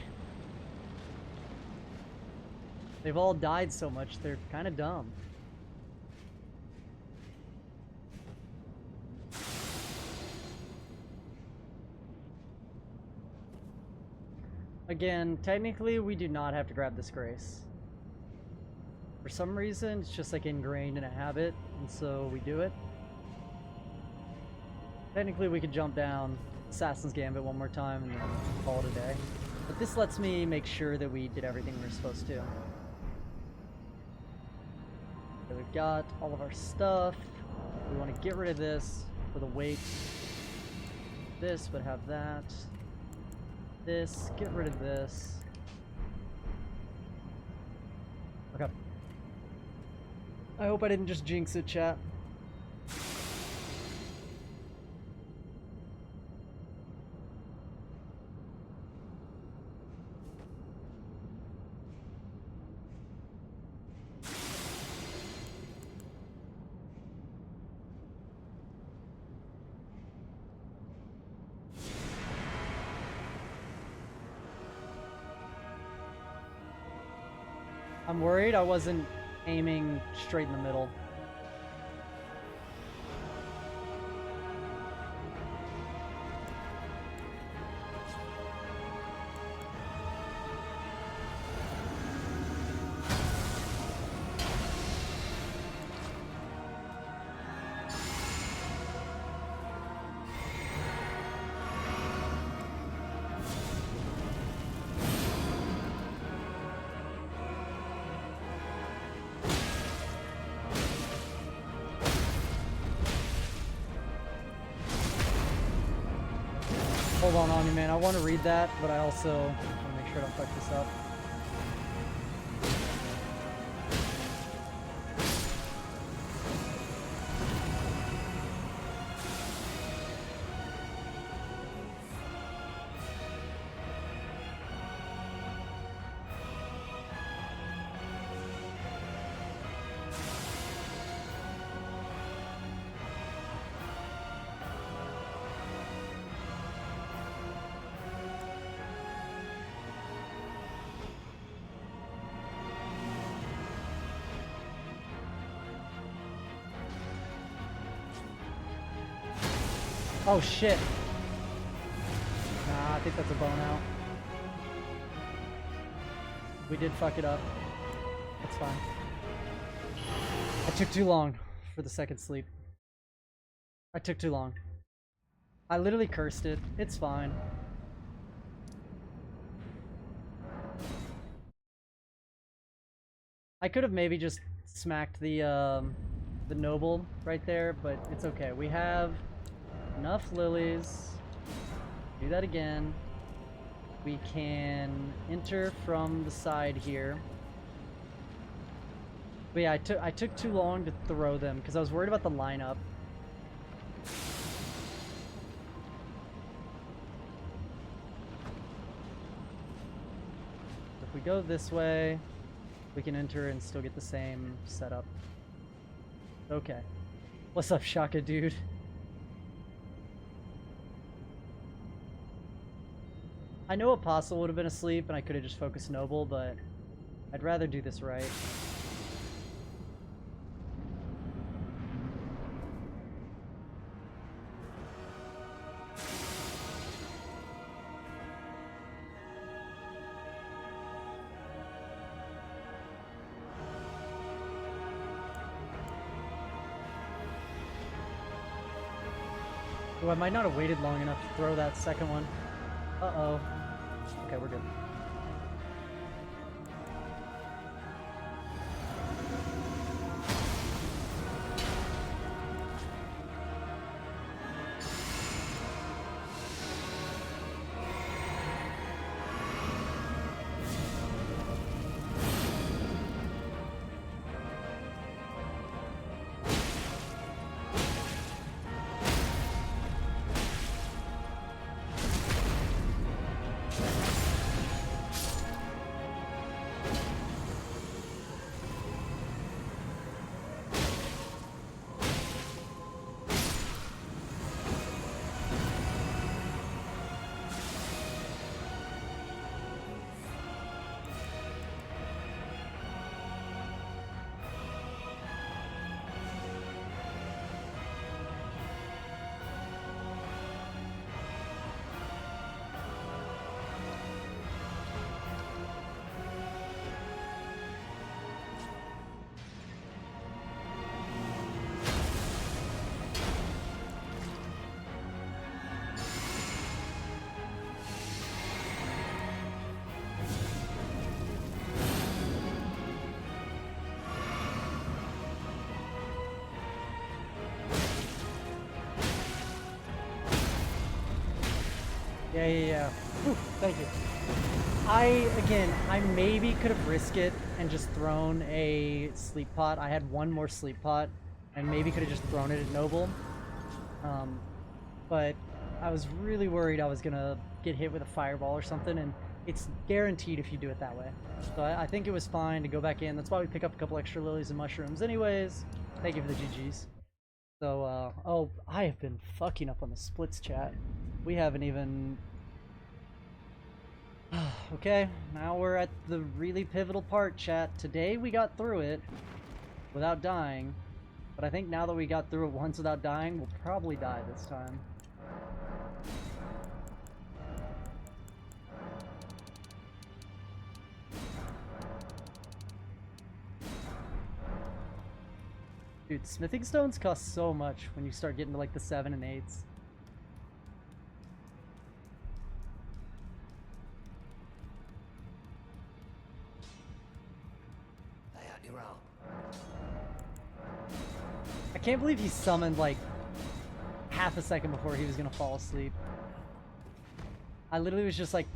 They've all died so much, they're kind of dumb. Again, technically we do not have to grab this grace. For some reason, it's just like ingrained in a habit, and so we do it. Technically, we could jump down Assassin's Gambit one more time and then call it a day. But this lets me make sure that we did everything we were supposed to. So we've got all of our stuff. We want to get rid of this for the weight. This, but have that. This, get rid of this. Okay. I hope I didn't just jinx it, chat. I'm worried I wasn't aiming straight in the middle. Hold on me, man. I want to read that, but I also want to make sure I don't fuck this up. Oh shit. Nah, I think that's a bone out. We did fuck it up. That's fine. I took too long for the second sleep. I took too long. I literally cursed it. It's fine. I could have maybe just smacked the noble right there, but it's okay. We have enough lilies. Do that again. We can enter from the side here. But yeah, I took too long to throw them because I was worried about the lineup. If we go this way, we can enter and still get the same setup. Okay. What's up, Shaka dude? I know Apostle would have been asleep and I could have just focused Noble, but I'd rather do this right. Oh, I might not have waited long enough to throw that second one. Uh-oh. Okay, we're good. Yeah. Whew, thank you. I maybe could have risked it and just thrown a sleep pot. I had one more sleep pot, and maybe could have just thrown it at Noble. But I was really worried I was gonna get hit with a fireball or something, and it's guaranteed if you do it that way. So I think it was fine to go back in. That's why we pick up a couple extra lilies and mushrooms anyways. Thank you for the GGs. So, oh, I have been fucking up on the splits chat. We haven't even... Okay, now we're at the really pivotal part, chat. Today we got through it without dying, but I think now that we got through it once without dying, we'll probably die this time. Dude, smithing stones cost so much when you start getting to like the 7 and 8s. I can't believe he summoned like half a second before he was gonna fall asleep. I literally was just like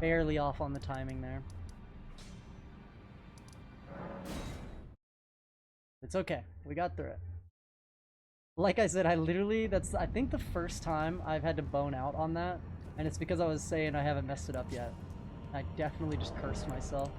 barely off on the timing there. It's okay. We got through it. Like I said, that's I think the first time I've had to bone out on that, and it's because I was saying I haven't messed it up yet. I definitely just cursed myself.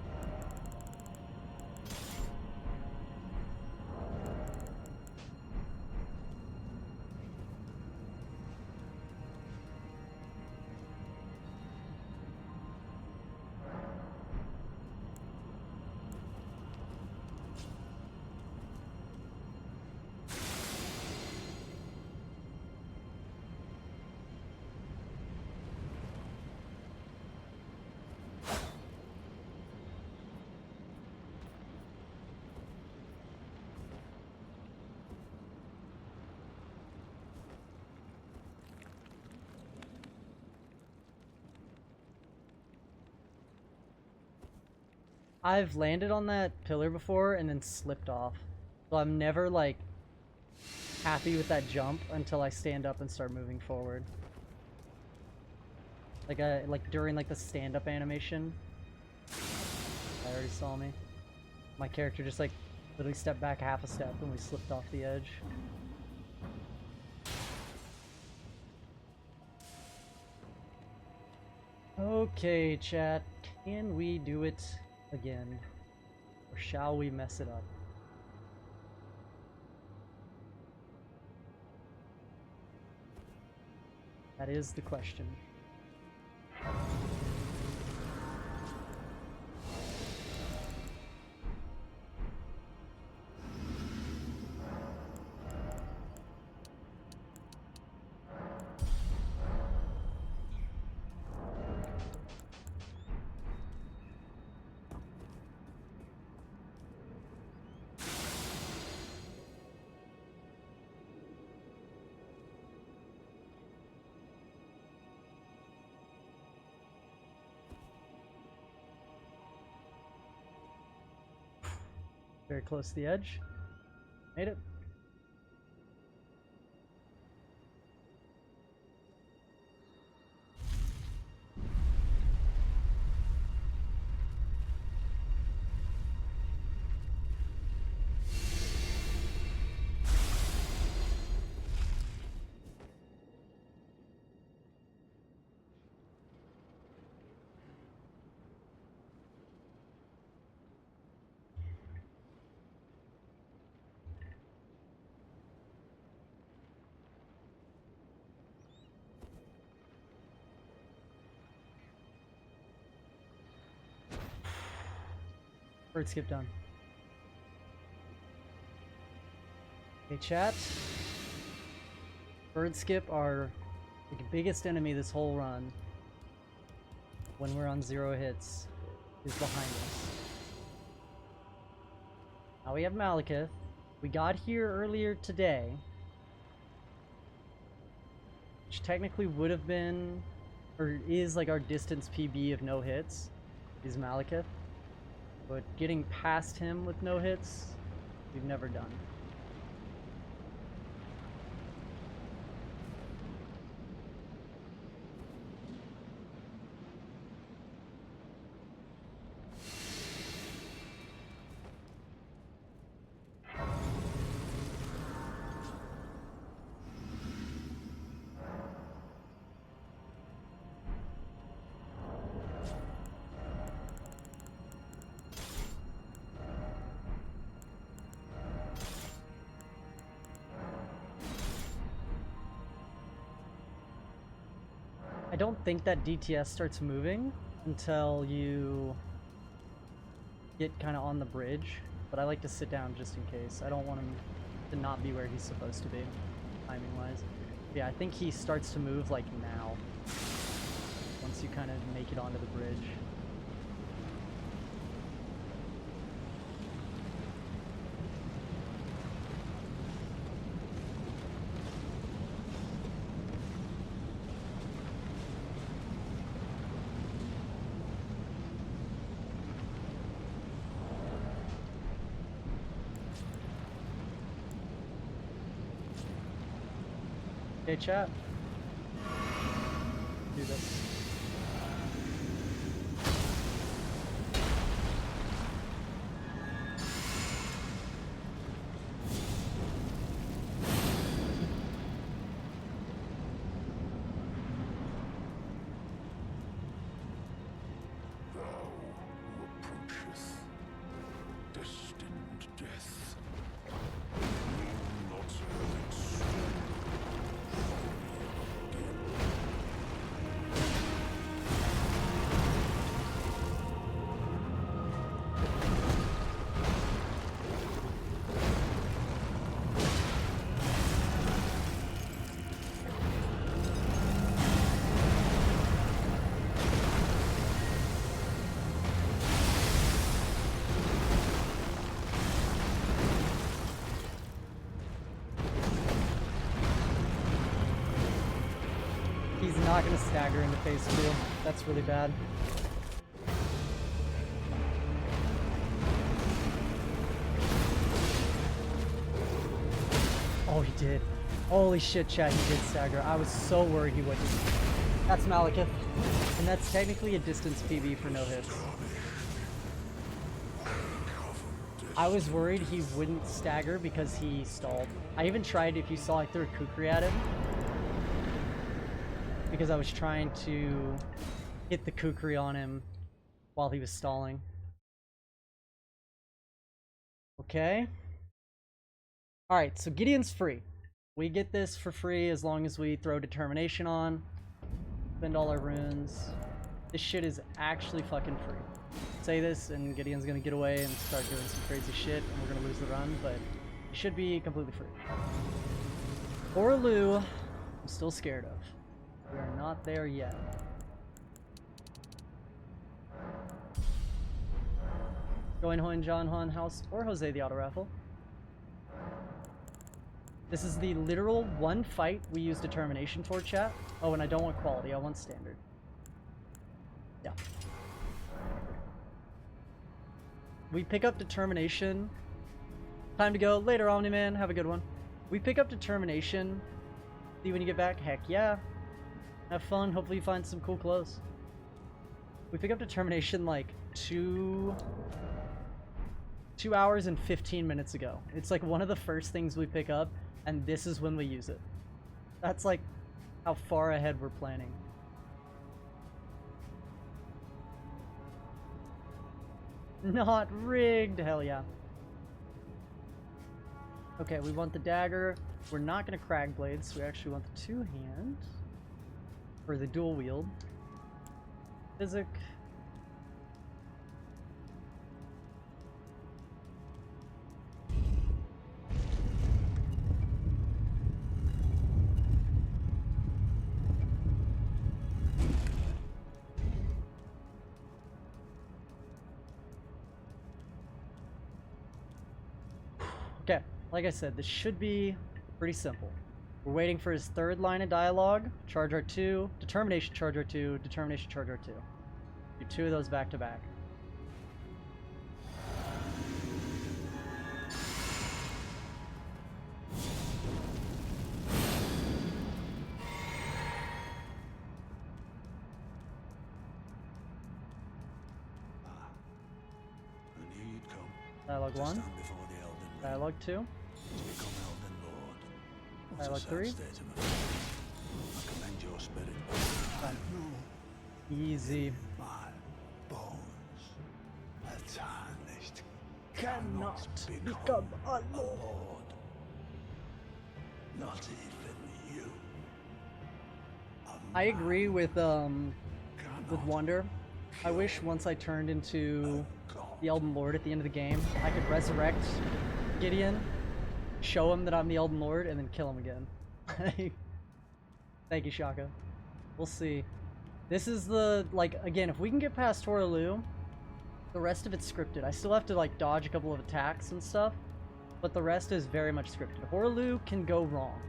I've landed on that pillar before and then slipped off. So I'm never, like, happy with that jump until I stand up and start moving forward. Like during like the stand-up animation. I already saw me. My character just like literally stepped back half a step and we slipped off the edge. Okay, chat. Can we do it again? Or shall we mess it up? That is the question. Very close to the edge. Made it. Bird skip done. Okay, chat. Bird skip are the biggest enemy this whole run. When we're on 0 hits, is behind us. Now we have Malekith. We got here earlier today, which technically would have been, or is like our distance PB of no hits, is Malekith. But getting past him with no hits, we've never done. I don't think that DTS starts moving until you get kind of on the bridge, but I like to sit down just in case. I don't want him to not be where he's supposed to be, timing-wise. Yeah, I think he starts to move like now, once you kind of make it onto the bridge. Okay, chat. Do this. Thou who approachest destined death, will not have it stolen. He's not gonna stagger into phase 2. That's really bad. Oh, he did. Holy shit, chat, he did stagger. I was so worried he wouldn't. That's Malekith. And that's technically a distance PB for no hits. I was worried he wouldn't stagger because he stalled. I even tried, if you saw, I threw a kukri at him. Because I was trying to hit the kukri on him while he was stalling. Okay. Alright, so Gideon's free. We get this for free as long as we throw Determination on. Spend all our runes. This shit is actually fucking free. Say this and Gideon's gonna get away and start doing some crazy shit and we're gonna lose the run, but it should be completely free. Orlu, I'm still scared of. We are not there yet. Join Hoin John Han House or Jose the Auto Raffle. This is the literal one fight we use Determination for, chat. Oh, and I don't want quality, I want standard. Yeah. We pick up Determination. Time to go. Later, Omni-Man. Have a good one. We pick up Determination. See you when you get back. Heck yeah. Have fun. Hopefully you find some cool clothes. We pick up Determination like 2 hours and 15 minutes ago. It's like one of the first things we pick up, and this is when we use it. That's like how far ahead we're planning. Not rigged! Hell yeah. Okay, we want the dagger. We're not gonna crag blades, we actually want the two-hand. Or the dual wield. Physic. Okay, like I said, this should be pretty simple. We're waiting for his third line of dialogue. Charge R2, Determination charge R2, Determination charge R2. Do 2 of those back to back. Dialogue 1. Dialogue 2. Dialogue 3. Fine. Easy. Cannot become a lord. Not even you. I agree with Wonder. I wish once I turned into the Elden Lord at the end of the game, I could resurrect Gideon, show him that I'm the Elden Lord, and then kill him again. Thank you, Shaka. We'll see. This is the, like, again, if we can get past Toralu, the rest of it's scripted. I still have to, like, dodge a couple of attacks and stuff, but the rest is very much scripted. Horaloo can go wrong.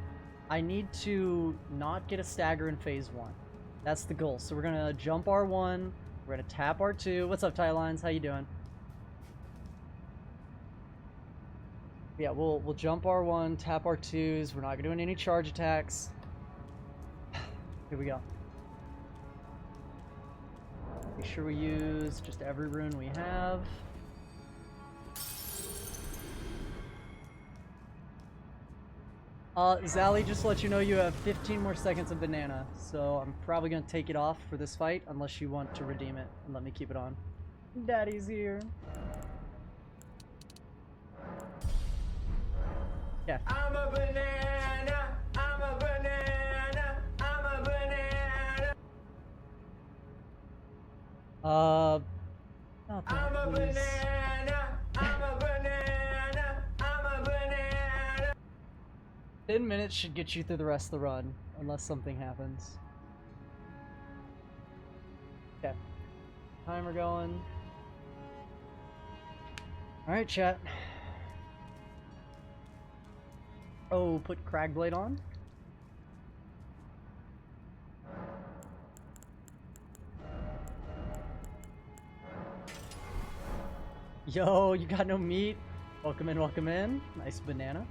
I need to not get a stagger in phase 1. That's the goal. So we're gonna jump R1, we're gonna tap R2. What's up, Tylines? How you doing? Yeah, we'll jump R1, tap R2s. We're not doing any charge attacks. Here we go. Make sure we use just every rune we have. Zally, just to let you know, you have 15 more seconds of banana, so I'm probably gonna take it off for this fight unless you want to redeem it and let me keep it on. Daddy's here. Yeah. I'm a banana. I'm a banana. I'm a banana. Not I'm that, a please. banana. I'm a banana. I'm a banana. 10 minutes should get you through the rest of the run, unless something happens. Okay. Timer going. Alright, chat. Oh, put Cragblade on? Yo, you got no meat? Welcome in, welcome in. Nice banana.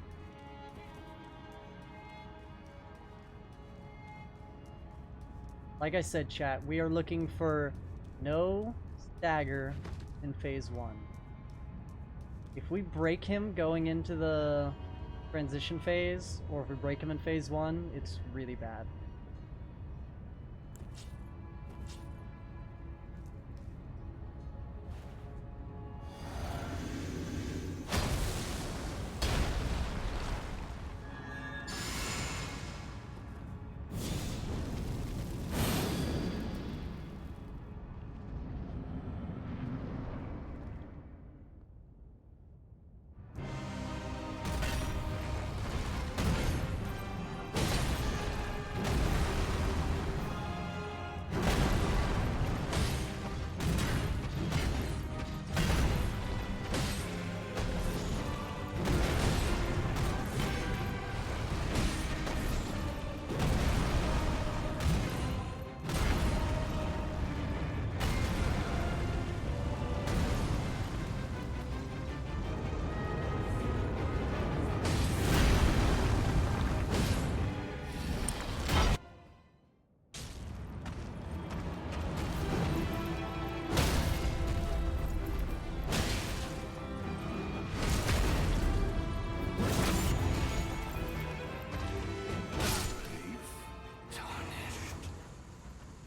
Like I said, chat, we are looking for no stagger in phase 1. If we break him going into the transition phase, or if we break him in phase 1, it's really bad.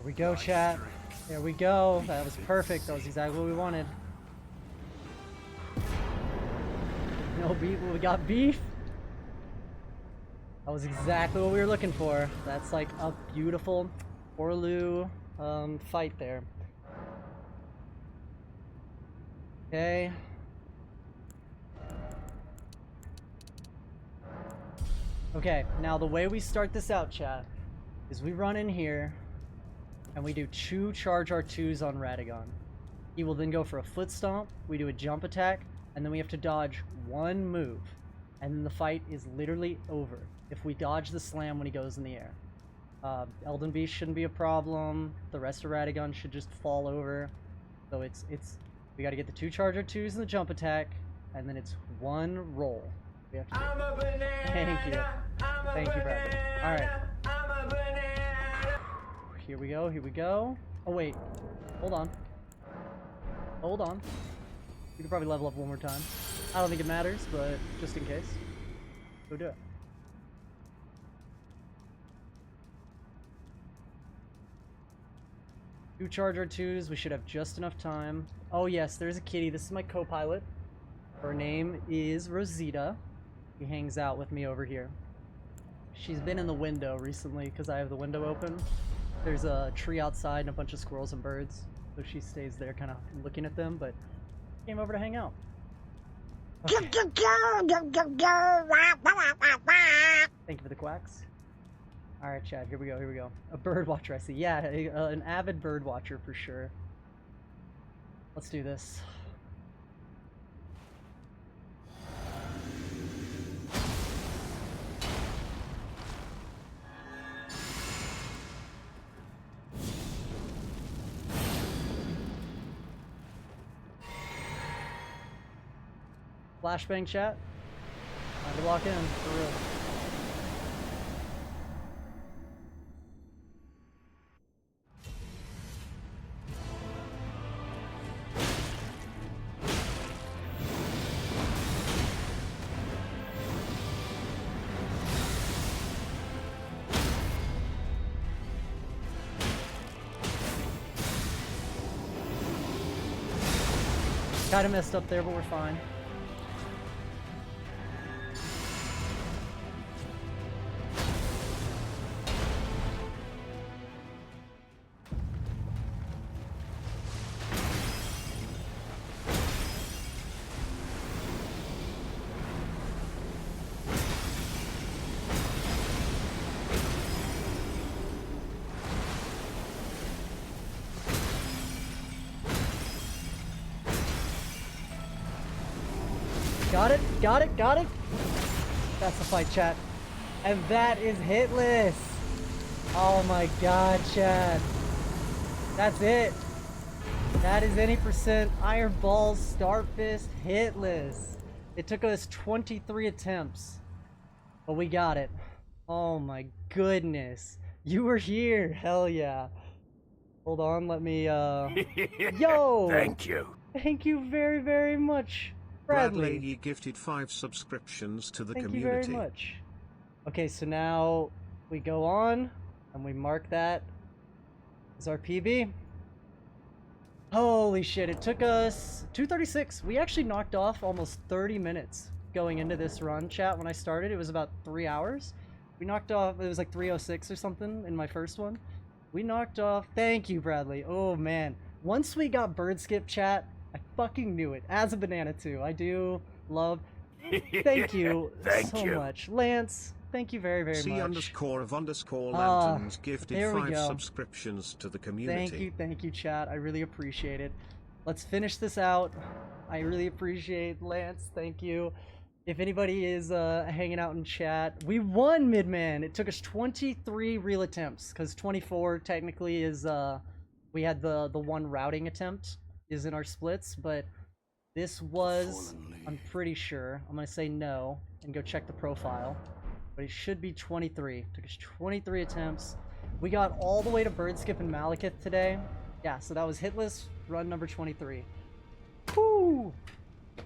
There we go, chat. There we go. That was perfect. That was exactly what we wanted. No beef. We got beef. That was exactly what we were looking for. That's like a beautiful Orlu fight there. Okay. Okay, now the way we start this out, chat, is we run in here and we do 2 charge R2s on Radagon. He will then go for a foot stomp, we do a jump attack, and then we have to dodge 1 move. And then the fight is literally over if we dodge the slam when he goes in the air. Elden Beast shouldn't be a problem. The rest of Radagon should just fall over. So we gotta get the 2 charge R2s and the jump attack, and then it's 1 roll. We have to I'm a banana. Thank you. Thank you, Bradley. Alright. I'm a banana. Here we go, here we go. Oh wait, hold on. Hold on. We could probably level up 1 more time. I don't think it matters, but just in case. Go do it. Two charge R2s, we should have just enough time. Oh yes, there's a kitty. This is my co-pilot. Her name is Rosita. She hangs out with me over here. She's been in the window recently because I have the window open. There's a tree outside and a bunch of squirrels and birds, so she stays there kind of looking at them, but came over to hang out. Okay. Thank you for the quacks. Alright, Chad, here we go, here we go. A bird watcher, I see. Yeah, an avid bird watcher for sure. Let's do this. Flashbang, chat. Time to lock in, for real. Kinda messed up there, but we're fine. Got it, got it, got it. That's the fight, chat. And that is hitless. Oh my god, chat. That's it. That is any percent Iron Balls Starfist hitless. It took us 23 attempts, but we got it. Oh my goodness. You were here. Hell yeah. Hold on, let me, Yo! Thank you. Thank you very, very much, Bradley. Bradley gifted 5 subscriptions to the Thank community. you very much. Okay, so now we go on and we mark that as our PB. Holy shit, it took us 2:36. We actually knocked off almost 30 minutes going into this run, chat. When I started, it was about 3 hours. We knocked off, it was like 3:06 or something in my first one. We knocked off, thank you, Bradley. Oh man, once we got bird skip, chat, I fucking knew it. As a banana too. I do love, thank you so much. Lance, thank you very, very much. C_of_lanterns gifted there we 5 go. subscriptions to the community. Thank you, chat. I really appreciate it. Let's finish this out. I really appreciate Lance. Thank you. If anybody is hanging out in chat, we won Midman. It took us 23 real attempts because 24 technically is we had the one routing attempt is in our splits, but this was, I'm pretty sure, I'm gonna say no and go check the profile, but it should be 23. Took us 23 attempts. We got all the way to Birdskip and Malekith today. Yeah, so that was Hitless run number 23. Woo!